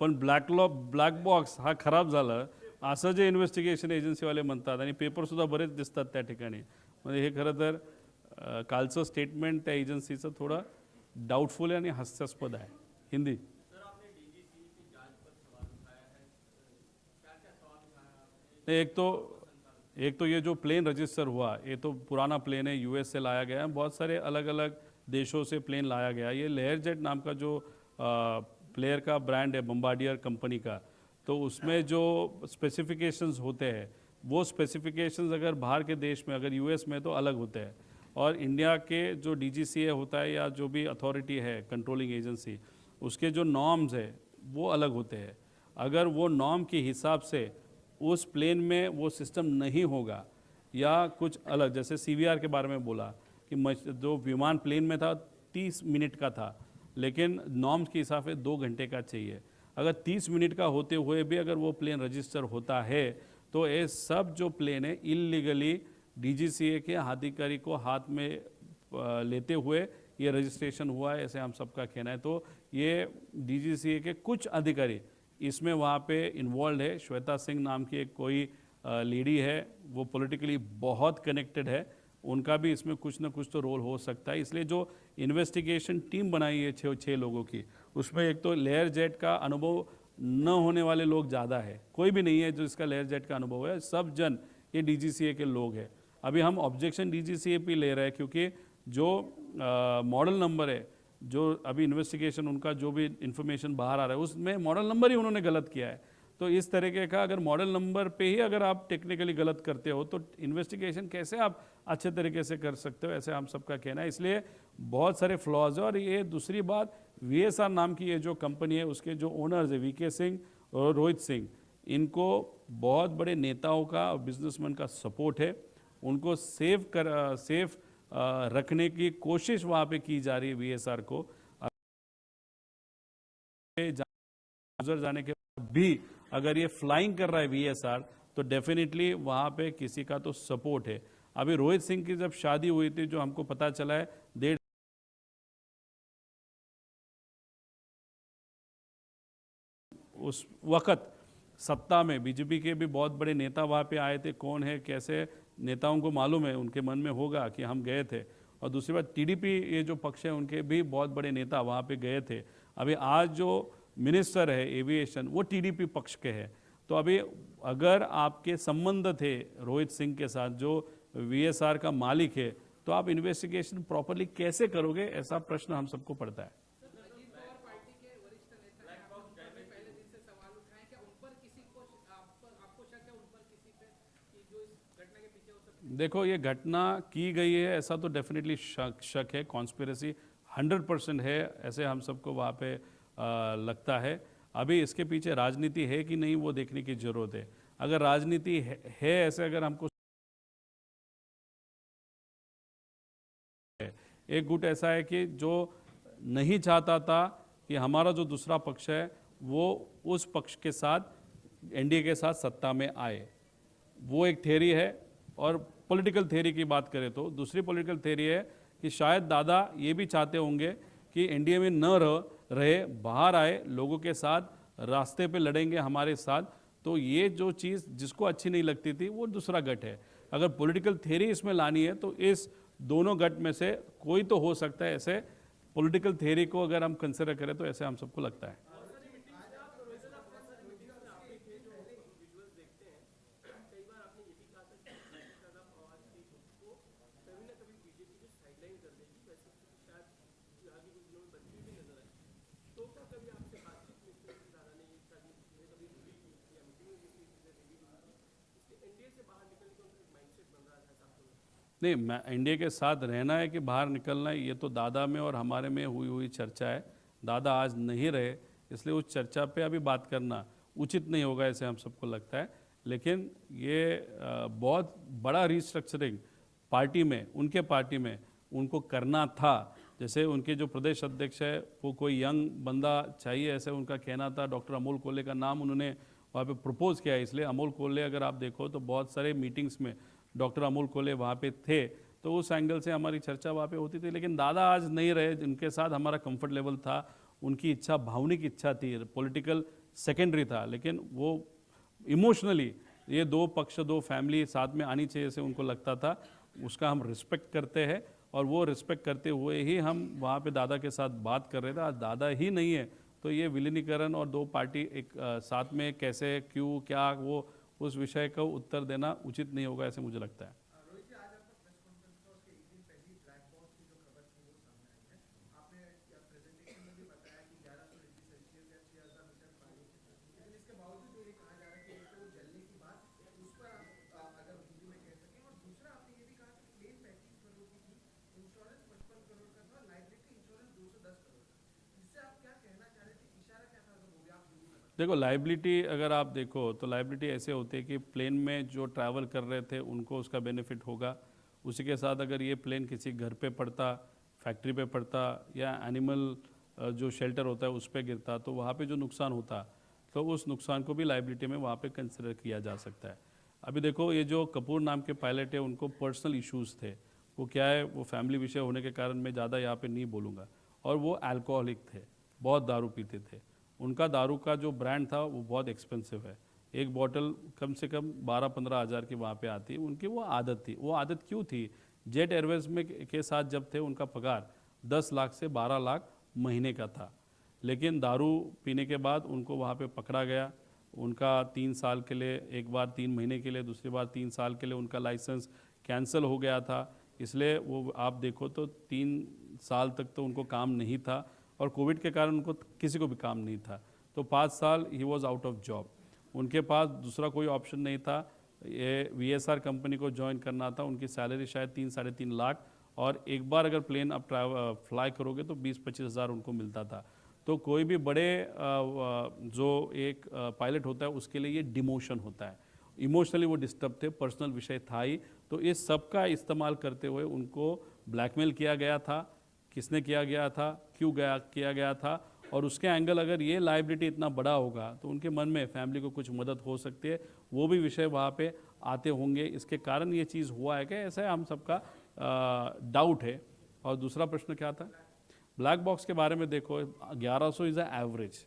पण ब्लॅक बॉक्स हा खराब झालं असं जे इन्व्हेस्टिगेशन एजन्सीवाले म्हणतात आणि पेपरसुद्धा बरेच दिसतात त्या ठिकाणी. म्हणजे हे खरं तर कालचं स्टेटमेंट त्या एजन्सीचं थोडं डाऊटफुल आहे आणि हास्यास्पद आहे. हिंदी. एक तो ये जो प्लेन रजिस्टर हुआ ये तो पुराना प्लेन है, US से लाया गया है. बहुत सारे अलग अलग देशों से प्लेन लाया गया. ये लेयर जेट नाम का जो प्लेयर का ब्रांड है बम्बार्डियर कंपनी का, तो उसमें जो स्पेसिफिकेशंस होते हैं वो स्पेसिफिकेशंस अगर बाहर के देश में, अगर US में तो अलग होते हैं. और इंडिया के जो DGCA होता है या जो भी अथॉरिटी है कंट्रोलिंग एजेंसी, उसके जो नॉर्म्स है वो अलग होते हैं. अगर वो नॉर्म के हिसाब से उस प्लेन में वो सिस्टम नहीं होगा या कुछ अलग, जैसे CVR के बारे में बोला कि जो विमान प्लेन में था 30 मिनट का था, लेकिन नॉर्म्स के हिसाब से 2 घंटे का चाहिए. अगर 30 मिनट का होते हुए भी अगर वो प्लेन रजिस्टर होता है तो ये सब जो प्लेन है इलीगली DGCA के अधिकारी को हाथ में लेते हुए ये रजिस्ट्रेशन हुआ है, ऐसे हम सबका कहना है. तो ये DGCA के कुछ अधिकारी इसमें वहाँ पे इन्वॉल्व है. श्वेता सिंह नाम की एक कोई लेडी है, वो पॉलिटिकली बहुत कनेक्टेड है, उनका भी इसमें कुछ ना कुछ तो रोल हो सकता है. इसलिए जो इन्वेस्टिगेशन टीम बनाई है 6 लोगों की, उसमें एक तो लेयर जेट का अनुभव न होने वाले लोग ज़्यादा है. कोई भी नहीं है जो इसका लेयर जेट का अनुभव है. सब जन ये DGCA के लोग हैं. अभी हम ऑब्जेक्शन DGCA पे ले रहे हैं क्योंकि जो मॉडल नंबर है जो अभी इन्वेस्टिगेशन उनका जो भी इंफॉर्मेशन बाहर आ रहा है उसमें मॉडल नंबर ही उन्होंने गलत किया है। तो इस तरीके का अगर मॉडल नंबर पे ही अगर आप टेक्निकली गलत करते हो तो इन्वेस्टिगेशन कैसे आप अच्छे तरीके से कर सकते हो, ऐसे हम सबका कहना है। इसलिए बहुत सारे फ्लॉज है। और ये दूसरी बात, VSR नाम की ये जो कंपनी है उसके जो ओनर्स है VK सिंह और रोहित सिंह, इनको बहुत बड़े नेताओं का और बिजनेसमैन का सपोर्ट है। उनको सेफ रखने की कोशिश वहाँ पे की जा रही है VSR को। गुजर जाने के बाद भी अगर ये फ्लाइंग कर रहा है VSR तो डेफिनेटली वहाँ पे किसी का तो सपोर्ट है। अभी रोहित सिंह की जब शादी हुई थी, जो हमको पता चला है 1.5 उस वक्त सत्ता में बीजेपी के भी बहुत बड़े नेता वहाँ पे आए थे। कौन है कैसे, नेताओं को मालूम है, उनके मन में होगा कि हम गए थे। और दूसरी बात TDP ये जो पक्ष है उनके भी बहुत बड़े नेता वहाँ पे गए थे। अभी आज जो मिनिस्टर है एविएशन वो TDP पक्ष के हैं। तो अभी अगर आपके संबंध थे रोहित सिंह के साथ जो VSR का मालिक है, तो आप इन्वेस्टिगेशन प्रॉपरली कैसे करोगे, ऐसा प्रश्न हम सबको पड़ता है। देखो, ये घटना की गई है ऐसा तो डेफिनेटली शक है, कॉन्स्पिरेसी 100% है, ऐसे हम सबको वहाँ पे लगता है। अभी इसके पीछे राजनीति है कि नहीं वो देखने की जरूरत है। अगर राजनीति है ऐसे अगर हमको, एक गुट ऐसा है कि जो नहीं चाहता था कि हमारा जो दूसरा पक्ष है वो उस पक्ष के साथ NDA के साथ सत्ता में आए, वो एक थ्योरी है। और पॉलिटिकल थ्योरी की बात करें तो दूसरी पॉलिटिकल थ्योरी है कि शायद दादा ये भी चाहते होंगे कि NDA में न रहे, बाहर आए, लोगों के साथ रास्ते पे लड़ेंगे हमारे साथ। तो ये जो चीज़ जिसको अच्छी नहीं लगती थी वो दूसरा गट है। अगर पॉलिटिकल थ्योरी इसमें लानी है तो इस दोनों गट में से कोई तो हो सकता है। ऐसे पॉलिटिकल थ्योरी को अगर हम कंसिडर करें तो ऐसे हम सबको लगता है। नहीं, मैं NDA के साथ रहना है कि बाहर निकलना है, ये तो दादा में और हमारे में हुई चर्चा है। दादा आज नहीं रहे, इसलिए उस चर्चा पे अभी बात करना उचित नहीं होगा, ऐसे हम सबको लगता है। लेकिन ये बहुत बड़ा रिस्ट्रक्चरिंग पार्टी में, उनके पार्टी में उनको करना था। जैसे उनके जो प्रदेश अध्यक्ष है वो कोई यंग बंदा चाहिए, ऐसे उनका कहना था। डॉक्टर अमोल कोल्ले का नाम उन्होंने वहाँ पे प्रपोज किया है। इसलिए अमोल कोल्ले अगर आप देखो तो बहुत सारे मीटिंग्स में डॉक्टर अमोल कोल्ले वहाँ पे थे, तो उस एंगल से हमारी चर्चा वहाँ पे होती थी। लेकिन दादा आज नहीं रहे, उनके साथ हमारा कंफर्ट लेवल था, उनकी इच्छा, भावनिक इच्छा थी, पॉलिटिकल सेकेंडरी था। लेकिन वो इमोशनली ये दो पक्ष, दो फैमिली साथ में आनी चाहिए ऐसे उनको लगता था। उसका हम रिस्पेक्ट करते हैं और वो रिस्पेक्ट करते हुए ही हम वहाँ पे दादा के साथ बात कर रहे थे। आज दादा ही नहीं है तो ये विलीनीकरण और दो पार्टी एक साथ में कैसे, क्यों, क्या, वो उस विषय का उत्तर देना उचित नहीं होगा, ऐसे मुझे लगता है। रोहित जी, आज आपका प्रेस कॉन्फ्रेंस था, उसके एक दिन पहले ही ब्लैक बॉक्स की जो खबर थी वो सामने आई है। आपने प्रेजेंटेशन में भी बताया कि 1100 डिग्री सेल्सियस या 6000 मीटर पानी, लेकिन इसके बावजूद ये कहा जा रहा है कि एक तो वो जलने की बात, उस पर अगर हिंदी में कह सकें। और दूसरा आपने ये भी कहा कि क्लेम 35 करोड़ की थी, इंश्योरेंस 55 करोड़ का था, लाइबिलिटी इंश्योरेंस 210 करोड़ का। इससे आप क्या कहना चाह रहे थे, इशारा क्या था, अगर वो भी आप हिंदी में? देखो, लाइबिलिटी अगर आप देखो तो लाइबिलिटी ऐसे होती है कि प्लेन में जो ट्रैवल कर रहे थे उनको उसका बेनिफिट होगा। उसी के साथ अगर ये प्लेन किसी घर पे पड़ता, फैक्ट्री पे पड़ता या एनिमल जो शेल्टर होता है उस पर गिरता, तो वहाँ पे जो नुकसान होता तो उस नुकसान को भी लाइबिलिटी में वहाँ पे कंसिडर किया जा सकता है। अभी देखो, ये जो कपूर नाम के पायलट है उनको पर्सनल इश्यूज़ थे। वो क्या है, वो फैमिली विषय होने के कारण मैं ज़्यादा यहाँ पे नहीं बोलूँगा। और वो अल्कोहलिक थे, बहुत दारू पीते थे। उनका दारू का जो ब्रांड था वो बहुत एक्सपेंसिव है, एक बॉटल कम से कम 12-15 हज़ार की वहाँ पे आती। उनकी वो आदत थी। वो आदत क्यों थी? जेट एयरवेज में के साथ जब थे उनका पगार 10 लाख से 12 लाख महीने का था। लेकिन दारू पीने के बाद उनको वहाँ पे पकड़ा गया। उनका 3 साल के लिए, एक बार 3 महीने के लिए, दूसरी बार 3 साल के लिए उनका लाइसेंस कैंसिल हो गया था। इसलिए वो आप देखो तो 3 साल तक तो उनको काम नहीं था और कोविड के कारण उनको किसी को भी काम नहीं था, तो 5 साल he was out of job. उनके पास दूसरा कोई ऑप्शन नहीं था, ये VSR कंपनी को ज्वाइन करना था। उनकी सैलरी शायद 3-3.5 लाख, और एक बार अगर प्लेन आप फ्लाई करोगे तो 20-25 हज़ार उनको मिलता था। तो कोई भी बड़े जो एक पायलट होता है उसके लिए ये डिमोशन होता है। इमोशनली वो डिस्टर्ब थे, पर्सनल विषय था ही, तो इस सब का इस्तेमाल करते हुए उनको ब्लैकमेल किया गया था। किसने किया गया था, क्यों किया गया था, और उसके एंगल अगर ये लाइबिलिटी इतना बड़ा होगा तो उनके मन में फैमिली को कुछ मदद हो सकती है, वो भी विषय वहाँ पे आते होंगे। इसके कारण ये चीज़ हुआ है कि ऐसा हम सबका डाउट है। और दूसरा प्रश्न क्या था? ब्लैक बॉक्स के बारे में देखो, 1100 इज़ अ एवरेज,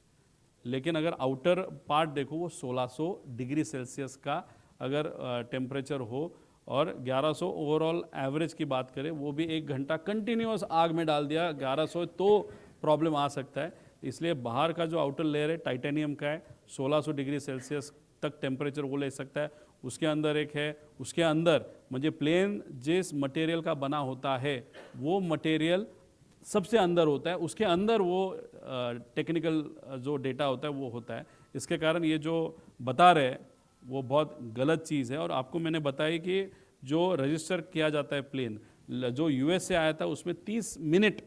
लेकिन अगर आउटर पार्ट देखो वो 1600 डिग्री सेल्सियस का अगर टेम्परेचर हो, और 1100 ओवरऑल एवरेज की बात करें, वो भी 1 घंटा कंटिन्यूस आग में डाल दिया 1100, तो प्रॉब्लम आ सकता है। इसलिए बाहर का जो आउटर लेयर है टाइटेनियम का है, 1600 डिग्री सेल्सियस तक टेम्परेचर वो ले सकता है। उसके अंदर एक है, उसके अंदर मुझे प्लेन जिस मटेरियल का बना होता है वो मटेरियल सबसे अंदर होता है, उसके अंदर वो टेक्निकल जो डेटा होता है वो होता है। इसके कारण ये जो बता रहे हैं वो बहुत गलत चीज़ है। और आपको मैंने बताया कि जो रजिस्टर किया जाता है प्लेन, जो US से आया था उसमें 30 मिनट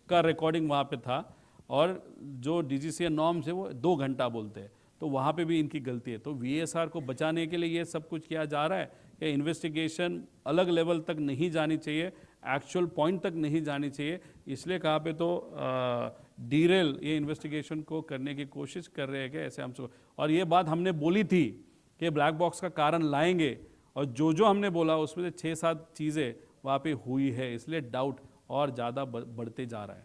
का रिकॉर्डिंग वहाँ पे था, और जो DGCA नॉर्म्स है वो 2 घंटा बोलते हैं, तो वहाँ पे भी इनकी गलती है। तो VSR को बचाने के लिए ये सब कुछ किया जा रहा है कि इन्वेस्टिगेशन अलग लेवल तक नहीं जानी चाहिए, एक्चुअल पॉइंट तक नहीं जानी चाहिए। इसलिए कहाँ पे तो डीरेल ये इन्वेस्टिगेशन को करने की कोशिश कर रहे हैं कि ऐसे हमसे, और ये बात हमने बोली थी कि ब्लैक बॉक्स का कारण लाएंगे, और जो हमने बोला उसमें से 6-7 चीज़ें वहाँ पे हुई है, इसलिए डाउट और ज़्यादा बढ़ते जा रहा है।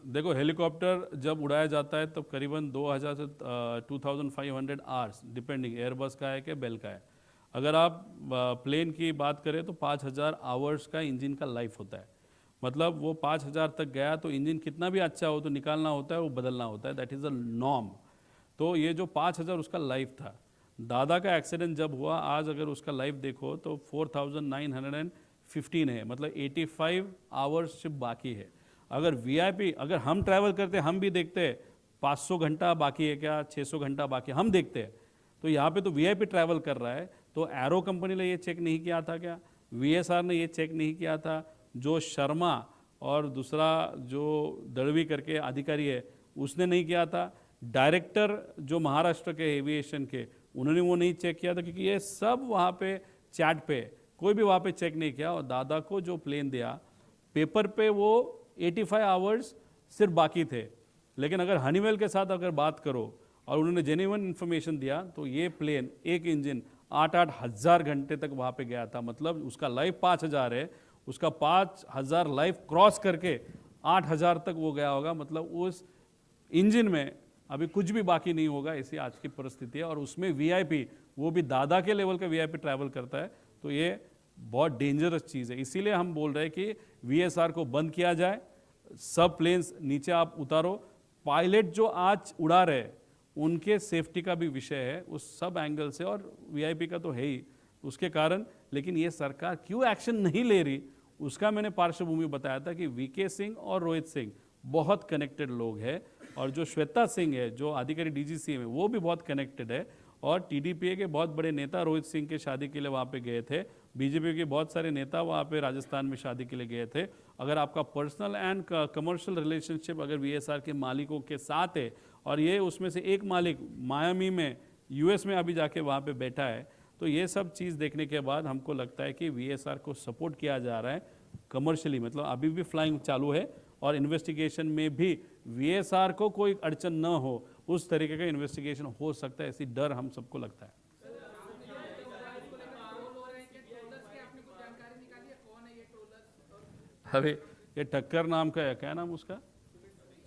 देखो, हेलीकॉप्टर जब उड़ाया जाता है तो करीबन 2000 से 2500 आवर्स, डिपेंडिंग एयरबस का है कि बेल का है। अगर आप प्लेन की बात करें तो 5000 आवर्स का इंजन का लाइफ होता है। मतलब वो 5000 तक गया तो इंजन कितना भी अच्छा हो तो निकालना होता है, वो बदलना होता है, दैट इज़ अ नॉर्म। तो ये जो 5000 उसका लाइफ था। दादा का एक्सीडेंट जब हुआ, आज अगर उसका लाइफ देखो तो 4915 है, मतलब 85 आवर्स सिर्फ बाकी है। अगर VIP, अगर हम ट्रैवल करते हम भी देखते हैं 500 घंटा बाकी है क्या, 600 घंटा बाकी, हम देखते हैं। तो यहाँ पे तो VIP ट्रैवल कर रहा है, तो एरो कंपनी ने ये चेक नहीं किया था क्या? VSR ने ये चेक नहीं किया था? जो शर्मा और दूसरा जो दड़वी करके अधिकारी है उसने नहीं किया था? डायरेक्टर जो महाराष्ट्र के एविएशन के, उन्होंने वो नहीं चेक किया था? क्योंकि ये सब वहाँ पे चैट पे, कोई भी वहाँ पे चेक नहीं किया। और दादा को जो प्लेन दिया पेपर पे वो 85 आवर्स सिर्फ बाकी थे, लेकिन अगर हनीवेल के साथ अगर बात करो और उन्होंने जेन्युइन इन्फॉर्मेशन दिया तो ये प्लेन एक इंजन 8-8 हज़ार घंटे तक वहाँ पे गया था। मतलब उसका लाइफ 5000 है, उसका 5000 लाइफ क्रॉस करके 8000 तक वो गया होगा। मतलब उस इंजन में अभी कुछ भी बाकी नहीं होगा, ऐसी आज की परिस्थिति है। और उसमें VIP, वो भी दादा के लेवल का VIP ट्रैवल करता है, तो ये बहुत डेंजरस चीज़ है। इसीलिए हम बोल रहे हैं कि VSR को बंद किया जाए, सब प्लेन्स नीचे आप उतारो। पायलट जो आज उड़ा रहे उनके सेफ्टी का भी विषय है उस सब एंगल से, और VIP का तो है ही उसके कारण। लेकिन ये सरकार क्यों एक्शन नहीं ले रही, उसका मैंने पार्श्वभूमि बताया था कि VK सिंह और रोहित सिंह बहुत कनेक्टेड लोग हैं, और जो श्वेता सिंह है जो अधिकारी DGCA में, वो भी बहुत कनेक्टेड है। और TDPA के बहुत बड़े नेता रोहित सिंह के शादी के लिए वहाँ पे गए थे, BJP के बहुत सारे नेता वहाँ पे राजस्थान में शादी के लिए गए थे। अगर आपका पर्सनल एंड कमर्शियल रिलेशनशिप अगर VSR के मालिकों के साथ है, और ये उसमें से एक मालिक मायामी में US में अभी जाके वहाँ पे बैठा है, तो ये सब चीज़ देखने के बाद हमको लगता है कि VSR को सपोर्ट किया जा रहा है कमर्शियली। मतलब अभी भी फ्लाइंग चालू है, और इन्वेस्टिगेशन में भी VSR को कोई अड़चन न हो उस तरीके का इन्वेस्टिगेशन हो सकता है, ऐसी डर हम सबको लगता है। अरे ये ठक्कर नाम का है, क्या नाम उसका,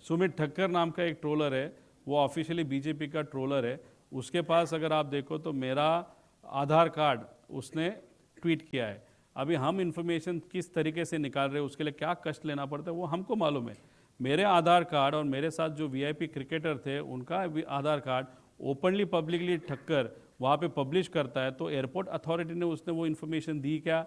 सुमित ठक्कर नाम का एक ट्रोलर है, वो ऑफिशियली BJP का ट्रोलर है। उसके पास अगर आप देखो तो मेरा आधार कार्ड उसने ट्वीट किया है। अभी हम इन्फॉर्मेशन किस तरीके से निकाल रहे हैं, उसके लिए क्या कष्ट लेना पड़ता है वो हमको मालूम है। मेरे आधार कार्ड और मेरे साथ जो VIP क्रिकेटर थे उनका भी आधार कार्ड ओपनली पब्लिकली ठक्कर वहाँ पे पब्लिश करता है, तो एयरपोर्ट अथॉरिटी ने उसने वो इन्फॉर्मेशन दी क्या,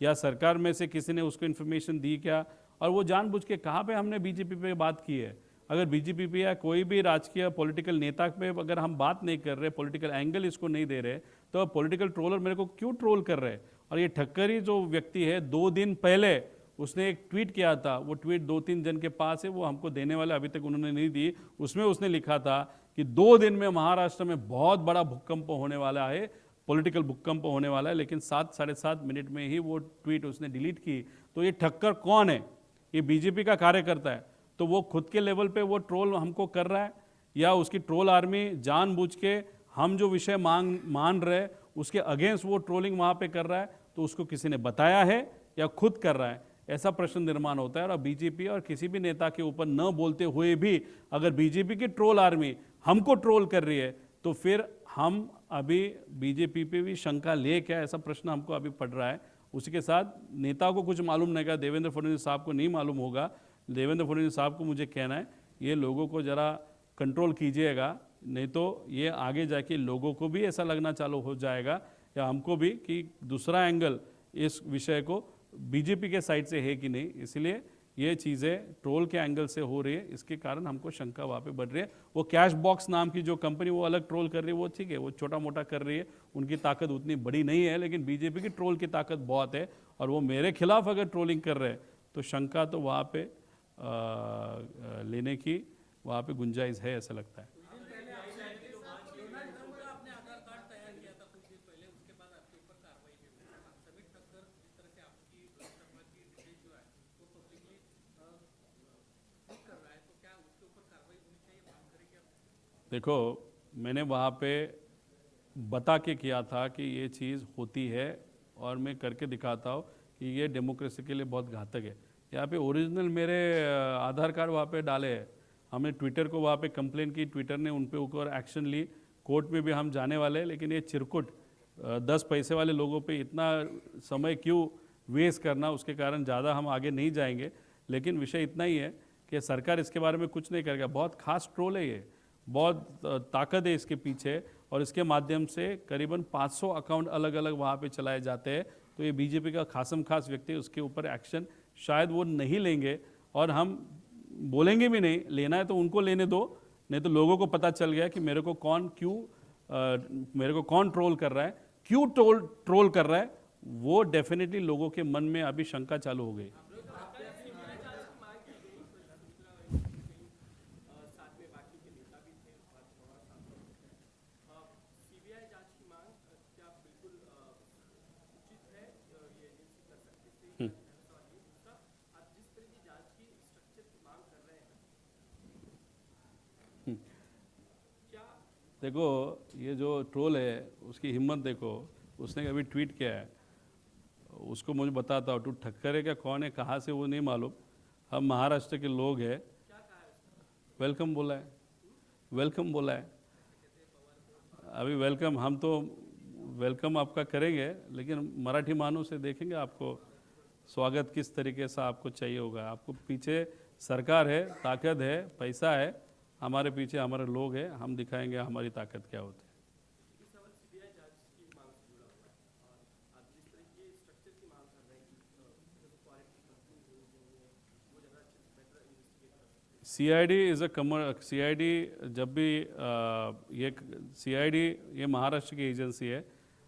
या सरकार में से किसी ने उसको इन्फॉर्मेशन दी क्या, और वो जानबूझ के कहाँ पे हमने बीजेपी पे बात की है? अगर बीजेपी पे या कोई भी राजकीय पॉलिटिकल नेता पे अगर हम बात नहीं कर रहे, पॉलिटिकल एंगल इसको नहीं दे रहे, तो पॉलिटिकल ट्रोलर मेरे को क्यों ट्रोल कर रहे हैं? और ये ठक्कर ही जो व्यक्ति है, 2 दिन पहले उसने एक ट्वीट किया था, वो ट्वीट 2-3 जन के पास है, वो हमको देने वाले अभी तक उन्होंने नहीं दी। उसमें उसने लिखा था कि 2 दिन में महाराष्ट्र में बहुत बड़ा भूकंप होने वाला है, पॉलिटिकल भूकंप होने वाला है, लेकिन 7-7.5 मिनट में ही वो ट्वीट उसने डिलीट की। तो ये ठक्कर कौन है? ये बीजेपी का कार्यकर्ता है, तो वो खुद के लेवल पे वो ट्रोल हमको कर रहा है, या उसकी ट्रोल आर्मी जानबूझ के हम जो विषय मान रहे उसके अगेंस्ट वो ट्रोलिंग वहाँ पे कर रहा है? तो उसको किसी ने बताया है या खुद कर रहा है? ऐसा प्रश्न निर्माण होता है। और बीजेपी और किसी भी नेता के ऊपर न बोलते हुए भी अगर बीजेपी की ट्रोल आर्मी हमको ट्रोल कर रही है, तो फिर हम अभी बीजेपी पे भी शंका ले क्या? ऐसा प्रश्न हमको अभी पड़ रहा है। उसी के साथ नेता को कुछ मालूम नहीं होगा, देवेंद्र फडणवीस साहब को नहीं मालूम होगा। देवेंद्र फडणवीस साहब को मुझे कहना है, ये लोगों को ज़रा कंट्रोल कीजिएगा, नहीं तो ये आगे जाके लोगों को भी ऐसा लगना चालू हो जाएगा, या हमको भी, कि दूसरा एंगल इस विषय को बीजेपी के साइड से है कि नहीं। इसलिए ये चीज़ें ट्रोल के एंगल से हो रही है, इसके कारण हमको शंका वहाँ पे बढ़ रही है। वो कैश बॉक्स नाम की जो कंपनी वो अलग ट्रोल कर रही है, वो ठीक है, वो छोटा मोटा कर रही है, उनकी ताकत उतनी बड़ी नहीं है, लेकिन बीजेपी की ट्रोल की ताकत बहुत है। और वो मेरे खिलाफ अगर ट्रोलिंग कर रहे हैं, तो शंका तो वहाँ पे लेने की वहाँ पे गुंजाइश है, ऐसा लगता है। देखो, मैंने वहाँ पे बता के किया था कि ये चीज़ होती है, और मैं करके दिखाता हूँ कि ये डेमोक्रेसी के लिए बहुत घातक है। यहाँ पे ओरिजिनल मेरे आधार कार्ड वहाँ पे डाले हैं। हमने ट्विटर को वहाँ पे कंप्लेन की, ट्विटर ने उन पे ऊपर एक्शन ली, कोर्ट में भी हम जाने वाले हैं। लेकिन ये चिरकुट 10 पैसे वाले लोगों पे इतना समय क्यों वेस्ट करना, उसके कारण ज़्यादा हम आगे नहीं जाएंगे। लेकिन विषय इतना ही है कि सरकार इसके बारे में कुछ नहीं करेगा। बहुत खास ट्रोल है ये, बहुत ताकत है इसके पीछे, और इसके माध्यम से करीबन 500 अकाउंट अलग अलग वहाँ पे चलाए जाते हैं। तो ये बीजेपी का खासम खास व्यक्ति, उसके ऊपर एक्शन शायद वो नहीं लेंगे, और हम बोलेंगे भी नहीं। लेना है तो उनको लेने दो, नहीं तो लोगों को पता चल गया कि मेरे को कौन ट्रोल कर रहा है, क्यों ट्रोल कर रहा है, वो डेफिनेटली लोगों के मन में अभी शंका चालू हो गई। देखो, ये जो ट्रोल है उसकी हिम्मत देखो, उसने अभी ट्वीट किया है, उसको मुझे बताता हूँ, तू ठक्कर है क्या, कौन है, कहाँ से, वो नहीं मालूम। हम महाराष्ट्र के लोग हैं, वेलकम बोला है, वेलकम बोला है। अभी वेलकम, हम तो वेलकम आपका करेंगे, लेकिन मराठी मानों से देखेंगे आपको स्वागत किस तरीके से आपको चाहिए होगा। आपको पीछे सरकार है, ताकत है, पैसा है, हमारे पीछे हमारे लोग हैं, हम दिखाएंगे हमारी ताकत क्या होती है। सीआईडी इज़ अ सीआईडी जब भी ये सीआईडी ये महाराष्ट्र की एजेंसी है,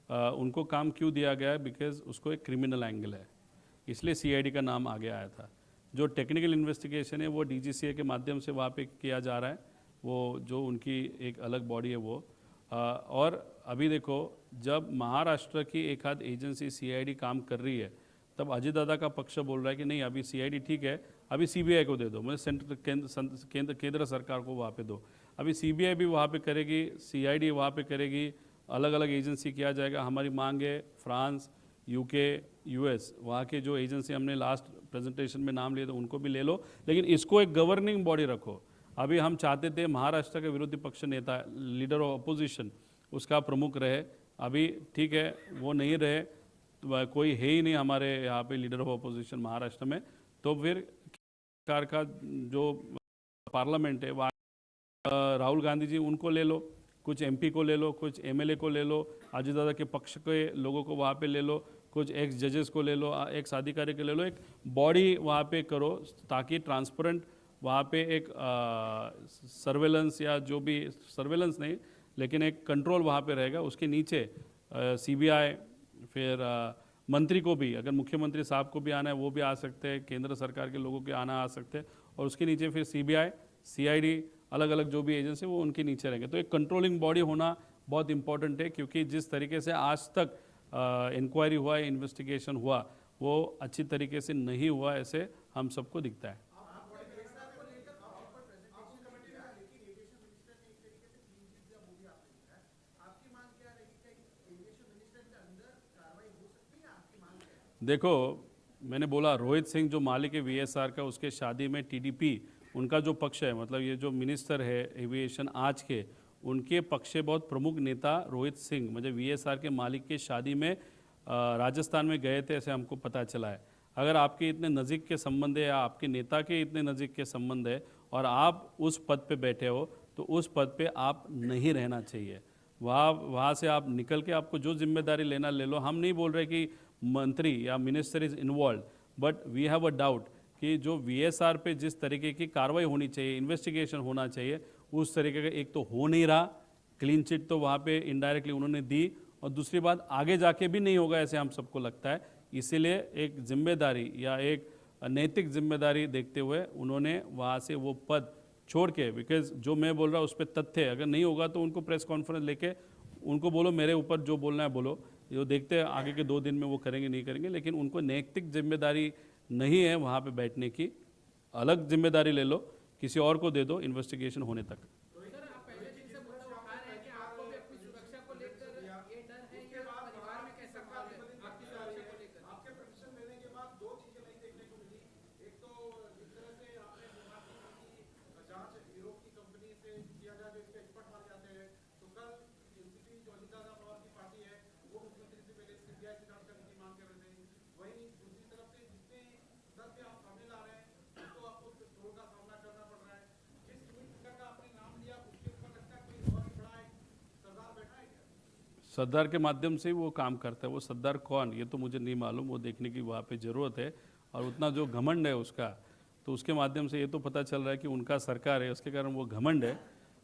उनको काम क्यों दिया गया है, बिकॉज उसको एक क्रिमिनल एंगल है, इसलिए सीआईडी का नाम आगे आया था। जो टेक्निकल इन्वेस्टिगेशन है वो डीजीसीए के माध्यम से वहाँ पे किया जा रहा है, वो जो उनकी एक अलग बॉडी है वो। और अभी देखो, जब महाराष्ट्र की एक आध एजेंसी सीआईडी काम कर रही है, तब अजय दादा का पक्ष बोल रहा है कि नहीं, अभी सीआईडी ठीक है, अभी सीबीआई को दे दो, मतलब सेंट्रल केंद्र सरकार को वहाँ पे दो। अभी सीबीआई भी वहाँ पे करेगी, सीआईडी वहाँ पे करेगी, अलग अलग एजेंसी किया जाएगा। हमारी मांग है फ्रांस, यूके, यूएस, वहाँ के जो एजेंसी हमने लास्ट प्रेजेंटेशन में नाम लिए थे उनको भी ले लो, लेकिन इसको एक गवर्निंग बॉडी रखो। अभी हम चाहते थे महाराष्ट्र के विरोधी पक्ष नेता, लीडर ऑफ अपोजिशन, उसका प्रमुख रहे, अभी ठीक है वो नहीं रहे, तो कोई है ही नहीं हमारे यहाँ पे लीडर ऑफ अपोजिशन महाराष्ट्र में। तो फिर सरकार का जो पार्लियामेंट है वहाँ राहुल गांधी जी, उनको ले लो, कुछ एमपी को ले लो, कुछ एमएलए को ले लो, अजीत दादा के पक्ष के लोगों को वहाँ पे ले लो, कुछ एक्स जजेस को ले लो, एक्स अधिकारी को ले लो, एक बॉडी वहाँ पे करो ताकि ट्रांसपेरेंट वहाँ पे एक सर्वेलेंस या जो भी सर्वेलेंस नहीं लेकिन एक कंट्रोल वहाँ पे रहेगा। उसके नीचे सीबीआई, फिर मंत्री को भी, अगर मुख्यमंत्री साहब को भी आना है वो भी आ सकते हैं, केंद्र सरकार के लोगों के आना आ सकते हैं, और उसके नीचे फिर सीबीआई, सीआईडी, अलग अलग जो भी एजेंसी वो उनके नीचे रहेंगे। तो एक कंट्रोलिंग बॉडी होना बहुत इंपॉर्टेंट है, क्योंकि जिस तरीके से आज तक इंक्वायरी हुआ, इन्वेस्टिगेशन हुआ, वो अच्छी तरीके से नहीं हुआ ऐसे हम सबको दिखता है। देखो, मैंने बोला रोहित सिंह जो मालिक है वीएसआर का, उसके शादी में टीडीपी उनका जो पक्ष है, मतलब ये जो मिनिस्टर है एविएशन आज के, उनके पक्ष से बहुत प्रमुख नेता रोहित सिंह मुझे वीएसआर के मालिक के शादी में राजस्थान में गए थे, ऐसे हमको पता चला है। अगर आपके इतने नज़दीक के संबंध है या आपके नेता के इतने नज़दीक के संबंध है और आप उस पद पे बैठे हो, तो उस पद पे आप नहीं रहना चाहिए। वहाँ से आप निकल के आपको जो जिम्मेदारी लेना ले लो। हम नहीं बोल रहे कि मंत्री या minister is involve, but we have a doubt कि जो वीएसआर पे जिस तरीके की कार्रवाई होनी चाहिए, इन्वेस्टिगेशन होना चाहिए, उस तरीके का एक तो हो नहीं रहा। क्लीन चिट तो वहाँ पे इनडायरेक्टली उन्होंने दी, और दूसरी बात आगे जाके भी नहीं होगा ऐसे हम सबको लगता है। इसीलिए एक जिम्मेदारी या एक नैतिक जिम्मेदारी देखते हुए उन्होंने वहाँ से वो पद छोड़ के, बिकॉज जो मैं बोल रहा हूँ उस पर तथ्य है, अगर नहीं होगा तो उनको प्रेस कॉन्फ्रेंस लेके उनको बोलो मेरे ऊपर जो बोलना है बोलो, जो देखते हैं आगे के 2 दिन में वो करेंगे नहीं करेंगे, लेकिन उनको नैतिक जिम्मेदारी नहीं है वहाँ पे बैठने की। अलग जिम्मेदारी ले लो, किसी और को दे दो इन्वेस्टिगेशन होने तक। सरदार के माध्यम से ही वो काम करता है। वो सरदार कौन, ये तो मुझे नहीं मालूम, वो देखने की वहाँ पे ज़रूरत है। और उतना जो घमंड है उसका, तो उसके माध्यम से ये तो पता चल रहा है कि उनका सरकार है, उसके कारण वो घमंड है।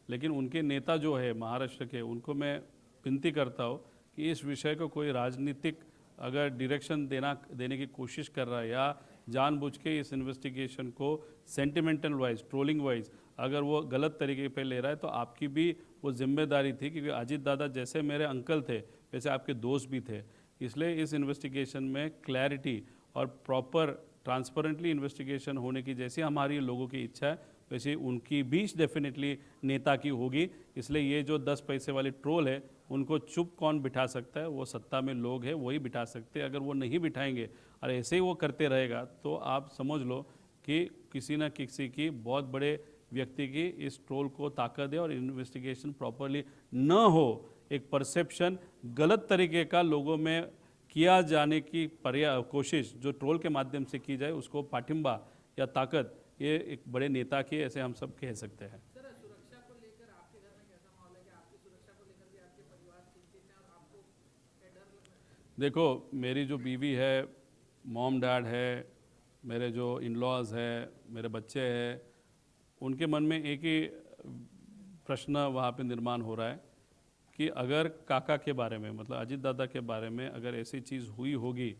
लेकिन उनके नेता जो है महाराष्ट्र के, उनको मैं विनती करता हूँ कि इस विषय को कोई राजनीतिक अगर डायरेक्शन देने की कोशिश कर रहा है या जानबूझ के इस इन्वेस्टिगेशन को सेंटिमेंटल वाइज, ट्रोलिंग वाइज अगर वो गलत तरीके पे ले रहा है, तो आपकी भी वो जिम्मेदारी थी, क्योंकि अजीत दादा जैसे मेरे अंकल थे वैसे आपके दोस्त भी थे। इसलिए इस इन्वेस्टिगेशन में क्लैरिटी और प्रॉपर ट्रांसपेरेंटली इन्वेस्टिगेशन होने की जैसी हमारी लोगों की इच्छा है, वैसे उनकी भी डेफिनेटली नेता की होगी। इसलिए ये जो 10 पैसे वाले ट्रोल है, उनको चुप कौन बिठा सकता है? वो सत्ता में लोग हैं, वही बिठा सकते हैं। अगर वो नहीं बिठाएंगे और ऐसे ही वो करते रहेगा, तो आप समझ लो कि किसी न किसी की बहुत बड़े व्यक्ति की इस ट्रोल को ताकत है, और इन्वेस्टिगेशन प्रॉपरली न हो, एक परसेप्शन गलत तरीके का लोगों में किया जाने की कोशिश जो ट्रोल के माध्यम से की जाए, उसको पाठिंबा या ताकत ये एक बड़े नेता की ऐसे हम सब कह सकते हैं। सर, सुरक्षा को लेकर आपके घर में कैसा माहौल है कि आपकी सुरक्षा को लेकर भी आपके परिवार चिंतित है और आपको क्या डर लग रहा है? देखो, मेरी जो बीवी है, मॉम डैड है, मेरे जो इन लॉज है, मेरे बच्चे हैं, उनके मन में एक ही प्रश्न वहाँ पे निर्माण हो रहा है कि अगर काका के बारे में, मतलब अजीत दादा के बारे में अगर ऐसी चीज़ हुई होगी,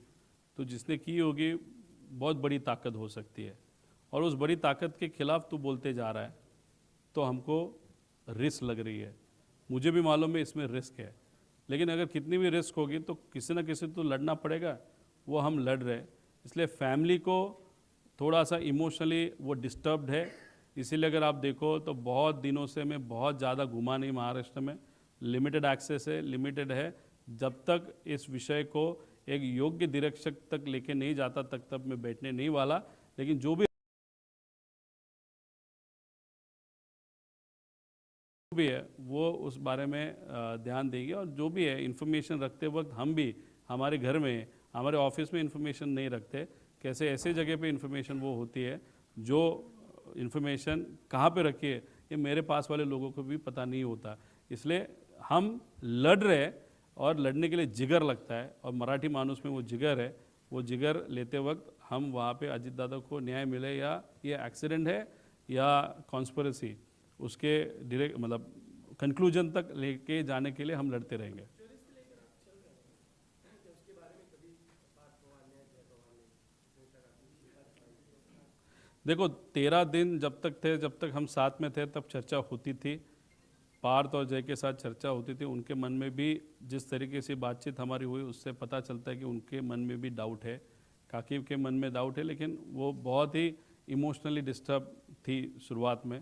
तो जिसने की होगी बहुत बड़ी ताकत हो सकती है, और उस बड़ी ताकत के खिलाफ तू बोलते जा रहा है, तो हमको रिस्क लग रही है। मुझे भी मालूम है इसमें रिस्क है, लेकिन अगर कितनी भी रिस्क होगी तो किसी न किसी तो लड़ना पड़ेगा, वो हम लड़ रहे हैं। इसलिए फैमिली को थोड़ा सा इमोशनली वो डिस्टर्ब्ड है। इसीलिए अगर आप देखो तो बहुत दिनों से मैं बहुत ज़्यादा घूमा नहीं महाराष्ट्र में, लिमिटेड एक्सेस है, लिमिटेड है। जब तक इस विषय को एक योग्य निरीक्षक तक लेके नहीं जाता तक मैं बैठने नहीं वाला। लेकिन जो भी है वो उस बारे में ध्यान देगी, और जो भी है इन्फॉर्मेशन रखते वक्त हम भी हमारे घर में, हमारे ऑफिस में इन्फॉर्मेशन नहीं रखते। कैसे ऐसे जगह पे इन्फॉर्मेशन वो होती है, जो इन्फॉर्मेशन कहाँ पे रखी है ये मेरे पास वाले लोगों को भी पता नहीं होता। इसलिए हम लड़ रहे हैं और लड़ने के लिए जिगर लगता है, और मराठी मानुस में वो जिगर है। वो जिगर लेते वक्त हम वहाँ पे अजीत दादा को न्याय मिले या ये एक्सीडेंट है या कॉन्स्पिरेसी, उसके डायरेक्ट मतलब कंक्लूजन तक लेके जाने के लिए हम लड़ते रहेंगे। देखो 13 दिन जब तक हम साथ में थे तब चर्चा होती थी, पार्थ और जय के साथ चर्चा होती थी। उनके मन में भी जिस तरीके से बातचीत हमारी हुई उससे पता चलता है कि उनके मन में भी डाउट है, काकी के मन में डाउट है, लेकिन वो बहुत ही इमोशनली डिस्टर्ब थी शुरुआत में।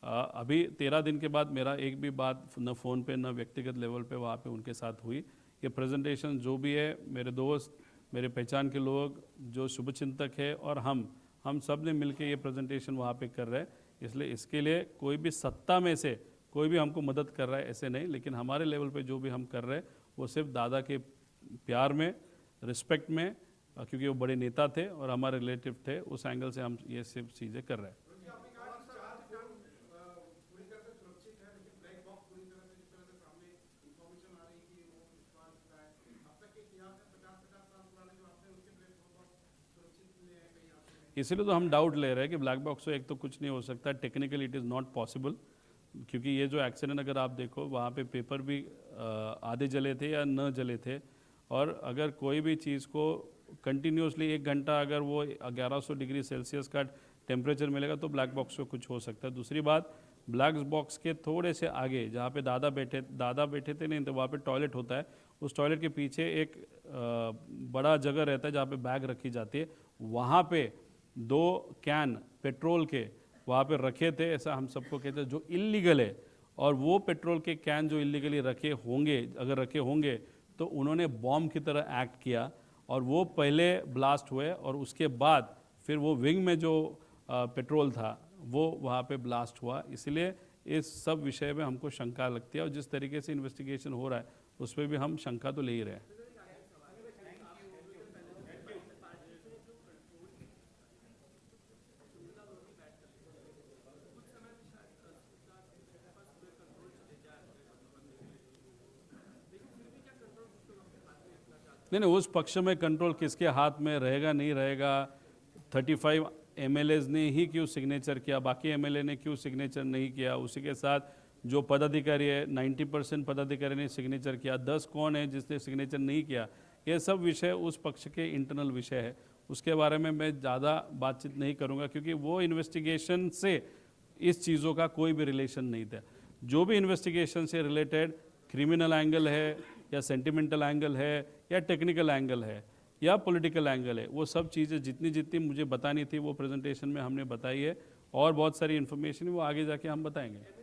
अभी 13 दिन के बाद मेरा एक भी बात न फ़ोन पे न व्यक्तिगत लेवल पे वहाँ पे उनके साथ हुई। ये प्रेजेंटेशन जो भी है, मेरे दोस्त, मेरे पहचान के लोग, जो शुभचिंतक है और हम सब ने मिलकर ये प्रेजेंटेशन वहाँ पे कर रहे हैं। इसलिए इसके लिए कोई भी सत्ता में से कोई भी हमको मदद कर रहा है ऐसे नहीं, लेकिन हमारे लेवल पे जो भी हम कर रहे हैं वो सिर्फ दादा के प्यार में, रिस्पेक्ट में, क्योंकि वो बड़े नेता थे और हमारे रिलेटिव थे, उस एंगल से हम ये सिर्फ चीज़ें कर रहे हैं। इसीलिए तो हम डाउट ले रहे हैं कि ब्लैक बॉक्स से एक तो कुछ नहीं हो सकता, technically it is not possible, क्योंकि ये जो एक्सीडेंट अगर आप देखो वहाँ पे पेपर भी आधे जले थे या न जले थे, और अगर कोई भी चीज़ को कंटिन्यूसली 1 घंटा अगर वो 1100 डिग्री सेल्सियस का टेम्परेचर मिलेगा तो ब्लैक बॉक्स को कुछ हो सकता है। दूसरी बात, ब्लैक बॉक्स के थोड़े से आगे जहाँ पे दादा बैठे थे नहीं तो वहाँ पे टॉयलेट होता है, उस टॉयलेट के पीछे एक बड़ा जगह रहता है जहाँ पे बैग रखी जाती है, वहाँ पे 2 कैन पेट्रोल के वहाँ पे रखे थे, ऐसा हम सबको कहते हैं, जो इल्लीगल है। और वो पेट्रोल के कैन जो इल्लीगली रखे होंगे तो उन्होंने बॉम्ब की तरह एक्ट किया, और वो पहले ब्लास्ट हुए और उसके बाद फिर वो विंग में जो पेट्रोल था वो वहाँ पे ब्लास्ट हुआ। इसलिए इस सब विषय में हमको शंका लगती है, और जिस तरीके से इन्वेस्टिगेशन हो रहा है उस पर भी हम शंका तो ले ही रहे हैं। नहीं, उस पक्ष में कंट्रोल किसके हाथ में रहेगा नहीं रहेगा। 35 MLAs ने ही क्यों सिग्नेचर किया, बाकी MLA ने क्यों सिग्नेचर नहीं किया, उसी के साथ जो पदाधिकारी है 90% पदाधिकारी ने सिग्नेचर किया, 10 कौन है जिसने सिग्नेचर नहीं किया, ये सब विषय उस पक्ष के इंटरनल विषय है। उसके बारे में मैं ज़्यादा बातचीत नहीं करूँगा, क्योंकि वो इन्वेस्टिगेशन से इस चीज़ों का कोई भी रिलेशन नहीं था। जो भी इन्वेस्टिगेशन से रिलेटेड क्रिमिनल एंगल है या सेंटिमेंटल एंगल है या टेक्निकल एंगल है या पॉलिटिकल एंगल है, वो सब चीज़ें जितनी मुझे बतानी थी वो प्रेजेंटेशन में हमने बताई है, और बहुत सारी इन्फॉर्मेशन वो आगे जाके हम बताएंगे।